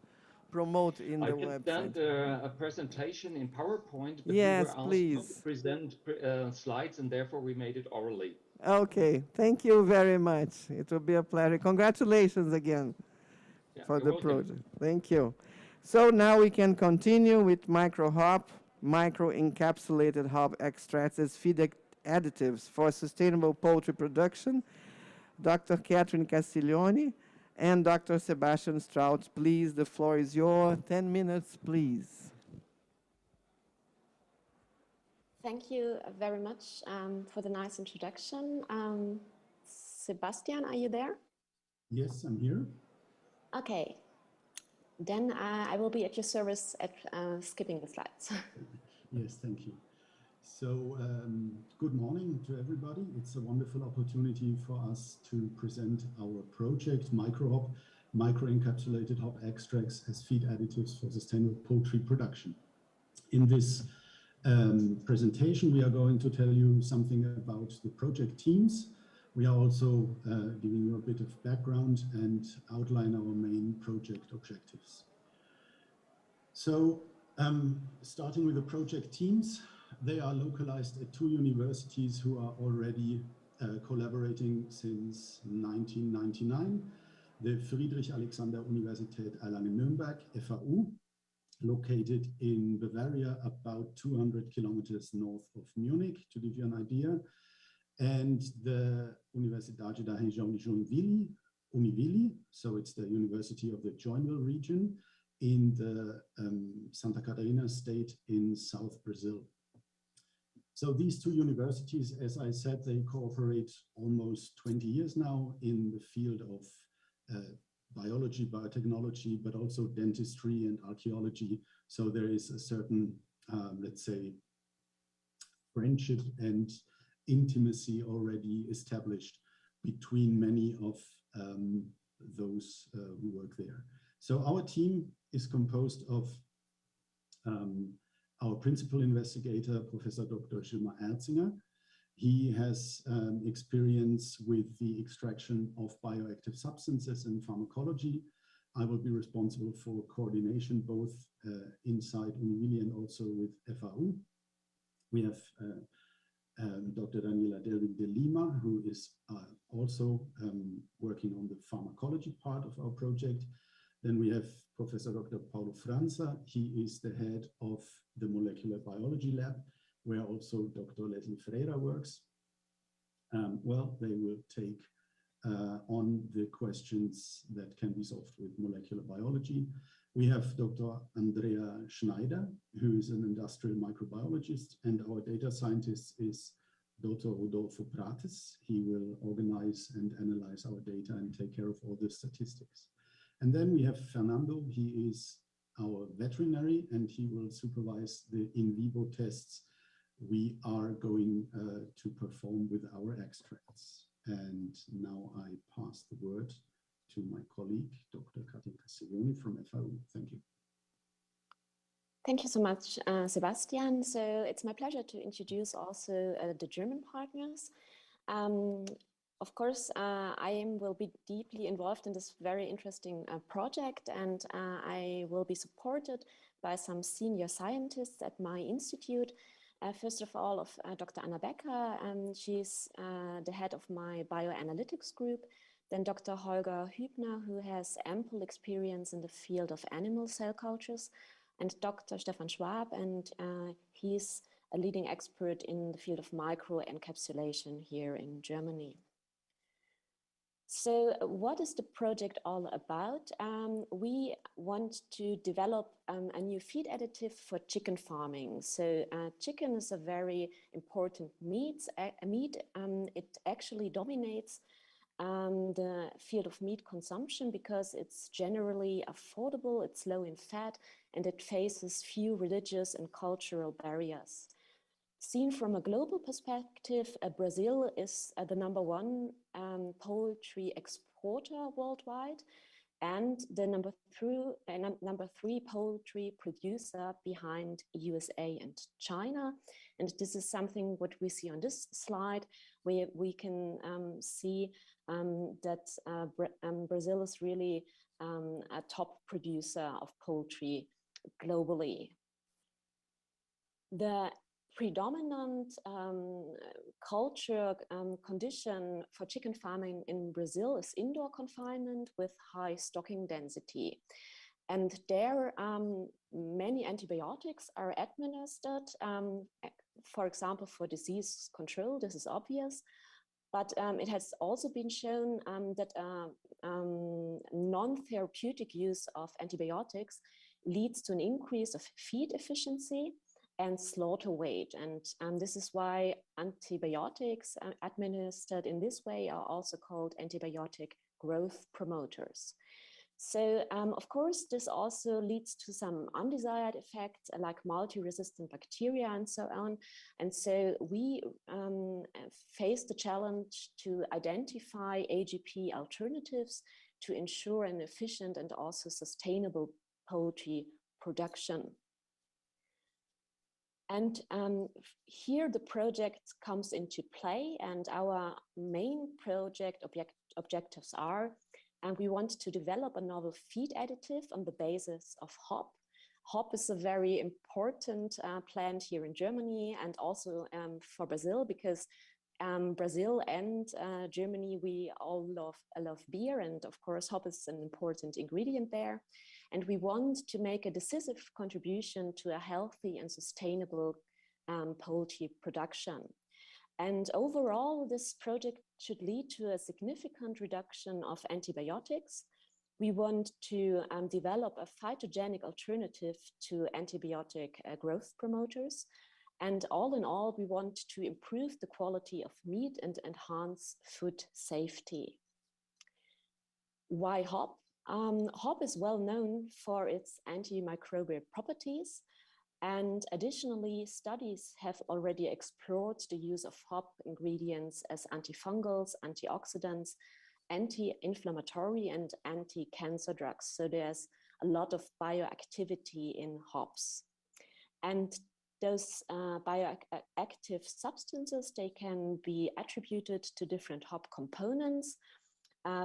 promote in the website. I can send a presentation in PowerPoint, but yes, we were please. asked not to present slides, and therefore we made it orally. Okay, thank you very much. It will be a pleasure. Congratulations again for the project. Thank you. So now we can continue with micro-hop, micro-encapsulated hop extracts as feed additives for sustainable poultry production. Dr. Catherine Castiglione and Dr. Sebastian Strout, please, the floor is yours. 10 minutes, please. Thank you very much for the nice introduction. Sebastian, are you there? Yes, I'm here. Okay. Then I will be at your service at skipping the slides. Yes, thank you. So good morning to everybody. It's a wonderful opportunity for us to present our project, MicroHop, micro-encapsulated hop extracts as feed additives for sustainable poultry production. In this presentation, we are going to tell you something about the project teams. We are also giving you a bit of background and outline our main project objectives. So starting with the project teams, they are localized at 2 universities who are already collaborating since 1999. The Friedrich-Alexander-Universität Erlangen-Nürnberg, FAU, located in Bavaria, about 200 kilometers north of Munich, to give you an idea. And the Universidade da Região de Joinville, Univille, so it's the University of the Joinville region in the Santa Catarina state in South Brazil. So these 2 universities, as I said, they cooperate almost 20 years now in the field of biology, biotechnology, but also dentistry and archaeology. So there is a certain, let's say, friendship and intimacy already established between many of those who work there. So our team is composed of our principal investigator, Professor Dr. Gilmar Erzinger. He has experience with the extraction of bioactive substances in pharmacology. I will be responsible for coordination both inside Univille and also with FAU. We have Dr. Daniela Delvin de Lima, who is also working on the pharmacology part of our project. Then we have Professor Dr. Paulo França. He is the head of the molecular biology lab, where also Dr. Leslie Freire works. Well, they will take on the questions that can be solved with molecular biology. We have Dr. Andrea Schneider, who is an industrial microbiologist, and our data scientist is Dr. Rodolfo Prates. He will organize and analyze our data and take care of all the statistics. And then we have Fernando. He is our veterinary, and he will supervise the in vivo tests we are going to perform with our extracts. And now I pass the word to my colleague, Dr. Katin Castiglione from FAO. Thank you. Thank you so much, Sebastian. So it's my pleasure to introduce also the German partners. Of course, will be deeply involved in this very interesting project, and I will be supported by some senior scientists at my institute. First of all, of Dr. Anna Becker, she's the head of my bioanalytics group. Then Dr. Holger Hübner, who has ample experience in the field of animal cell cultures, and Dr. Stefan Schwab, and he's a leading expert in the field of microencapsulation here in Germany. So what is the project all about? We want to develop a new feed additive for chicken farming. So chicken is a very important meat. It actually dominates the field of meat consumption because it's generally affordable, it's low in fat, and it faces few religious and cultural barriers. Seen from a global perspective, Brazil is the #1 poultry exporter worldwide and the number 3 poultry producer behind USA and China. And this is something what we see on this slide, where we can see that Brazil is really a top producer of poultry globally. The predominant culture condition for chicken farming in Brazil is indoor confinement with high stocking density. And there, many antibiotics are administered, for example, for disease control. This is obvious. But it has also been shown that non-therapeutic use of antibiotics leads to an increase of feed efficiency and slaughter weight. And this is why antibiotics administered in this way are also called antibiotic growth promoters. So, of course, this also leads to some undesired effects like multi-resistant bacteria and so on. And so we face the challenge to identify AGP alternatives to ensure an efficient and also sustainable poultry production. And here the project comes into play, and our main project objectives are, and we want to develop a novel feed additive on the basis of hop. Hop is a very important plant here in Germany and also for Brazil, because Brazil and Germany, we all love beer, and of course hop is an important ingredient there. And we want to make a decisive contribution to a healthy and sustainable poultry production. And overall, this project should lead to a significant reduction of antibiotics. We want to develop a phytogenic alternative to antibiotic growth promoters. And all in all, we want to improve the quality of meat and enhance food safety. Why hop? Hop is well known for its antimicrobial properties. And additionally, studies have already explored the use of hop ingredients as antifungals, antioxidants, anti-inflammatory, and anti-cancer drugs. So there's a lot of bioactivity in hops. And those bioactive substances, they can be attributed to different hop components.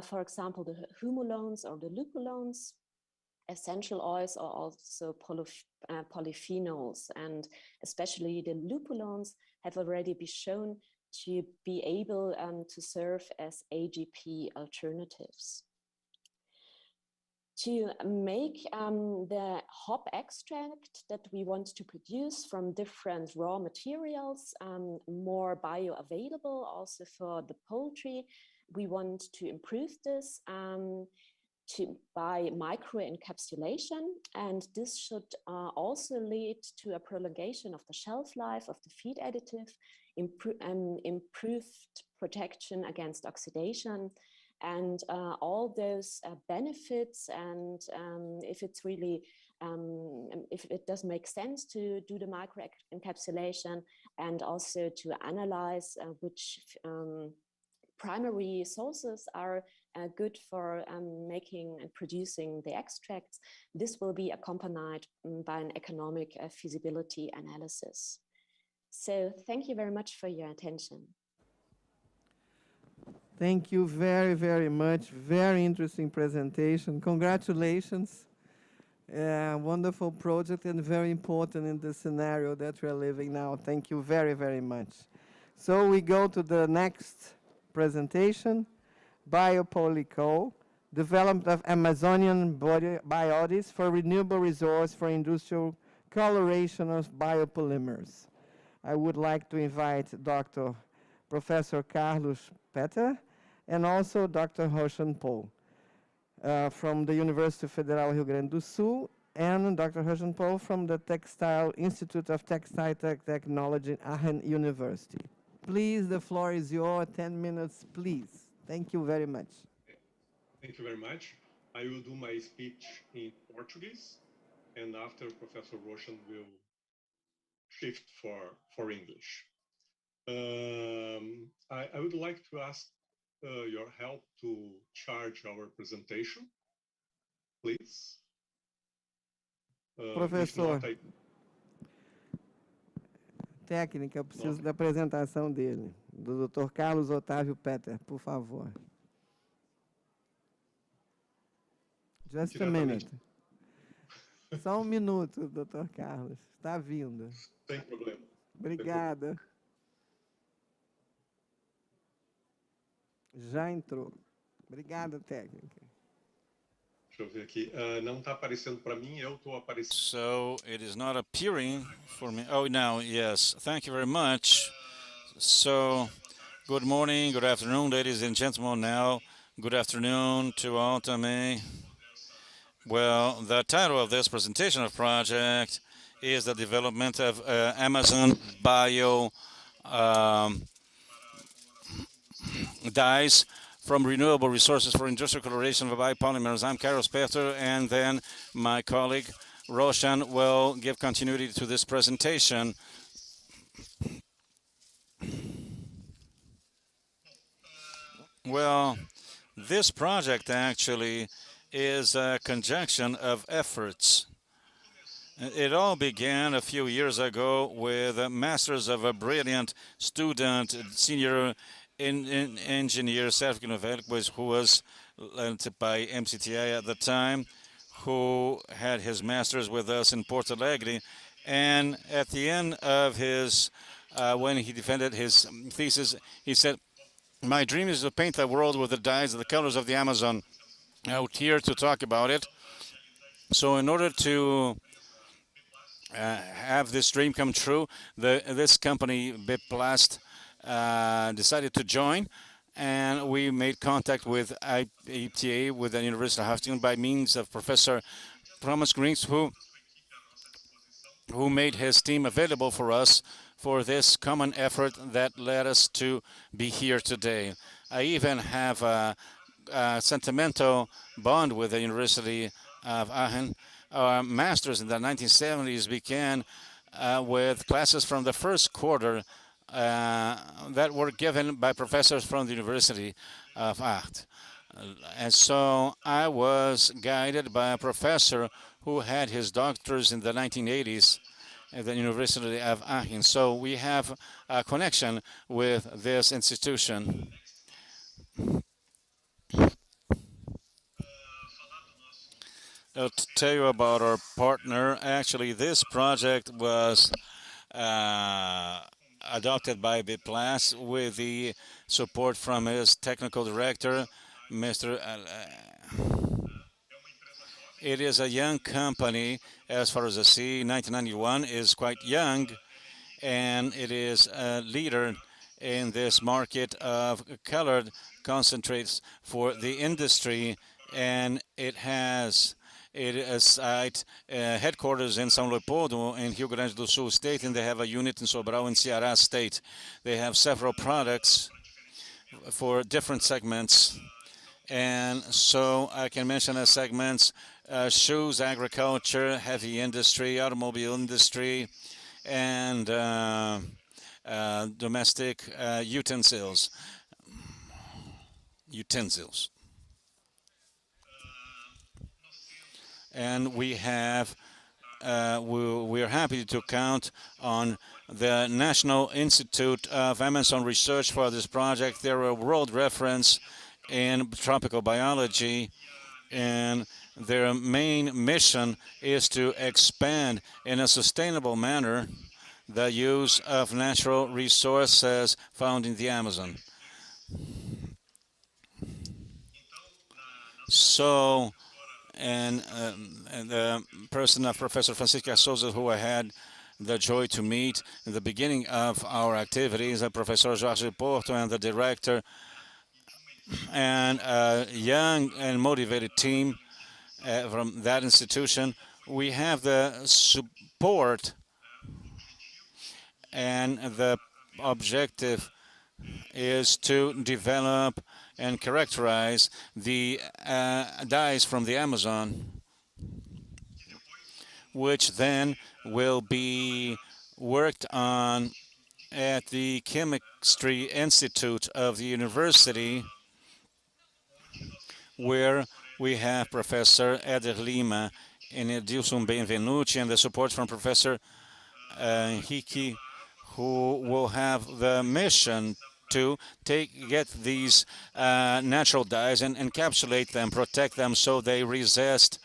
For example, the humulones or the lupulones. Essential oils are also polyphenols, and especially the lupulones have already been shown to be able to serve as AGP alternatives. To make the hop extract that we want to produce from different raw materials more bioavailable also for the poultry, we want to improve this by microencapsulation, and this should also lead to a prolongation of the shelf life of the feed additive improved protection against oxidation, and all those benefits. And if it's really if it does make sense to do the micro encapsulation, and also to analyze which primary sources are good for making and producing the extracts, this will be accompanied by an economic feasibility analysis. So thank you very much for your attention. Thank you very, very much. Very interesting presentation. Congratulations. Wonderful project and very important in the scenario that we're living now. Thank you very, very much. So we go to the next presentation, Biopolyco, development of Amazonian biodes for renewable resource for industrial coloration of biopolymers. I would like to invite Dr. Professor Carlos Petter and also Dr. Roshan Paul from the University Federal Rio Grande do Sul, and Dr. Roshan Paul from the Textile Institute of Textile Technology, Aachen University. Please, the floor is yours. 10 minutes, please. Thank you very much. Thank you very much. I will do my speech in Portuguese, and after Professor Roshan will shift for English. I would like to ask your help to charge our presentation, please. Professor, técnica, eu preciso da apresentação dele, do Dr. Carlos Otávio Petter, por favor. Just a minute. Só um minuto, Dr. Carlos. Está vindo. Sem problema. Obrigada. Já entrou. Obrigada, técnica. Deixa eu ver aqui. Não está aparecendo para mim, eu estou aparecendo. So it is not appearing for me. Oh, now, yes. Thank you very much. So, good morning, good afternoon, ladies and gentlemen. Now, good afternoon to all também. Well, the title of this presentation of project is the development of Amazon bio dyes from renewable resources for industrial coloration of biopolymers. I'm Carlos Petter, and then my colleague Roshan will give continuity to this presentation. Well, this project actually is a conjunction of efforts. It all began a few years ago with a masters of a brilliant student, senior engineer, South who was led by MCTI at the time, who had his master's with us in Porto Alegre. And at the end of his, when he defended his thesis, he said, "My dream is to paint the world with the dyes of the colors of the Amazon." Out here to talk about it. So in order to have this dream come true, this company, Biplast, decided to join, and we made contact with IPTA, with the University of Houston, by means of Professor Thomas Greens, who made his team available for us for this common effort that led us to be here today. I even have a sentimental bond with the University of Aachen. Our masters in the 1970s began with classes from the first quarter that were given by professors from the University of Aachen. And so I was guided by a professor who had his doctors in the 1980s at the University of Aachen. So we have a connection with this institution. To tell you about our partner, actually this project was adopted by Biplast with the support from his technical director, Mr. It is a young company as far as I see. 1991 is quite young, and it is a leader in this market of colored concentrates for the industry, and it has It is site headquarters in São Leopoldo in Rio Grande do Sul State, and they have a unit in Sobral in Ceará State. They have several products for different segments. And so I can mention as segments shoes, agriculture, heavy industry, automobile industry, and domestic utensils. And we have we're happy to count on the National Institute of Amazon Research for this project. They're a world reference in tropical biology, and their main mission is to expand in a sustainable manner the use of natural resources found in the Amazon. So, and the person of Professor Francisca Souza, who I had the joy to meet in the beginning of our activities, Professor Jorge Porto, and the director, and a young and motivated team from that institution. We have the support, and the objective is to develop and characterize the dyes from the Amazon, which then will be worked on at the Chemistry Institute of the university, where we have Professor Eder Lima and Edilson Benvenuti, and the support from Professor Hiki, who will have the mission to get these natural dyes and encapsulate them, protect them so they resist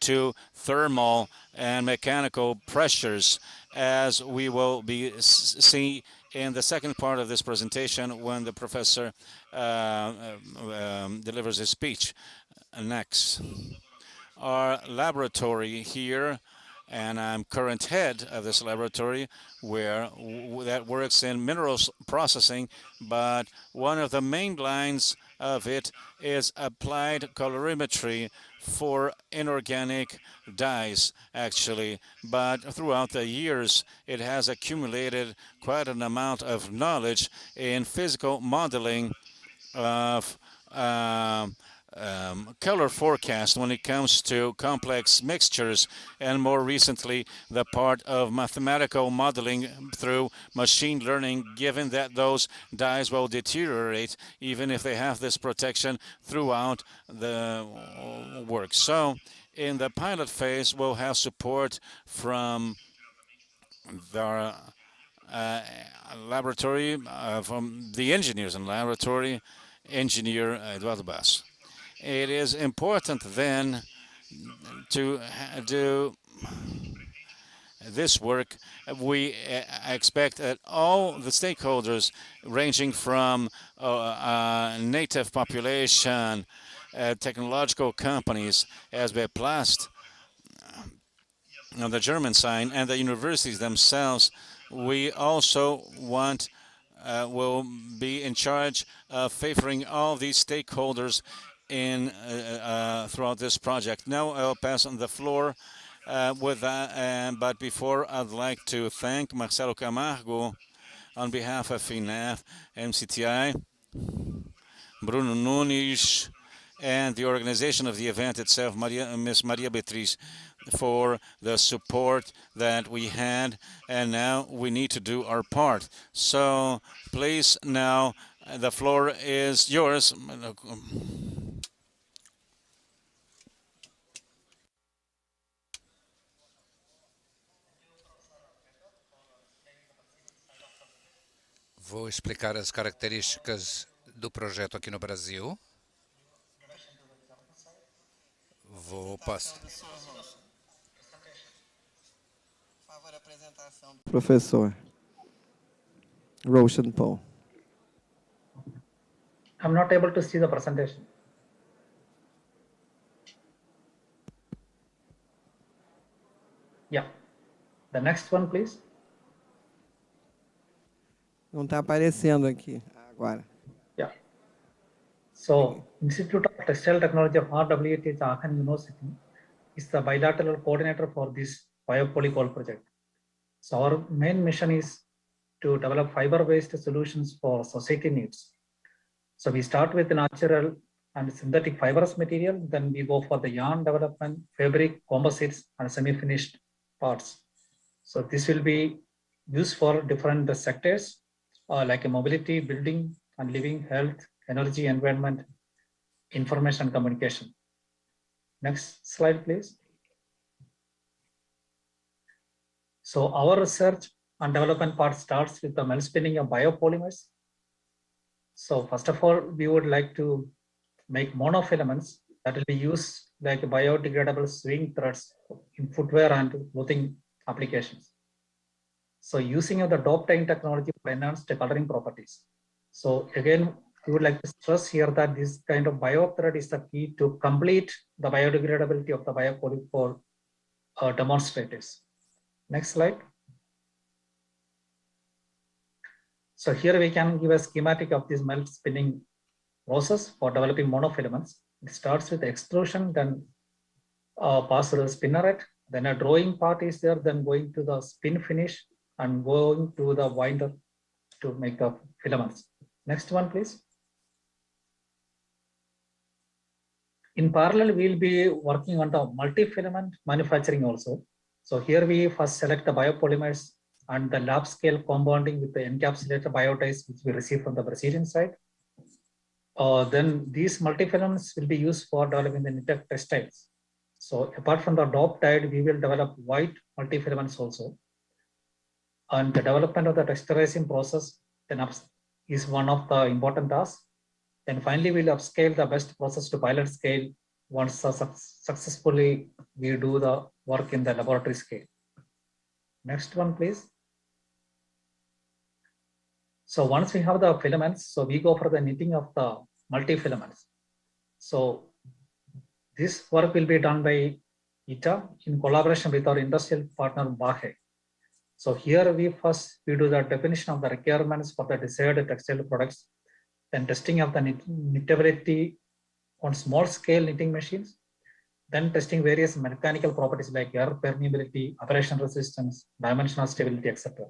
to thermal and mechanical pressures, as we will see in the second part of this presentation when the professor delivers his speech. Next, our laboratory here, and I'm current head of this laboratory that works in minerals processing, but one of the main lines of it is applied colorimetry for inorganic dyes, actually. But throughout the years, it has accumulated quite an amount of knowledge in physical modeling of color forecast when it comes to complex mixtures, and more recently the part of mathematical modeling through machine learning, given that those dyes will deteriorate even if they have this protection throughout the work. So in the pilot phase, we'll have support from the laboratory, from the engineers in the laboratory, engineer Eduardo Bass. It is important then to do this work. We expect that all the stakeholders, ranging from native population, technological companies, SB Plast on the German side, and the universities themselves, we also want will be in charge of favoring all these stakeholders in throughout this project. Now I'll pass on the floor with that, but before, I'd like to thank Marcelo Camargo on behalf of FINAF, MCTI, Bruno Nunes, and the organization of the event itself, Miss Maria Beatriz, for the support that we had, and now we need to do our part. So please, now the floor is yours. Vou explicar as características do projeto aqui no Brasil. Vou passar. Professor Roshan Paul. I'm not able to see the presentation. Yeah. The next one, please. Não está aparecendo aqui agora. Yeah. So, Institute of Textile Technology of RWT is Aachen University is the bilateral coordinator for this biopolycol project. So our main mission is to develop fiber-based solutions for society needs. So we start with natural and synthetic fibrous material, then we go for the yarn development, fabric, composites, and semi-finished parts. So this will be used for different sectors like mobility, building and living, health, energy, environment, information and communication. Next slide, please. So our research and development part starts with the melt spinning of biopolymers. So first of all, we would like to make monofilaments that will be used like biodegradable swing threads in footwear and clothing applications. So using of the dope tying technology for enhanced coloring properties. So again, we would like to stress here that this kind of bio thread is the key to complete the biodegradability of the biopolymer demonstrators. Next slide. So here we can give a schematic of this melt spinning process for developing monofilaments. It starts with extrusion, then pass through the spinneret, then a drawing part is there, then going to the spin finish and going to the winder to make the filaments. Next one, please. In parallel, we'll be working on the multi-filament manufacturing also. So here we first select the biopolymers and the lab scale compounding with the encapsulated bioties which we receive from the Brazilian side. Then these multifilaments will be used for developing the knitted textiles. So apart from the dope dyed, we will develop white multifilaments also. And the development of the texturizing process then is one of the important tasks. Then finally, we'll upscale the best process to pilot scale once successfully we do the work in the laboratory scale. Next one, please. So once we have the filaments, so we go for the knitting of the multi-filaments. So this work will be done by ITA in collaboration with our industrial partner Bahe. So here we do the definition of the requirements for the desired textile products, then testing of the knittability on small scale knitting machines, then testing various mechanical properties like air permeability, abrasion resistance, dimensional stability, etc.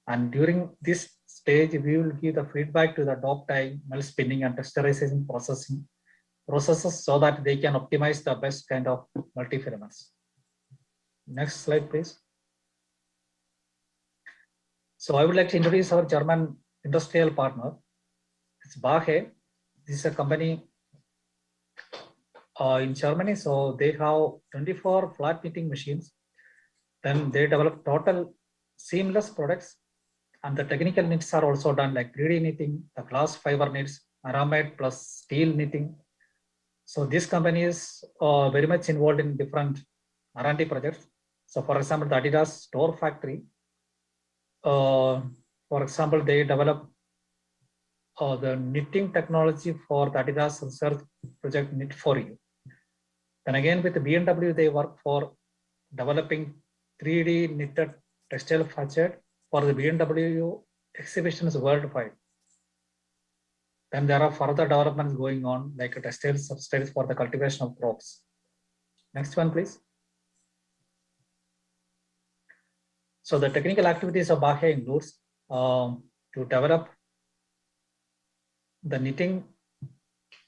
And during this stage, we will give the feedback to the dope dyeing, melt spinning, and texturization processes so that they can optimize the best kind of multifilaments. Next slide, please. So I would like to introduce our German industrial partner. It's Bahe. This is a company in Germany. So they have 24 flat knitting machines. Then they develop total seamless products. And the technical knits are also done like 3D knitting, the glass fiber knits, aramide plus steel knitting. So this company is very much involved in different R&D projects. So for example, the Adidas store factory, for example, they develop the knitting technology for the Adidas research project Knit for You. Then again with the BMW, they work for developing 3D knitted textile facade for the BMW exhibitions worldwide. Then there are further developments going on like textile substrates for the cultivation of crops. Next one, please. So the technical activities of Bahe includes to develop the knitting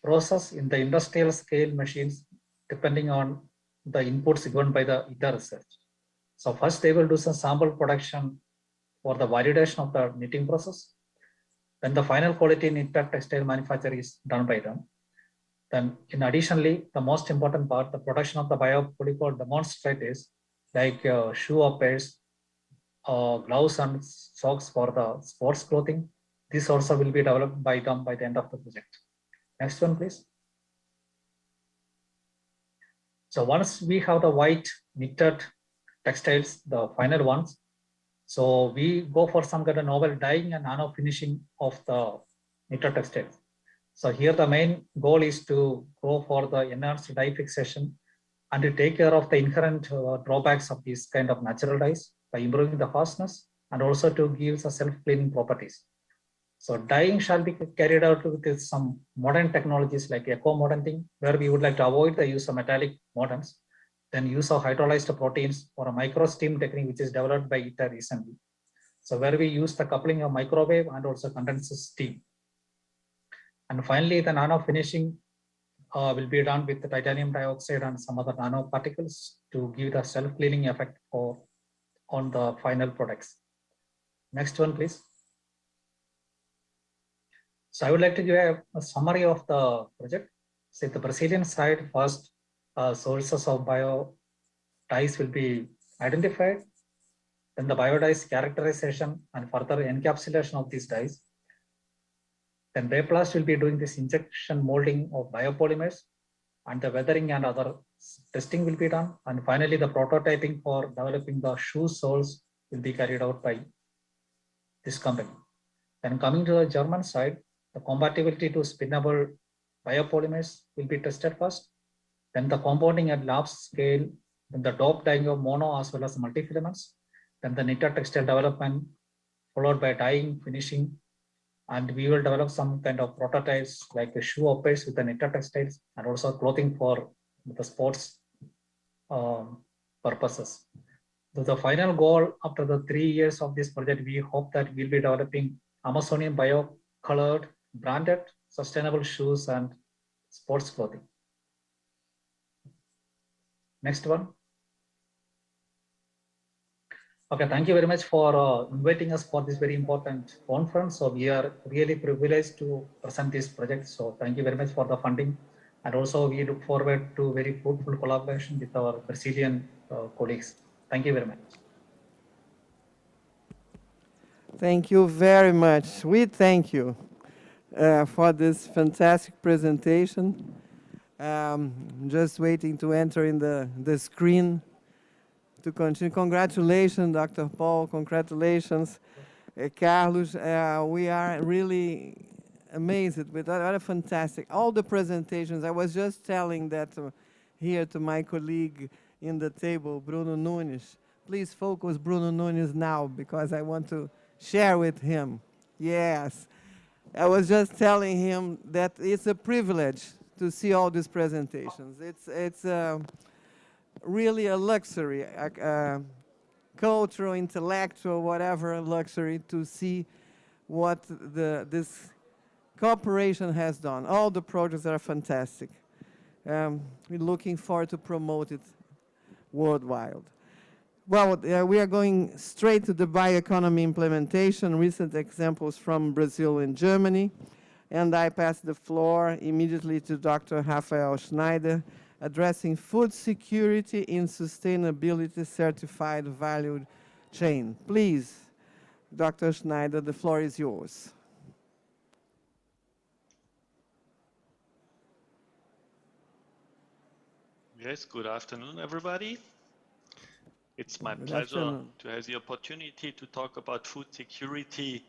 process in the industrial scale machines depending on the inputs given by the ITA research. So first they will do some sample production for the validation of the knitting process. Then the final quality knitted textile manufacture is done by them. Then in additionally, the most important part, the production of the biopolymer demonstrators like shoe uppers, gloves and socks for the sports clothing. This also will be developed by them by the end of the project. Next one, please. So once we have the white knitted textiles, the final ones, so we go for some kind of novel dyeing and nano finishing of the knitted textiles. So here the main goal is to go for the enhanced dye fixation and to take care of the inherent drawbacks of these kind of natural dyes by improving the fastness and also to give the self-cleaning properties. So dyeing shall be carried out with some modern technologies like eco-modernting, where we would like to avoid the use of metallic mordants then use of hydrolyzed proteins or a micro steam technique, which is developed by ITER recently. So where we use the coupling of microwave and also condensed steam. And finally, the nano finishing will be done with the titanium dioxide and some other nanoparticles to give the self-cleaning effect on the final products. Next one, please. So I would like to give a summary of the project. So the Brazilian side, first sources of bio dyes will be identified. Then the bio dyes characterization and further encapsulation of these dyes. Then Bayplast will be doing this injection molding of biopolymers, and the weathering and other testing will be done. And finally, the prototyping for developing the shoe soles will be carried out by this company. Then coming to the German side, the compatibility to spinnable biopolymers will be tested first. Then the compounding at lab scale, then the dope dyeing of mono as well as multifilaments. Then the knitted textile development, followed by dyeing, finishing, and we will develop some kind of prototypes like the shoe uppers with the knitted textiles and also clothing for the sports purposes. So the final goal after the 3 years of this project, we hope that we'll be developing Amazonian bio-colored, branded, sustainable shoes and sports clothing. Next one. Okay, thank you very much for inviting us for this very important conference. So we are really privileged to present this project. So thank you very much for the funding. And also we look forward to very fruitful collaboration with our Brazilian colleagues. Thank you very much. Thank you very much. We thank you for this fantastic presentation. Just waiting to enter in the screen to continue. Congratulations, Dr. Paul. Congratulations, Carlos. We are really amazed with that. What a fantastic. All the presentations. I was just telling that here to my colleague in the table, Bruno Nunes. Please focus Bruno Nunes now because I want to share with him. Yes. I was just telling him that it's a privilege to see all these presentations. It's really a luxury, cultural, intellectual, whatever luxury to see what this cooperation has done. All the projects are fantastic. We're looking forward to promote it worldwide. Well, we are going straight to the bioeconomy implementation, recent examples from Brazil and Germany. And I pass the floor immediately to Dr. Rafael Schneider, addressing food security in sustainability certified value chain. Please, Dr. Schneider, the floor is yours. Yes, good afternoon, everybody. It's my pleasure to have the opportunity to talk about food security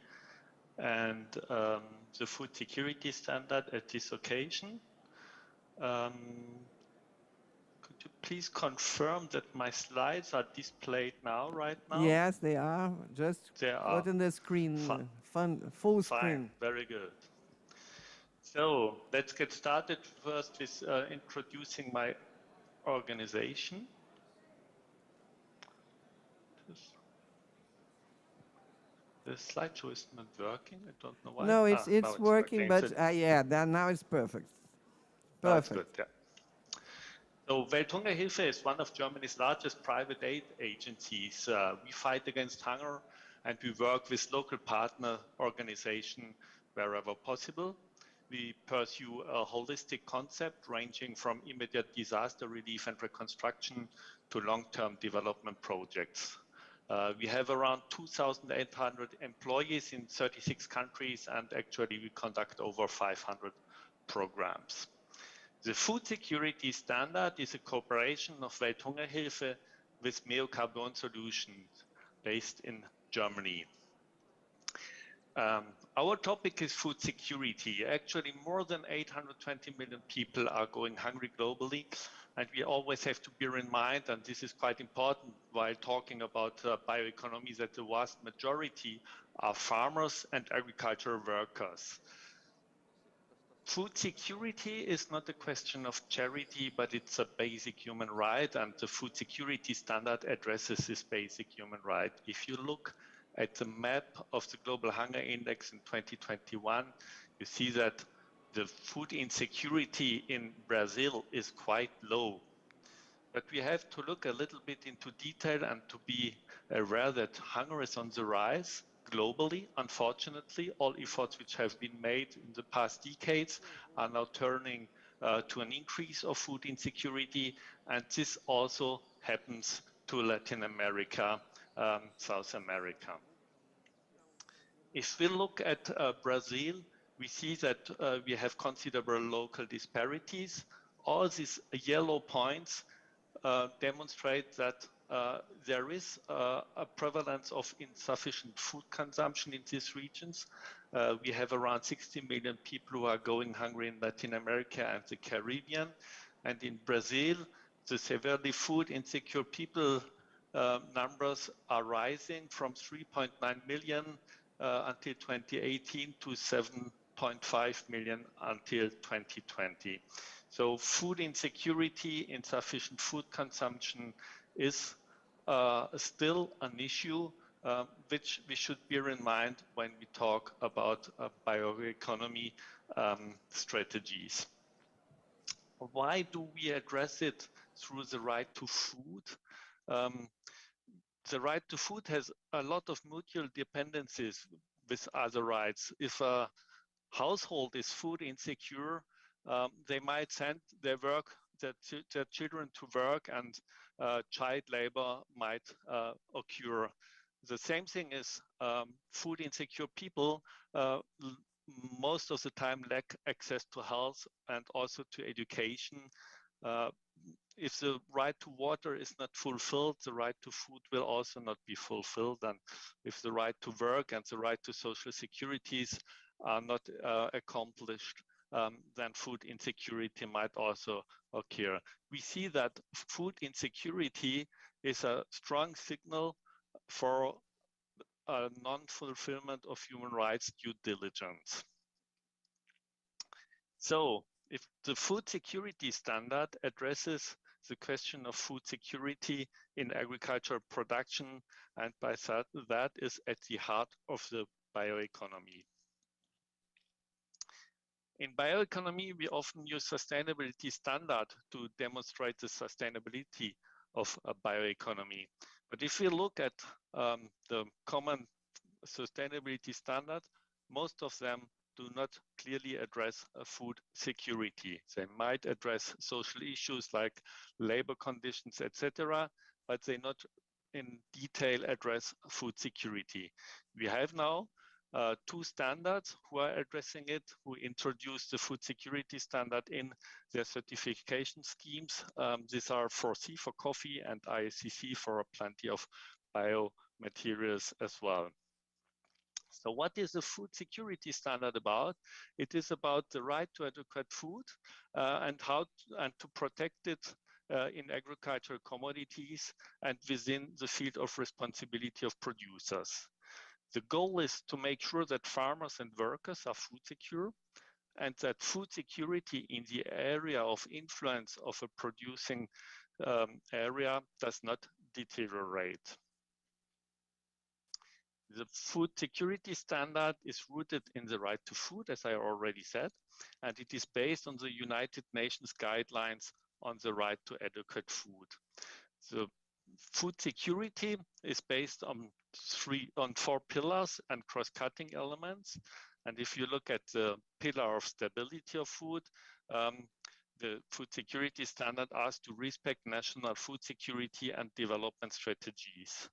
and the food security standard at this occasion. Could you please confirm that my slides are displayed now, right now? Yes, they are. Just put in the screen, full screen. Very good. So let's get started first with introducing my organization. The slideshow is not working. I don't know why. No, it's working, but yeah, now it's perfect. That's good, yeah. So Welthungerhilfe is one of Germany's largest private aid agencies. We fight against hunger and we work with local partner organizations wherever possible. We pursue a holistic concept ranging from immediate disaster relief and reconstruction to long-term development projects. We have around 2,800 employees in 36 countries, and actually we conduct over 500 programs. The food security standard is a cooperation of Welthungerhilfe with Meocarbon Solutions based in Germany. Our topic is food security. Actually, more than 820 million people are going hungry globally, and we always have to bear in mind, and this is quite important while talking about bioeconomy, that the vast majority are farmers and agricultural workers. Food security is not a question of charity, but it's a basic human right, and the food security standard addresses this basic human right. If you look at the map of the Global Hunger Index in 2021, you see that the food insecurity in Brazil is quite low. But we have to look a little bit into detail and to be aware that hunger is on the rise globally. Unfortunately, all efforts which have been made in the past decades are now turning to an increase of food insecurity, and this also happens to Latin America, South America. If we look at Brazil, we see that we have considerable local disparities. All these yellow points demonstrate that there is a prevalence of insufficient food consumption in these regions. We have around 60 million people who are going hungry in Latin America and the Caribbean. And in Brazil, the severely food insecure people numbers are rising from 3.9 million until 2018 to 7.5 million until 2020. So food insecurity, insufficient food consumption is still an issue which we should bear in mind when we talk about bioeconomy strategies. Why do we address it through the right to food? The right to food has a lot of mutual dependencies with other rights. If a household is food insecure, they might send their children to work, and child labor might occur. The same thing is food insecure people most of the time lack access to health and also to education. If the right to water is not fulfilled, the right to food will also not be fulfilled. And if the right to work and the right to social securities are not accomplished, then food insecurity might also occur. We see that food insecurity is a strong signal for a non-fulfillment of human rights due diligence. So, if the food security standard addresses the question of food security in agricultural production, and by that is at the heart of the bioeconomy. In bioeconomy, we often use sustainability standard to demonstrate the sustainability of a bioeconomy. But if we look at the common sustainability standard, most of them do not clearly address food security. They might address social issues like labor conditions, etc., but they not in detail address food security. We have now two standards who are addressing it, who introduced the food security standard in their certification schemes. These are 4C for coffee and ISCC for plenty of biomaterials as well. So what is the food security standard about? It is about the right to adequate food and to protect it in agricultural commodities and within the field of responsibility of producers. The goal is to make sure that farmers and workers are food secure, and that food security in the area of influence of a producing area does not deteriorate. The food security standard is rooted in the right to food, as I already said, and it is based on the United Nations guidelines on the right to adequate food. The food security is based on four pillars and cross-cutting elements. And if you look at the pillar of stability of food, the food security standard asks to respect national food security and development strategies.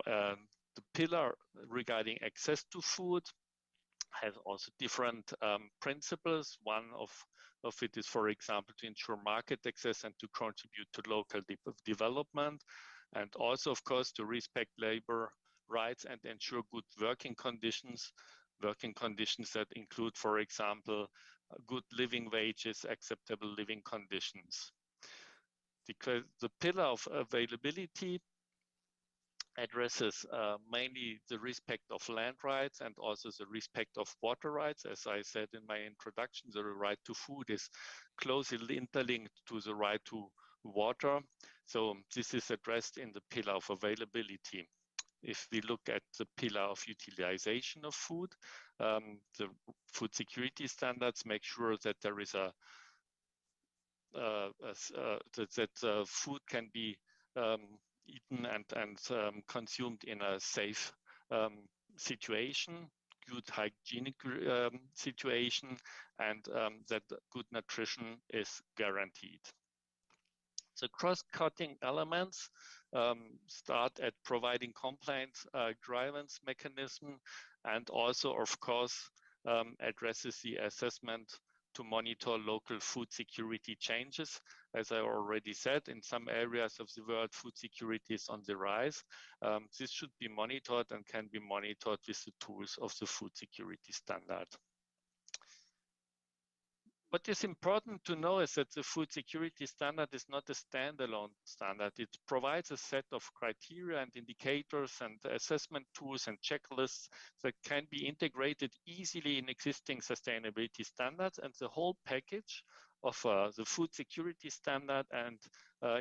The pillar regarding access to food has also different principles. One of it is, for example, to ensure market access and to contribute to local development, and also, of course, to respect labor rights and ensure good working conditions that include, for example, good living wages, acceptable living conditions. Because the pillar of availability addresses mainly the respect of land rights and also the respect of water rights. As I said in my introduction, the right to food is closely interlinked to the right to water. So this is addressed in the pillar of availability. If we look at the pillar of utilization of food, the food security standards make sure that there is that food can be eaten and consumed in a safe situation, good hygienic situation, and that good nutrition is guaranteed. The cross-cutting elements start at providing compliant grievance mechanism, and also, of course, addresses the assessment to monitor local food security changes. As I already said, in some areas of the world, food security is on the rise. This should be monitored and can be monitored with the tools of the food security standard. What is important to know is that the food security standard is not a standalone standard. It provides a set of criteria and indicators and assessment tools and checklists that can be integrated easily in existing sustainability standards, and the whole package of the food security standard and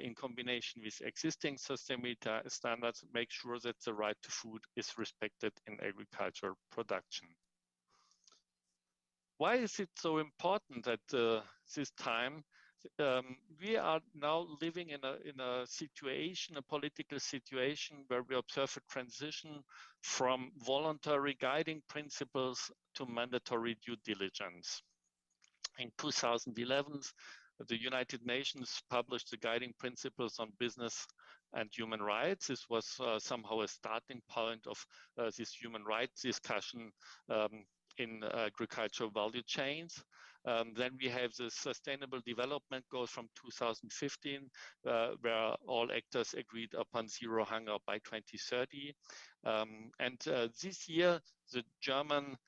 in combination with existing sustainability standards make sure that the right to food is respected in agricultural production. Why is it so important at this time? We are now living in a situation, a political situation, where we observe a transition from voluntary guiding principles to mandatory due diligence. In 2011, the United Nations published the guiding principles on business and human rights. This was somehow a starting point of this human rights discussion in agricultural value chains. Then we have the Sustainable Development Goals from 2015, where all actors agreed upon zero hunger by 2030. This year, the German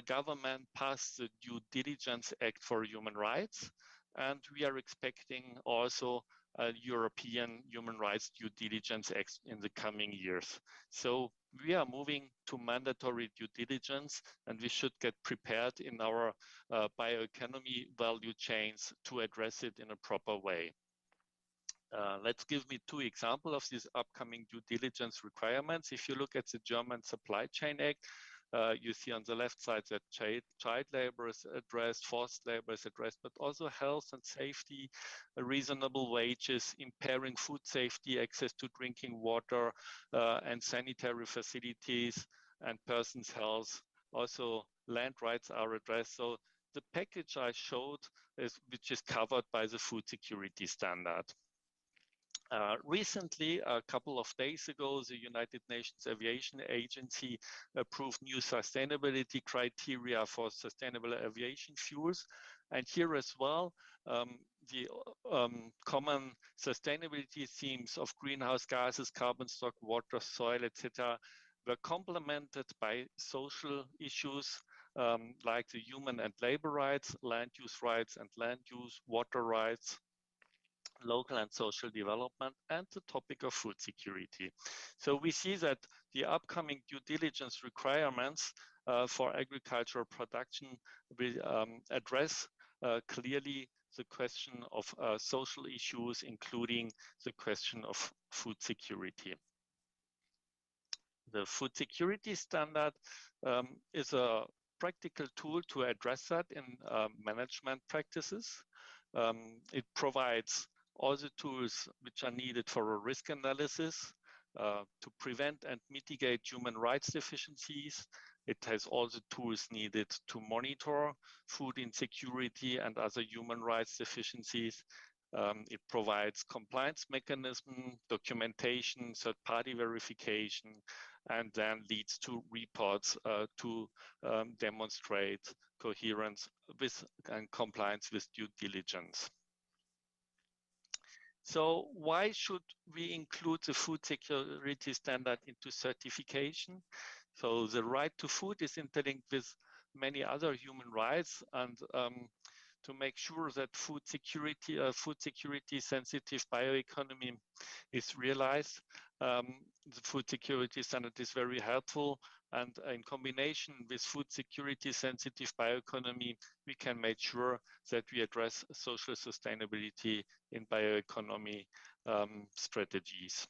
government passed the Due Diligence Act for Human Rights, and we are expecting also a European Human Rights Due Diligence Act in the coming years. So we are moving to mandatory due diligence, and we should get prepared in our bioeconomy value chains to address it in a proper way. Let's give me two examples of these upcoming due diligence requirements. If you look at the German Supply Chain Act, you see on the left side that child labor is addressed, forced labor is addressed, but also health and safety, reasonable wages, impairing food safety, access to drinking water, and sanitary facilities, and persons' health. Also, land rights are addressed. So the package I showed which is covered by the food security standard. Recently, a couple of days ago, the United Nations Aviation Agency approved new sustainability criteria for sustainable aviation fuels. And here as well, the common sustainability themes of greenhouse gases, carbon stock, water, soil, etc., were complemented by social issues like the human and labor rights, land use rights and land use, water rights, local and social development, and the topic of food security. So we see that the upcoming due diligence requirements for agricultural production will address clearly the question of social issues, including the question of food security. The food security standard is a practical tool to address that in management practices. It provides all the tools which are needed for a risk analysis to prevent and mitigate human rights deficiencies. It has all the tools needed to monitor food insecurity and other human rights deficiencies. It provides compliance mechanism, documentation, third-party verification, and then leads to reports to demonstrate coherence with and compliance with due diligence. So why should we include the food security standard into certification? So the right to food is interlinked with many other human rights, and to make sure that food security sensitive bioeconomy is realized. The food security standard is very helpful, and in combination with food security sensitive bioeconomy, we can make sure that we address social sustainability in bioeconomy strategies.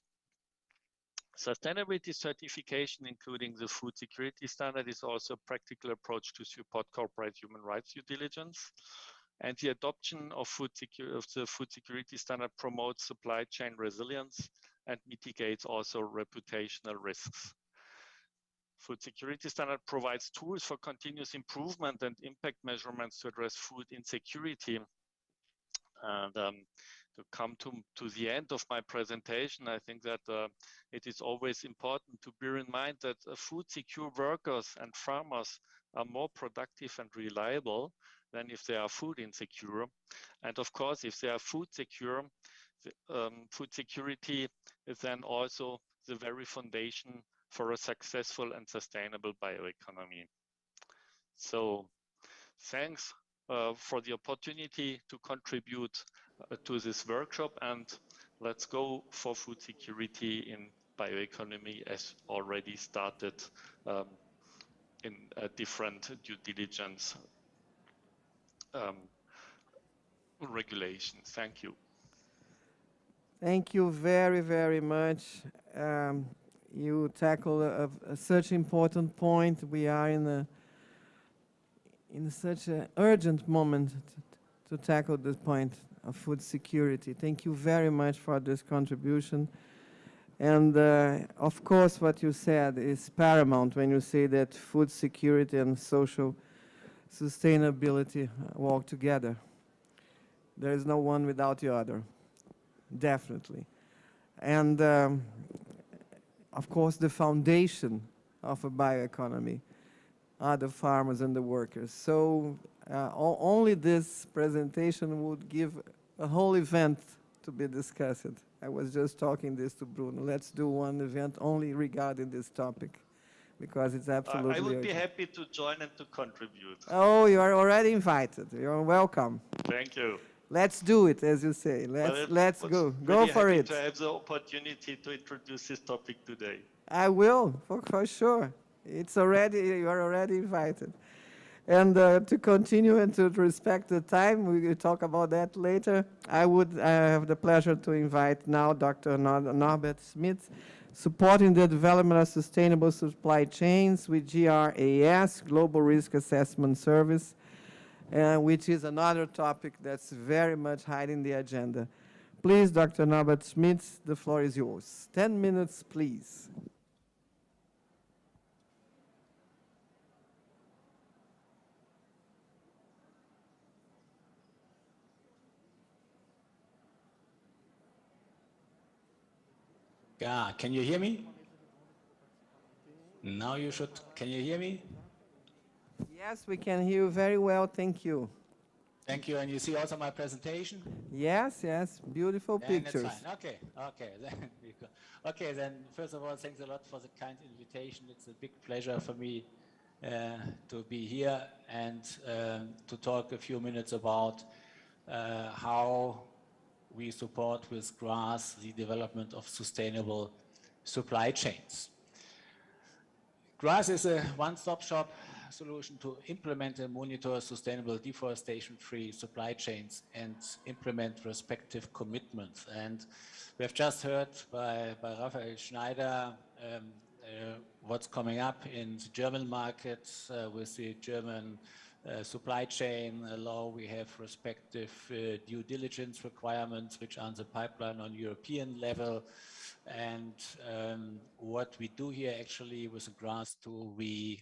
Sustainability certification, including the food security standard, is also a practical approach to support corporate human rights due diligence. And the adoption of the food security standard promotes supply chain resilience and mitigates also reputational risks. Food security standard provides tools for continuous improvement and impact measurements to address food insecurity. And to come to the end of my presentation, I think that it is always important to bear in mind that food secure workers and farmers are more productive and reliable than if they are food insecure. And of course, if they are food secure, food security is then also the very foundation for a successful and sustainable bioeconomy. So thanks for the opportunity to contribute to this workshop, and let's go for food security in bioeconomy as already started in a different due diligence regulations. Thank you. Thank you very, very much. You tackle such important point. We are in such an urgent moment to tackle this point of food security. Thank you very much for this contribution. And of course, what you said is paramount when you say that food security and social sustainability walk together. There is no one without the other, definitely. And of course, the foundation of a bioeconomy are the farmers and the workers. So only this presentation would give a whole event to be discussed. I was just talking this to Bruno. Let's do one event only regarding this topic, because it's absolutely I would urgent. be happy to join and to contribute. Oh, you are already invited. You're welcome. Thank you. Let's do it, as you say. Let's go. Go for happy it. to have the opportunity to introduce this topic today. I will, for sure. It's already, you are already invited. And to continue and to respect the time, we will talk about that later. I have the pleasure to invite now Dr. Norbert Smith, supporting the development of sustainable supply chains with GRAS, Global Risk Assessment Service, which is another topic that's very much high in the agenda. Please, Dr. Norbert Smith, the floor is yours. 10 minutes, please. Yeah, can you hear me? Now you should, can you hear me? Yes, we can hear you very well, thank you. Thank you, and you see also my presentation? Yes, yes, beautiful pictures. That's fine. Okay, then first of all, thanks a lot for the kind invitation. It's a big pleasure for me to be here and to talk a few minutes about how we support with GRAS the development of sustainable supply chains. GRAS is a one-stop shop solution to implement and monitor sustainable deforestation-free supply chains and implement respective commitments. And we have just heard by Raphael Schneider what's coming up in the German market with the German supply chain law. We have respective due diligence requirements which are in the pipeline on European level. And what we do here actually with the GRAS tool, we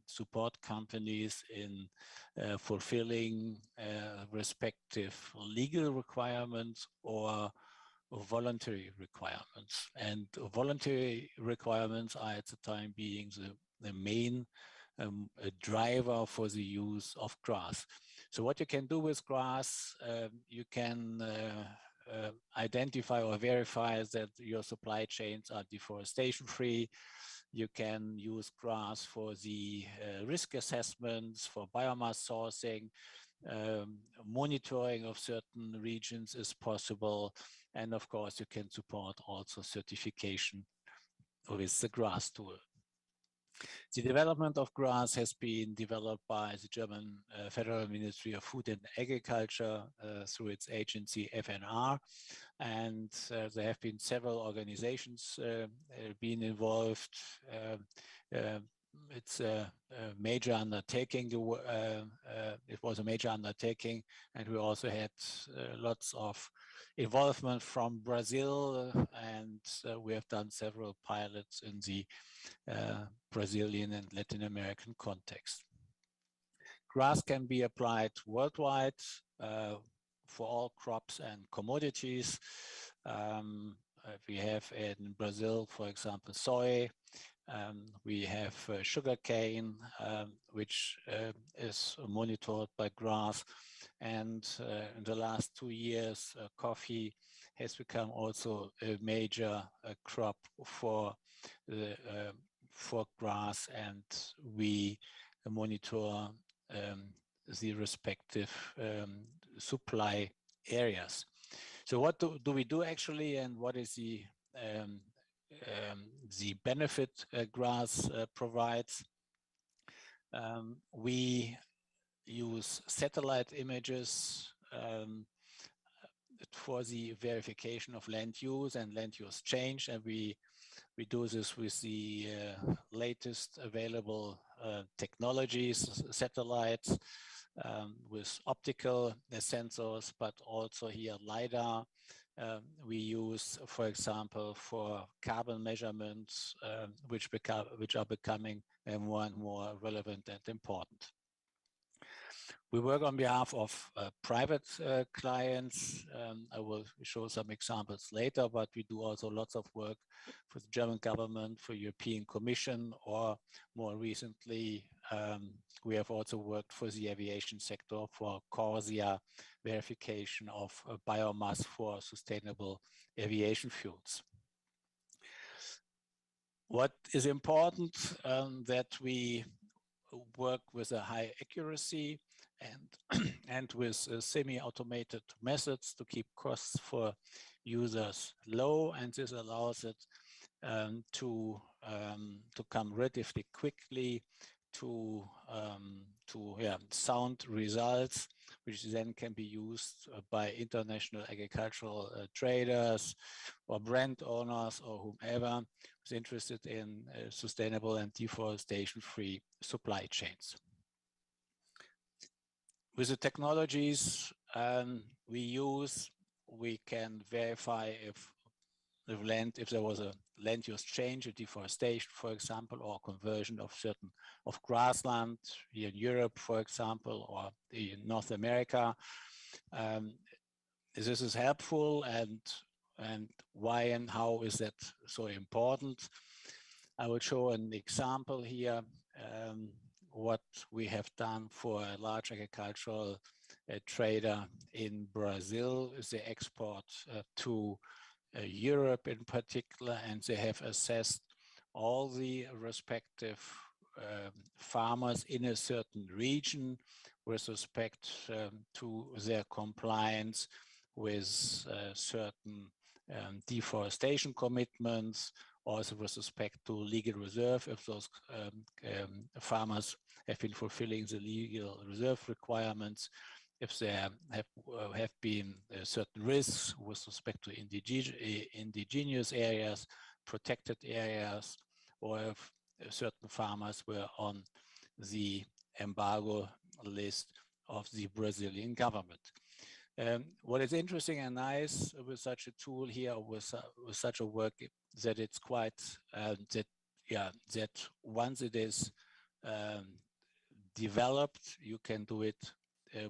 support companies in fulfilling respective legal requirements or voluntary requirements. And voluntary requirements are at the time being the main driver for the use of GRAS. So what you can do with GRAS, you can identify or verify that your supply chains are deforestation free. You can use GRAS for the risk assessments, for biomass sourcing. monitoring of certain regions is possible. And of course, you can support also certification with the GRAS tool. The development of GRAS has been developed by the German Federal Ministry of Food and Agriculture through its agency FNR. And there have been several organizations being involved. It's a major undertaking. It was a major undertaking, and we also had lots of involvement from Brazil, and we have done several pilots in the Brazilian and Latin American context. GRAS can be applied worldwide for all crops and commodities. We have in Brazil, for example, soy. We have sugarcane, which is monitored by GRAS. And in the last 2 years, coffee has become also a major crop for GRAS, and we monitor the respective supply areas. So what do we do actually, and what is the benefit GRAS provides? We use satellite images for the verification of land use and land use change, and we do this with the latest available technologies, satellites, with optical sensors, but also here LiDAR. We use, for example, for carbon measurements, which are becoming more and more relevant and important. We work on behalf of private clients. I will show some examples later, but we do also lots of work for the German government, for European Commission, or more recently, we have also worked for the aviation sector for CORSIA verification of biomass for sustainable aviation fuels. What is important that we work with a high accuracy and with semi-automated methods to keep costs for users low, and this allows it to come relatively quickly to sound results, which then can be used by international agricultural traders or brand owners or whomever is interested in sustainable and deforestation-free supply chains. With the technologies we use, we can verify if there was a land use change, a deforestation, for example, or conversion of grassland here in Europe, for example, or in North America. This is helpful, and why and how is that so important? I will show an example here. What we have done for a large agricultural trader in Brazil is the export to Europe in particular, and they have assessed all the respective farmers in a certain region with respect to their compliance with certain deforestation commitments, also with respect to legal reserve, if those farmers have been fulfilling the legal reserve requirements, if there have been certain risks with respect to indigenous areas, protected areas, or if certain farmers were on the embargo list of the Brazilian government. What is interesting and nice with such a tool here, with such a work, that it's quite that once it is developed, you can do it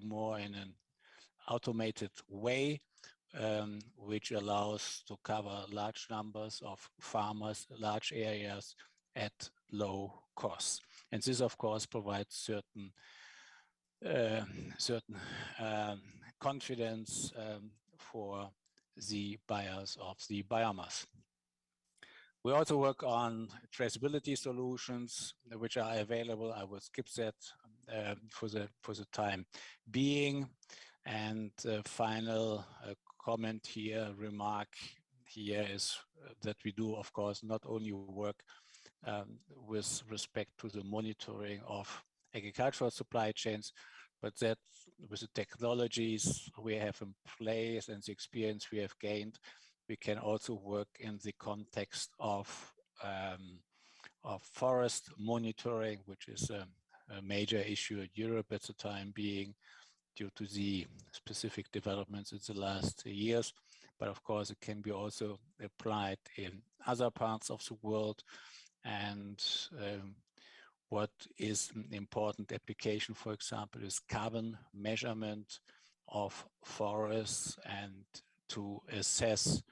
more in an automated way, which allows to cover large numbers of farmers, large areas at low costs. And this, of course, provides certain confidence for the buyers of the biomass. We also work on traceability solutions which are available. I will skip that. for the time being. And final comment here, remark here is that we do, of course, not only work with respect to the monitoring of agricultural supply chains, but that with the technologies we have in place and the experience we have gained, we can also work in the context of forest monitoring, which is a major issue in Europe at the time being due to the specific developments in the last years. But of course, it can be also applied in other parts of the world. And what is an important application, for example, is carbon measurement of forests and to assess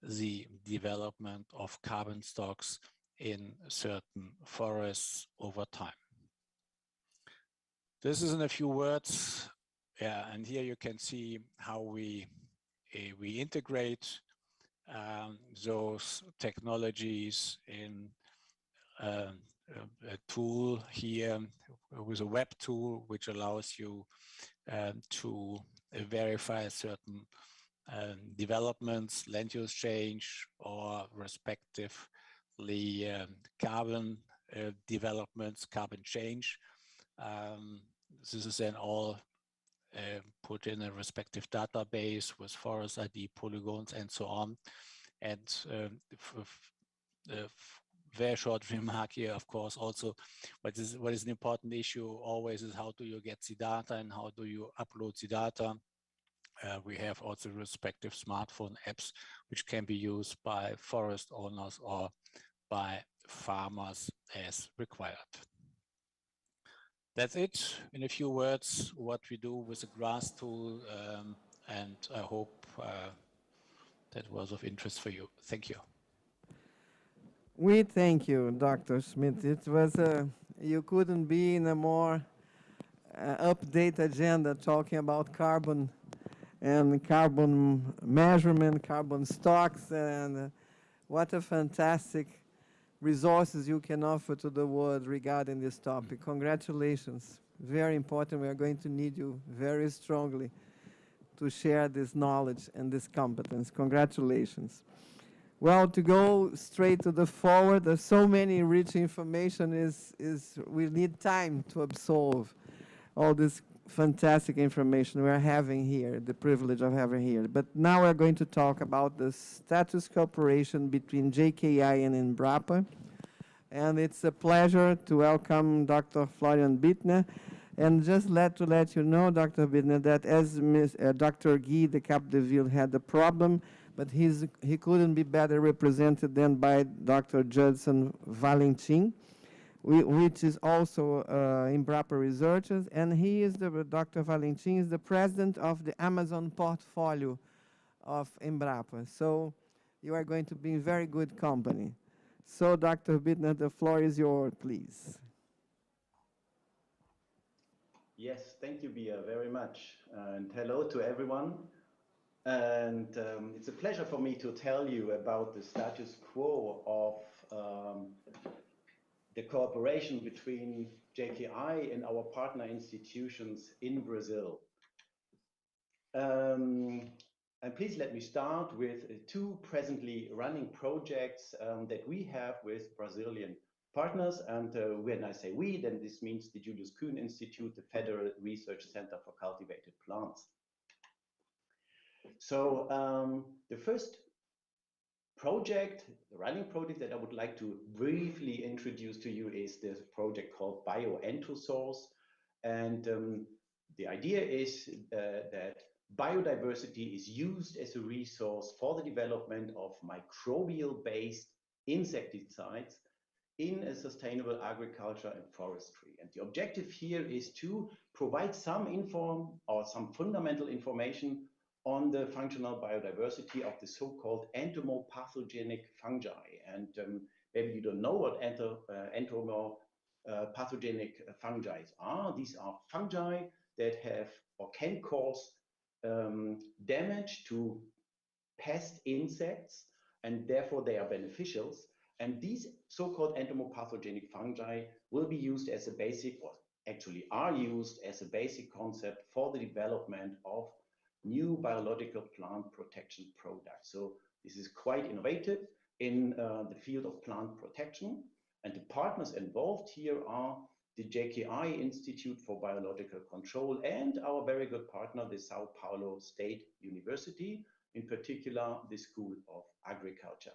the development of carbon stocks in certain forests over time. This is in a few words. Yeah, and here you can see how we integrate those technologies in a tool here with a web tool, which allows you to verify certain developments, land use change, or respectively carbon developments, carbon change. This is then all put in a respective database with forest ID, polygons, and so on. And very short remark here, of course, also what is an important issue always is how do you get the data and how do you upload the data. We have also respective smartphone apps which can be used by forest owners or by farmers as required. That's it in a few words what we do with the GRASS tool, and I hope that was of interest for you. Thank you. We thank you, Dr. Schmidt. It was you couldn't be in a more update agenda talking about carbon and carbon measurement, carbon stocks, and what a fantastic resources you can offer to the world regarding this topic. Congratulations. Very important. We are going to need you very strongly to share this knowledge and this competence. Congratulations. Well, to go straight to the forward, there's so many rich information we need time to absorb all this fantastic information we're having here, the privilege of having here. But now we're going to talk about the status cooperation between JKI and Embrapa. And it's a pleasure to welcome Dr. Florian Bittner. And just to let you know, Dr. Bittner, that as Dr. Guy de Capdeville had a problem, but he couldn't be better represented than by Dr. Judson Valentin, which is also Embrapa Researchers, and Dr. Valentin is the president of the Amazon portfolio of Embrapa. So you are going to be in very good company. So Dr. Bittner, the floor is yours, please. Yes, thank you, Bia, very much. And hello to everyone. And it's a pleasure for me to tell you about the status quo of the cooperation between JKI and our partner institutions in Brazil. And please let me start with two presently running projects that we have with Brazilian partners. And when I say we, then this means the Julius Kühn Institute, the Federal Research Center for Cultivated Plants. So the first project, the running project that I would like to briefly introduce to you is this project called Bioeconomy. And the idea is that biodiversity is used as a resource for the development of microbial-based insecticides in a sustainable agriculture and forestry. And the objective here is to provide some fundamental information on the functional biodiversity of the so-called entomopathogenic fungi. And maybe you don't know what entomopathogenic fungi are. These are fungi that have or can cause damage to pest insects, and therefore they are beneficials. And these so-called entomopathogenic fungi will be used as a basic, or actually are used as a basic concept for the development of new biological plant protection products. So this is quite innovative in the field of plant protection. And the partners involved here are the JKI Institute for Biological Control and our very good partner, the Sao Paulo State University, in particular, the School of Agriculture.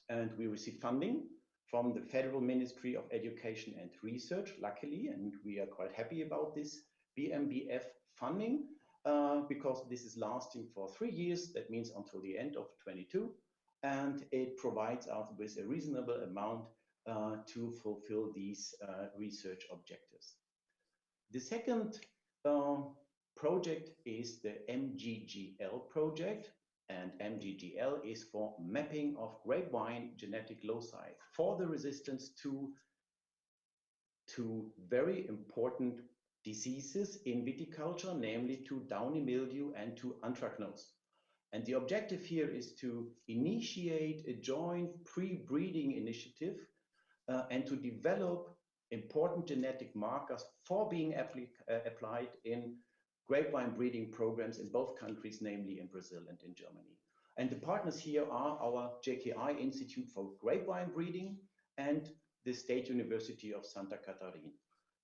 And we received funding from the Federal Ministry of Education and Research, luckily, and we are quite happy about this BMBF funding because this is lasting for 3 years. That means until the end of 22, and it provides us with a reasonable amount to fulfill these research objectives. The second project is the MGGL project, and MGGL is for mapping of grapevine genetic loci for the resistance to very important diseases in viticulture, namely to downy mildew and to anthracnose. And the objective here is to initiate a joint pre-breeding initiative and to develop important genetic markers for being applied in grapevine breeding programs in both countries, namely in Brazil and in Germany. And the partners here are our JKI Institute for Grapevine Breeding and the State University of Santa Catarina.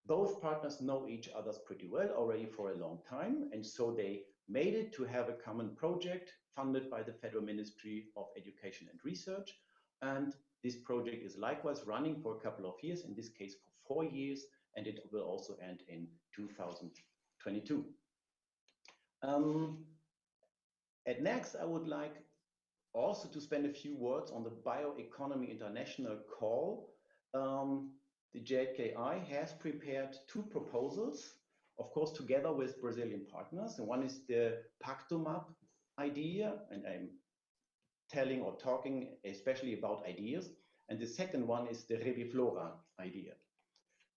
Both partners know each other pretty well already for a long time, and so they made it to have a common project funded by the Federal Ministry of Education and Research. And this project is likewise running for a couple of years, in this case for 4 years, and it will also end in 2022. At next, I would like also to spend a few words on the Bioeconomy International call. The JKI has prepared 2 proposals, of course, together with Brazilian partners. And one is the Pactomap idea, and I'm telling or talking especially about ideas. And the second one is the Reviflora idea.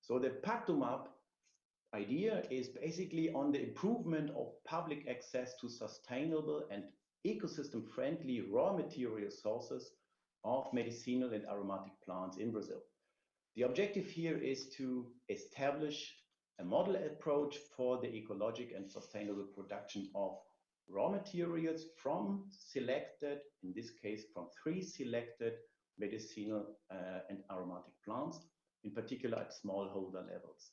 So the Pactomap idea is basically on the improvement of public access to sustainable and ecosystem-friendly raw material sources of medicinal and aromatic plants in Brazil. The objective here is to establish a model approach for the ecologic and sustainable production of raw materials from selected, in this case, from 3 selected medicinal and aromatic plants, in particular at smallholder levels.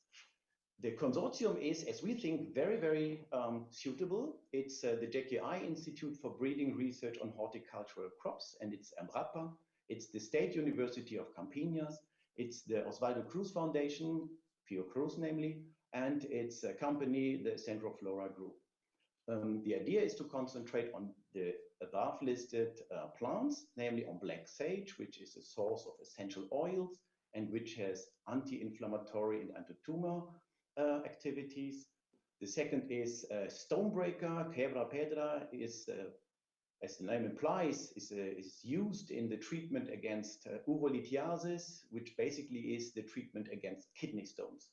The consortium is, as we think, very, very suitable. It's the JKI Institute for Breeding Research on Horticultural Crops, and it's Embrapa. It's the State University of Campinas. It's the Osvaldo Cruz Foundation, Fiocruz namely, and its company, the Centro Flora Group. The idea is to concentrate on the above listed plants, namely on black sage, which is a source of essential oils and which has anti-inflammatory and anti-tumor activities. The second is stonebreaker. Quebra pedra is, as the name implies, is used in the treatment against uvulitiasis, which basically is the treatment against kidney stones.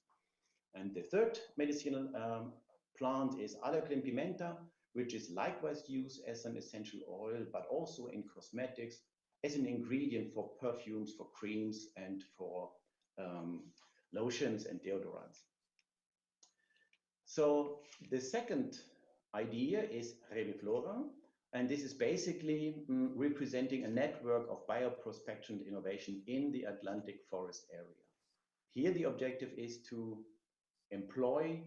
And the third medicinal plant is Alecrim pimenta, which is likewise used as an essential oil, but also in cosmetics as an ingredient for perfumes, for creams, and for lotions and deodorants. So the second idea is Reviflora, and this is basically representing a network of bioprospection innovation in the Atlantic forest area. Here the objective is to employ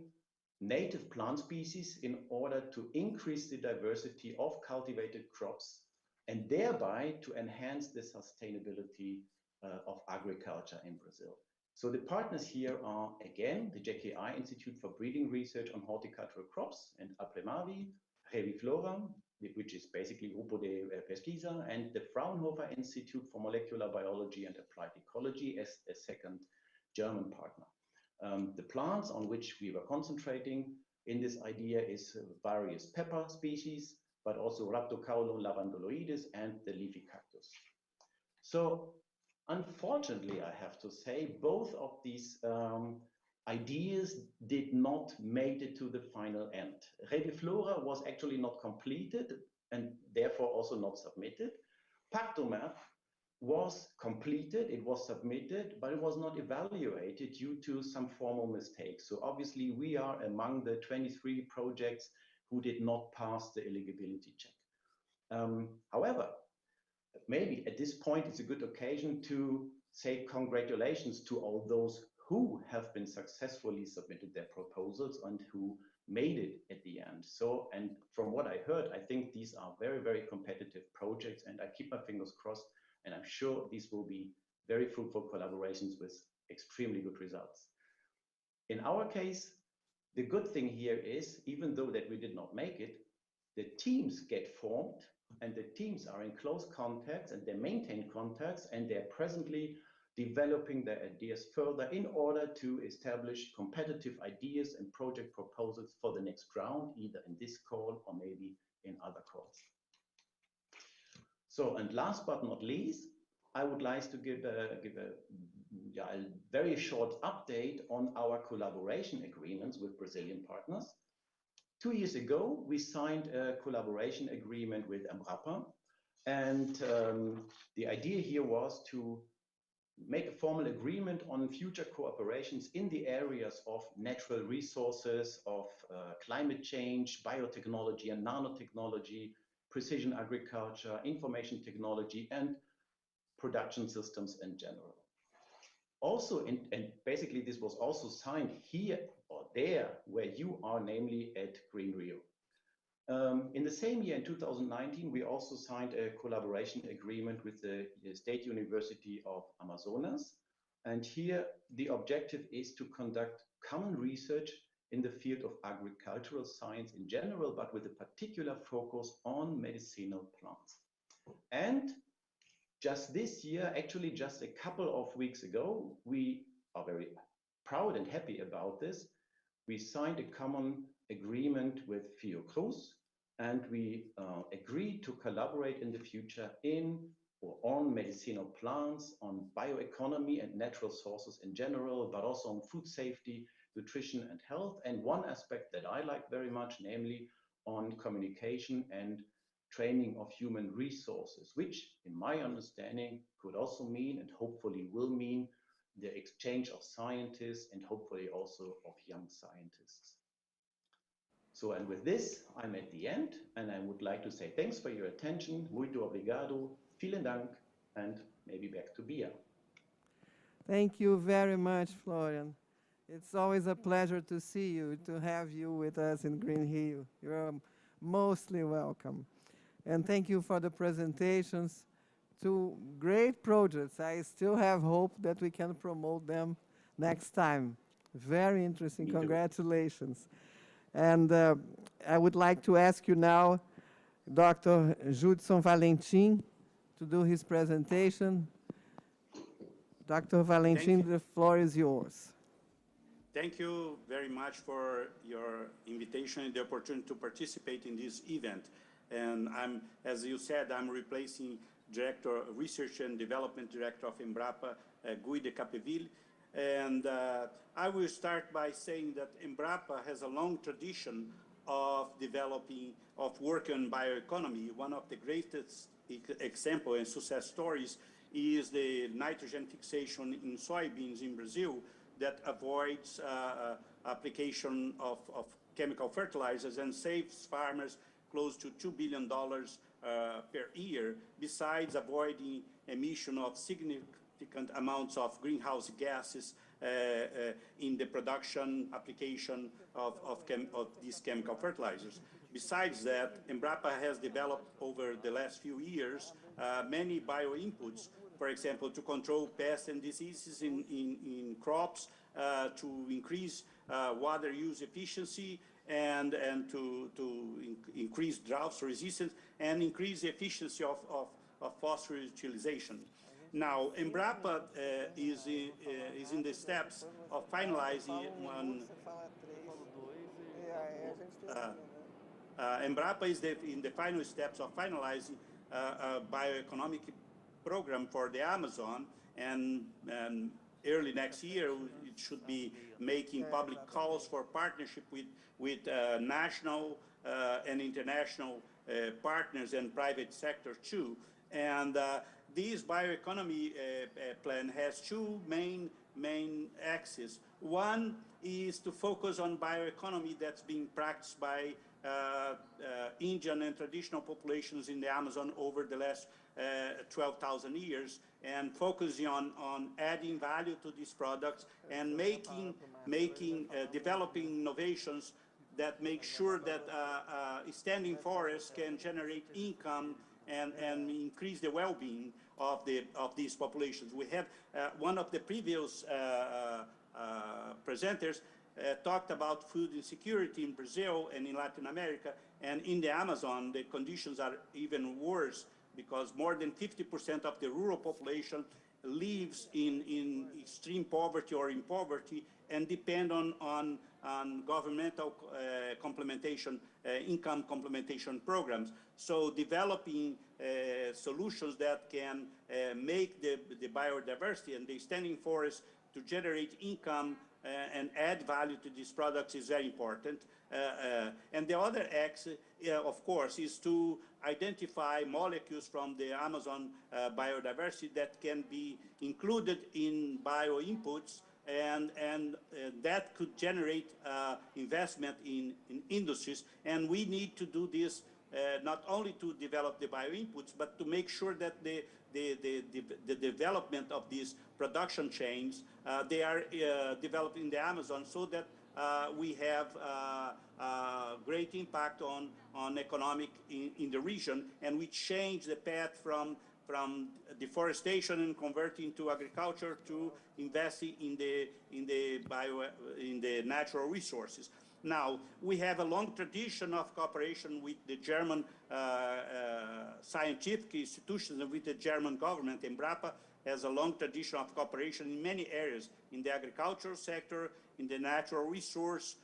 native plant species in order to increase the diversity of cultivated crops and thereby to enhance the sustainability of agriculture in Brazil. So the partners here are, again, the JKI Institute for Breeding Research on Horticultural Crops and Apremavi, Reviflora, which is basically Grupo de Pesquisa, and the Fraunhofer Institute for Molecular Biology and Applied Ecology as a second German partner. The plants on which we were concentrating in this idea is various pepper species, but also Rhabdocaulon lavanduloides and the leafy cactus. So unfortunately, I have to say, both of these ideas did not make it to the final end. Reviflora was actually not completed and therefore also not submitted. Pactomap was completed, it was submitted, but it was not evaluated due to some formal mistakes. So obviously we are among the 23 projects who did not pass the eligibility check. However, maybe at this point it's a good occasion to say congratulations to all those who have been successfully submitted their proposals and who made it at the end. So, and from what I heard, I think these are very, very competitive projects, and I keep my fingers crossed, and I'm sure these will be very fruitful collaborations with extremely good results. In our case, the good thing here is, even though that we did not make it, the teams get formed, and the teams are in close contacts, and they maintain contacts, and they're presently developing their ideas further in order to establish competitive ideas and project proposals for the next round, either in this call or maybe in other calls. So, and last but not least, I would like to give a very short update on our collaboration agreements with Brazilian partners. 2 years ago, we signed a collaboration agreement with Embrapa, and the idea here was to make a formal agreement on future cooperations in the areas of natural resources, of climate change, biotechnology and nanotechnology, precision agriculture, information technology, and production systems in general. Also, and basically this was also signed here or there where you are, namely at Green Rio. In the same year, in 2019, we also signed a collaboration agreement with the State University of Amazonas. And here the objective is to conduct common research in the field of agricultural science in general, but with a particular focus on medicinal plants. And just this year, actually just a couple of weeks ago, we are very proud and happy about this. We signed a common agreement with Fiocruz, and we agreed to collaborate in the future in or on medicinal plants, on bioeconomy and natural sources in general, but also on food safety, nutrition and health. And one aspect that I like very much, namely on communication and training of human resources, which in my understanding could also mean and hopefully will mean the exchange of scientists and hopefully also of young scientists. So, and with this, I'm at the end, and I would like to say thanks for your attention. Muito obrigado, vielen Dank, and maybe back to Bia. Thank you very much, Florian. It's always a pleasure to see you, to have you with us in Green Rio. You're mostly welcome. And thank you for the presentations. 2 great projects. I still have hope that we can promote them next time. Very interesting. Congratulations. And I would like to ask you now, Dr. Judson Valentim, to do his presentation. Dr. Valentim, the floor is yours. Thank you very much for your invitation and the opportunity to participate in this event. And I'm, as you said, I'm replacing Director, Research and Development Director of Embrapa, Guy de Capdeville. And I will start by saying that Embrapa has a long tradition of working on bioeconomy. One of the greatest examples and success stories is the nitrogen fixation in soybeans in Brazil that avoids application of chemical fertilizers and saves farmers close to $2 billion per year, besides avoiding emission of significant amounts of greenhouse gases in the production application of these chemical fertilizers. Besides that, Embrapa has developed over the last few years many bioinputs, for example, to control pests and diseases in crops, to increase water use efficiency, and to increase drought resistance and increase the efficiency of phosphorus utilization. Now, Embrapa is in the steps of finalizing one. Embrapa is in the final steps of finalizing a bioeconomic program for the Amazon, and early next year it should be making public calls for partnership with national and international partners and private sector too. And this bioeconomy plan has two main axes. One is to focus on bioeconomy that's being practiced by Indian and traditional populations in the Amazon over the last 12,000 years, and focusing on adding value to these products and developing innovations that make sure that standing forests can generate income and increase the well-being of these populations. We have one of the previous presenters talked about food insecurity in Brazil and in Latin America, and in the Amazon the conditions are even worse, because more than 50% of the rural population lives in extreme poverty or in poverty and depend on governmental complementation, income complementation programs. So developing solutions that can make the biodiversity and the standing forest to generate income and add value to these products is very important. And the other axis, of course, is to identify molecules from the Amazon biodiversity that can be included in bio inputs, and that could generate investment in industries. And we need to do this not only to develop the bio inputs, but to make sure that the development of these production chains, they are developed in the Amazon, so that we have great impact on economic in the region, and we change the path from deforestation and converting to agriculture to investing in the natural resources. Now, we have a long tradition of cooperation with the German scientific institutions and with the German government. Embrapa has a long tradition of cooperation in many areas, in the agricultural sector, in the natural resource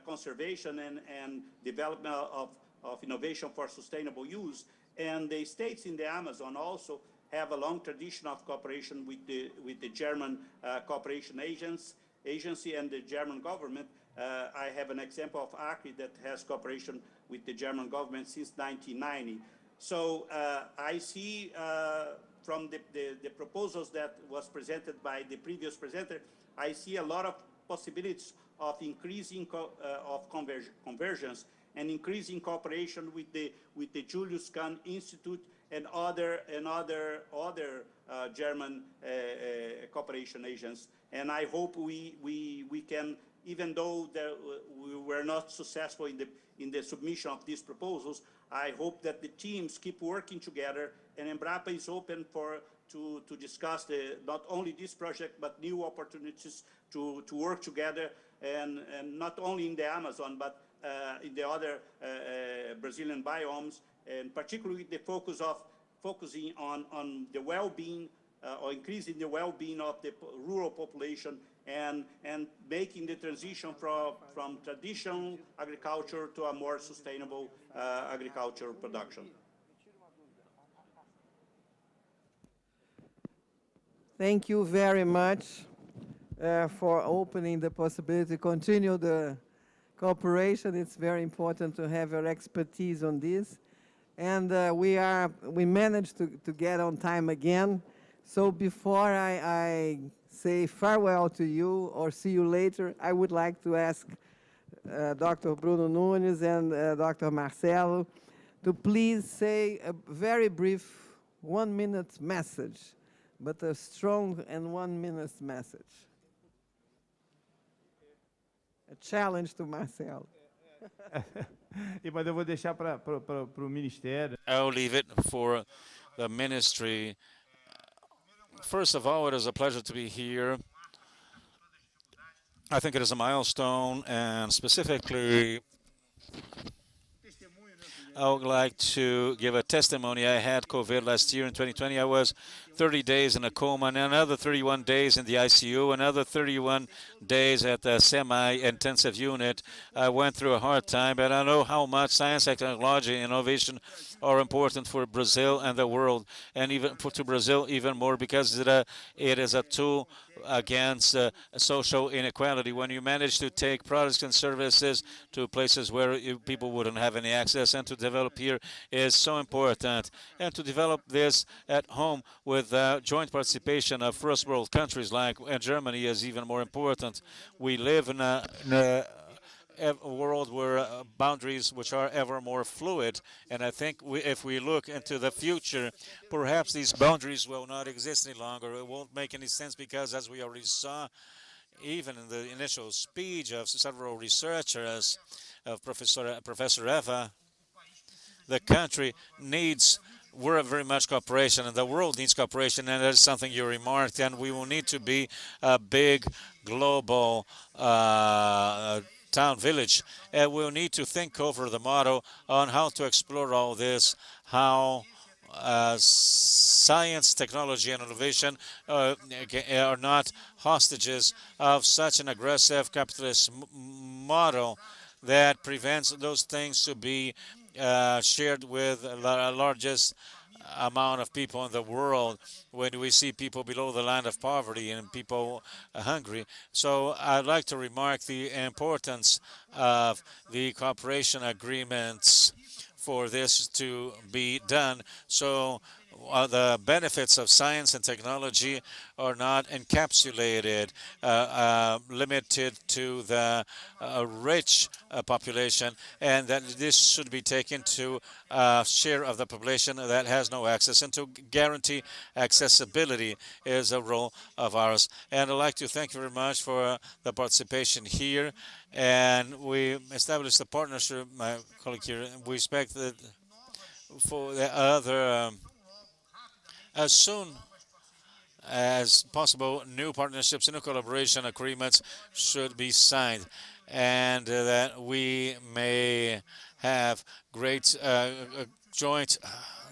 conservation and development of innovation for sustainable use. And the states in the Amazon also have a long tradition of cooperation with the German cooperation agency and the German government. I have an example of Acre that has cooperation with the German government since 1990. So I see from the proposals that was presented by the previous presenter, I see a lot of possibilities of increasing convergence and increasing cooperation with the Julius Kahn Institute and other German cooperation agents. And I hope we can, even though we were not successful in the submission of these proposals, I hope that the teams keep working together, and Embrapa is open to discuss not only this project but new opportunities to work together, and not only in the Amazon but in the other Brazilian biomes, and particularly the focusing on the well-being or increasing the well-being of the rural population, and making the transition from traditional agriculture to a more sustainable agricultural production. Thank you very much for opening the possibility to continue the cooperation. It's very important to have your expertise on this. And we managed to get on time again. So before I say farewell to you or see you later, I would like to ask Dr. Bruno Nunes and Dr. Marcelo to please say a very brief 1-minute message, but a strong and 1-minute message. A challenge to Marcelo. Mas eu vou deixar para o Ministério. I'll leave it for the ministry. First of all, it is a pleasure to be here. I think it is a milestone, and specifically, I would like to give a testimony. I had COVID last year in 2020. I was 30 days in a coma, and another 31 days in the ICU, another 31 days at the semi-intensive unit. I went through a hard time, but I know how much science, technology, and innovation are important for Brazil and the world, and even to Brazil even more because it is a tool against social inequality. When you manage to take products and services to places where people wouldn't have any access, and to develop here is so important. And to develop this at home with joint participation of first world countries like Germany is even more important. We live in a world where boundaries which are ever more fluid, and I think if we look into the future, perhaps these boundaries will not exist any longer. It won't make any sense because, as we already saw, even in the initial speech of several researchers, of Professor Eva, the country needs very much cooperation, and the world needs cooperation, and that is something you remarked, and we will need to be a big global town village, and we'll need to think over the model on how to explore all this, how science, technology, and innovation are not hostages of such an aggressive capitalist model that prevents those things to be shared with the largest amount of people in the world when we see people below the line of poverty and people hungry. So I'd like to remark the importance of the cooperation agreements for this to be done. So the benefits of science and technology are not encapsulated, limited to the rich population, and that this should be taken to a share of the population that has no access. And to guarantee accessibility is a role of ours. And I'd like to thank you very much for the participation here. And we established a partnership, my colleague here, and we expect that for the other as soon as possible, new partnerships and new collaboration agreements should be signed, and that we may have great joint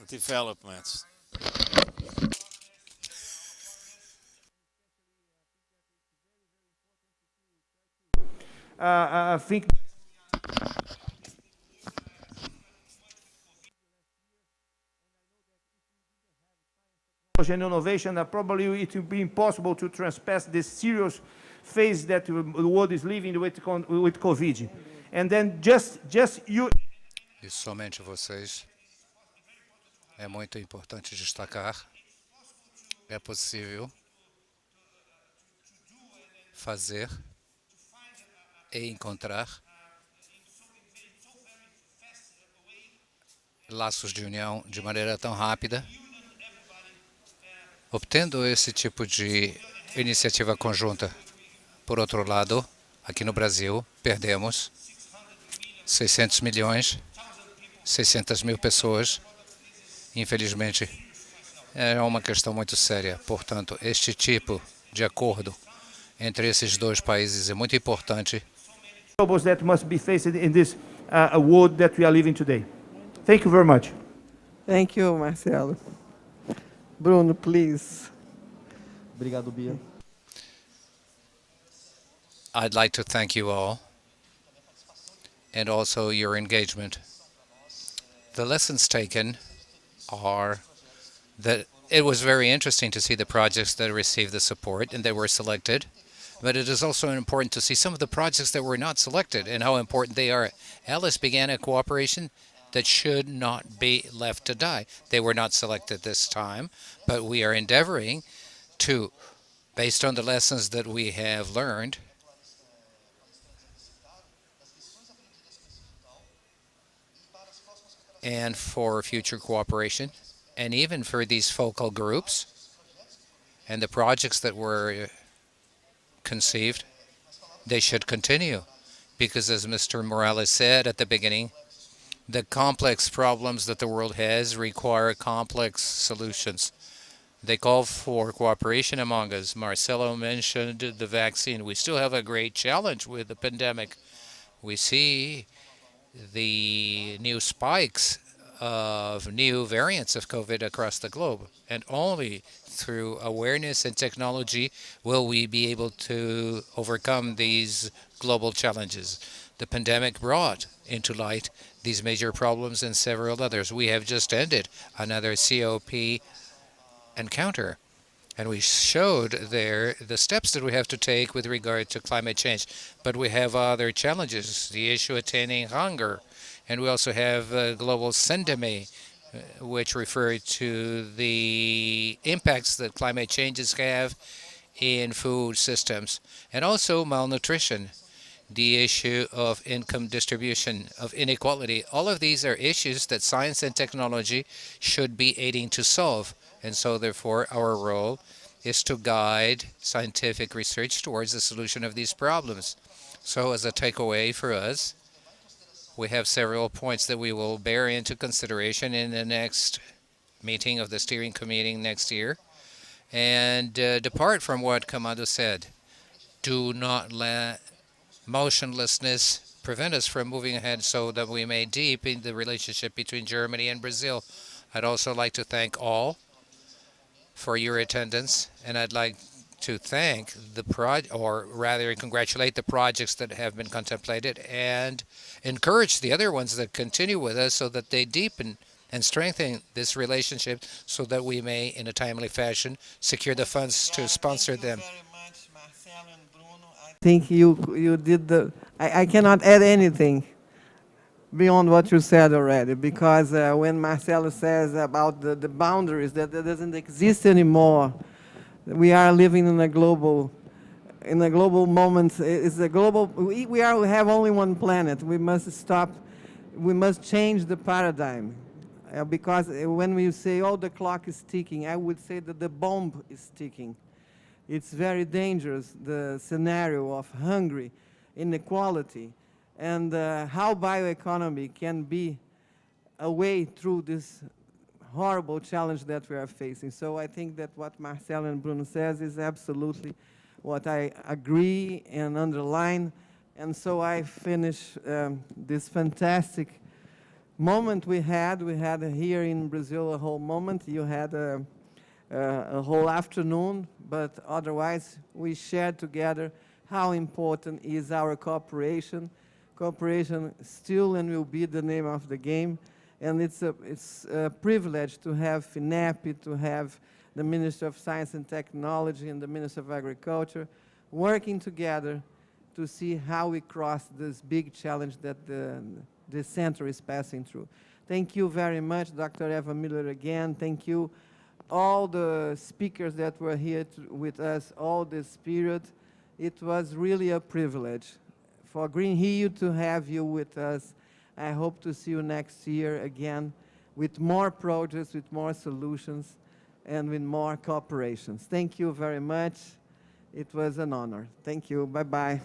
developments. I think and innovation, probably it will be impossible to transpass this serious phase that the world is living with COVID. And then just you. E somente vocês. É muito importante destacar. É possível fazer e encontrar laços de união de maneira tão rápida, obtendo esse tipo de iniciativa conjunta. Por outro lado, aqui no Brasil, perdemos 600 milhões, 600 mil pessoas. Infelizmente, é uma questão muito séria. Portanto, este tipo de acordo entre esses dois países é muito importante. Troubles that must be faced in this world that we are living today. Thank you very much. Thank you, Marcelo. Bruno, please. Obrigado, Bia. I'd like to thank you all and also your engagement. The lessons taken are that it was very interesting to see the projects that received the support and that were selected, but it is also important to see some of the projects that were not selected and how important they are. Alice began a cooperation that should not be left to die. They were not selected this time, but we are endeavoring to, based on the lessons that we have learned, and for future cooperation, and even for these focal groups and the projects that were conceived, they should continue. Because as Mr. Morales said at the beginning, the complex problems that the world has require complex solutions. They call for cooperation among us. Marcelo mentioned the vaccine. We still have a great challenge with the pandemic. We see the new spikes of new variants of COVID across the globe. And only through awareness and technology will we be able to overcome these global challenges. The pandemic brought into light these major problems and several others. We have just ended another COP encounter, and we showed there the steps that we have to take with regard to climate change. But we have other challenges, the issue attaining hunger, and we also have global syndemy, which refer to the impacts that climate changes have in food systems, and also malnutrition, the issue of income distribution, of inequality. All of these are issues that science and technology should be aiding to solve. And so, therefore, our role is to guide scientific research towards the solution of these problems. So, as a takeaway for us, we have several points that we will bear into consideration in the next meeting of the steering committee next year. And depart from what Kamado said. Do not let motionlessness prevent us from moving ahead so that we may deepen the relationship between Germany and Brazil. I'd also like to thank all for your attendance, and I'd like to thank or rather congratulate the projects that have been contemplated and encourage the other ones that continue with us so that they deepen and strengthen this relationship so that we may, in a timely fashion, secure the funds to sponsor them. I think you did I cannot add anything beyond what you said already, because when Marcelo says about the boundaries, that doesn't exist anymore. We are living in a global moment. It's a global, we have only one planet. We must stop, we must change the paradigm. Because when we say, oh, the clock is ticking, I would say that the bomb is ticking. It's very dangerous, the scenario of hunger, inequality, and how bioeconomy can be a way through this horrible challenge that we are facing. So I think that what Marcelo and Bruno says is absolutely what I agree and underline. And so I finish this fantastic moment we had. We had here in Brazil a whole moment. You had a whole afternoon, but otherwise we shared together how important is our cooperation. Cooperation still and will be the name of the game, and it's a privilege to have FINEP, to have the Minister of Science and Technology and the Minister of Agriculture working together to see how we cross this big challenge that the center is passing through. Thank you very much, Dr. Eva Miller again. Thank you all the speakers that were here with us all this period. It was really a privilege for Green Rio to have you with us. I hope to see you next year again with more projects, with more solutions, and with more cooperations. Thank you very much. It was an honor. Thank you. Bye-bye.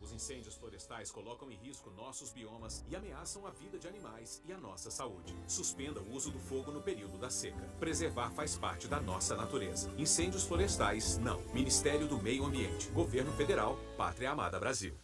Os incêndios florestais colocam em risco nossos biomas e ameaçam a vida de animais e a nossa saúde. Suspenda o uso do fogo no período da seca. Preservar faz parte da nossa natureza. Incêndios florestais, não. Ministério do Meio Ambiente. Governo Federal, Pátria Amada Brasil.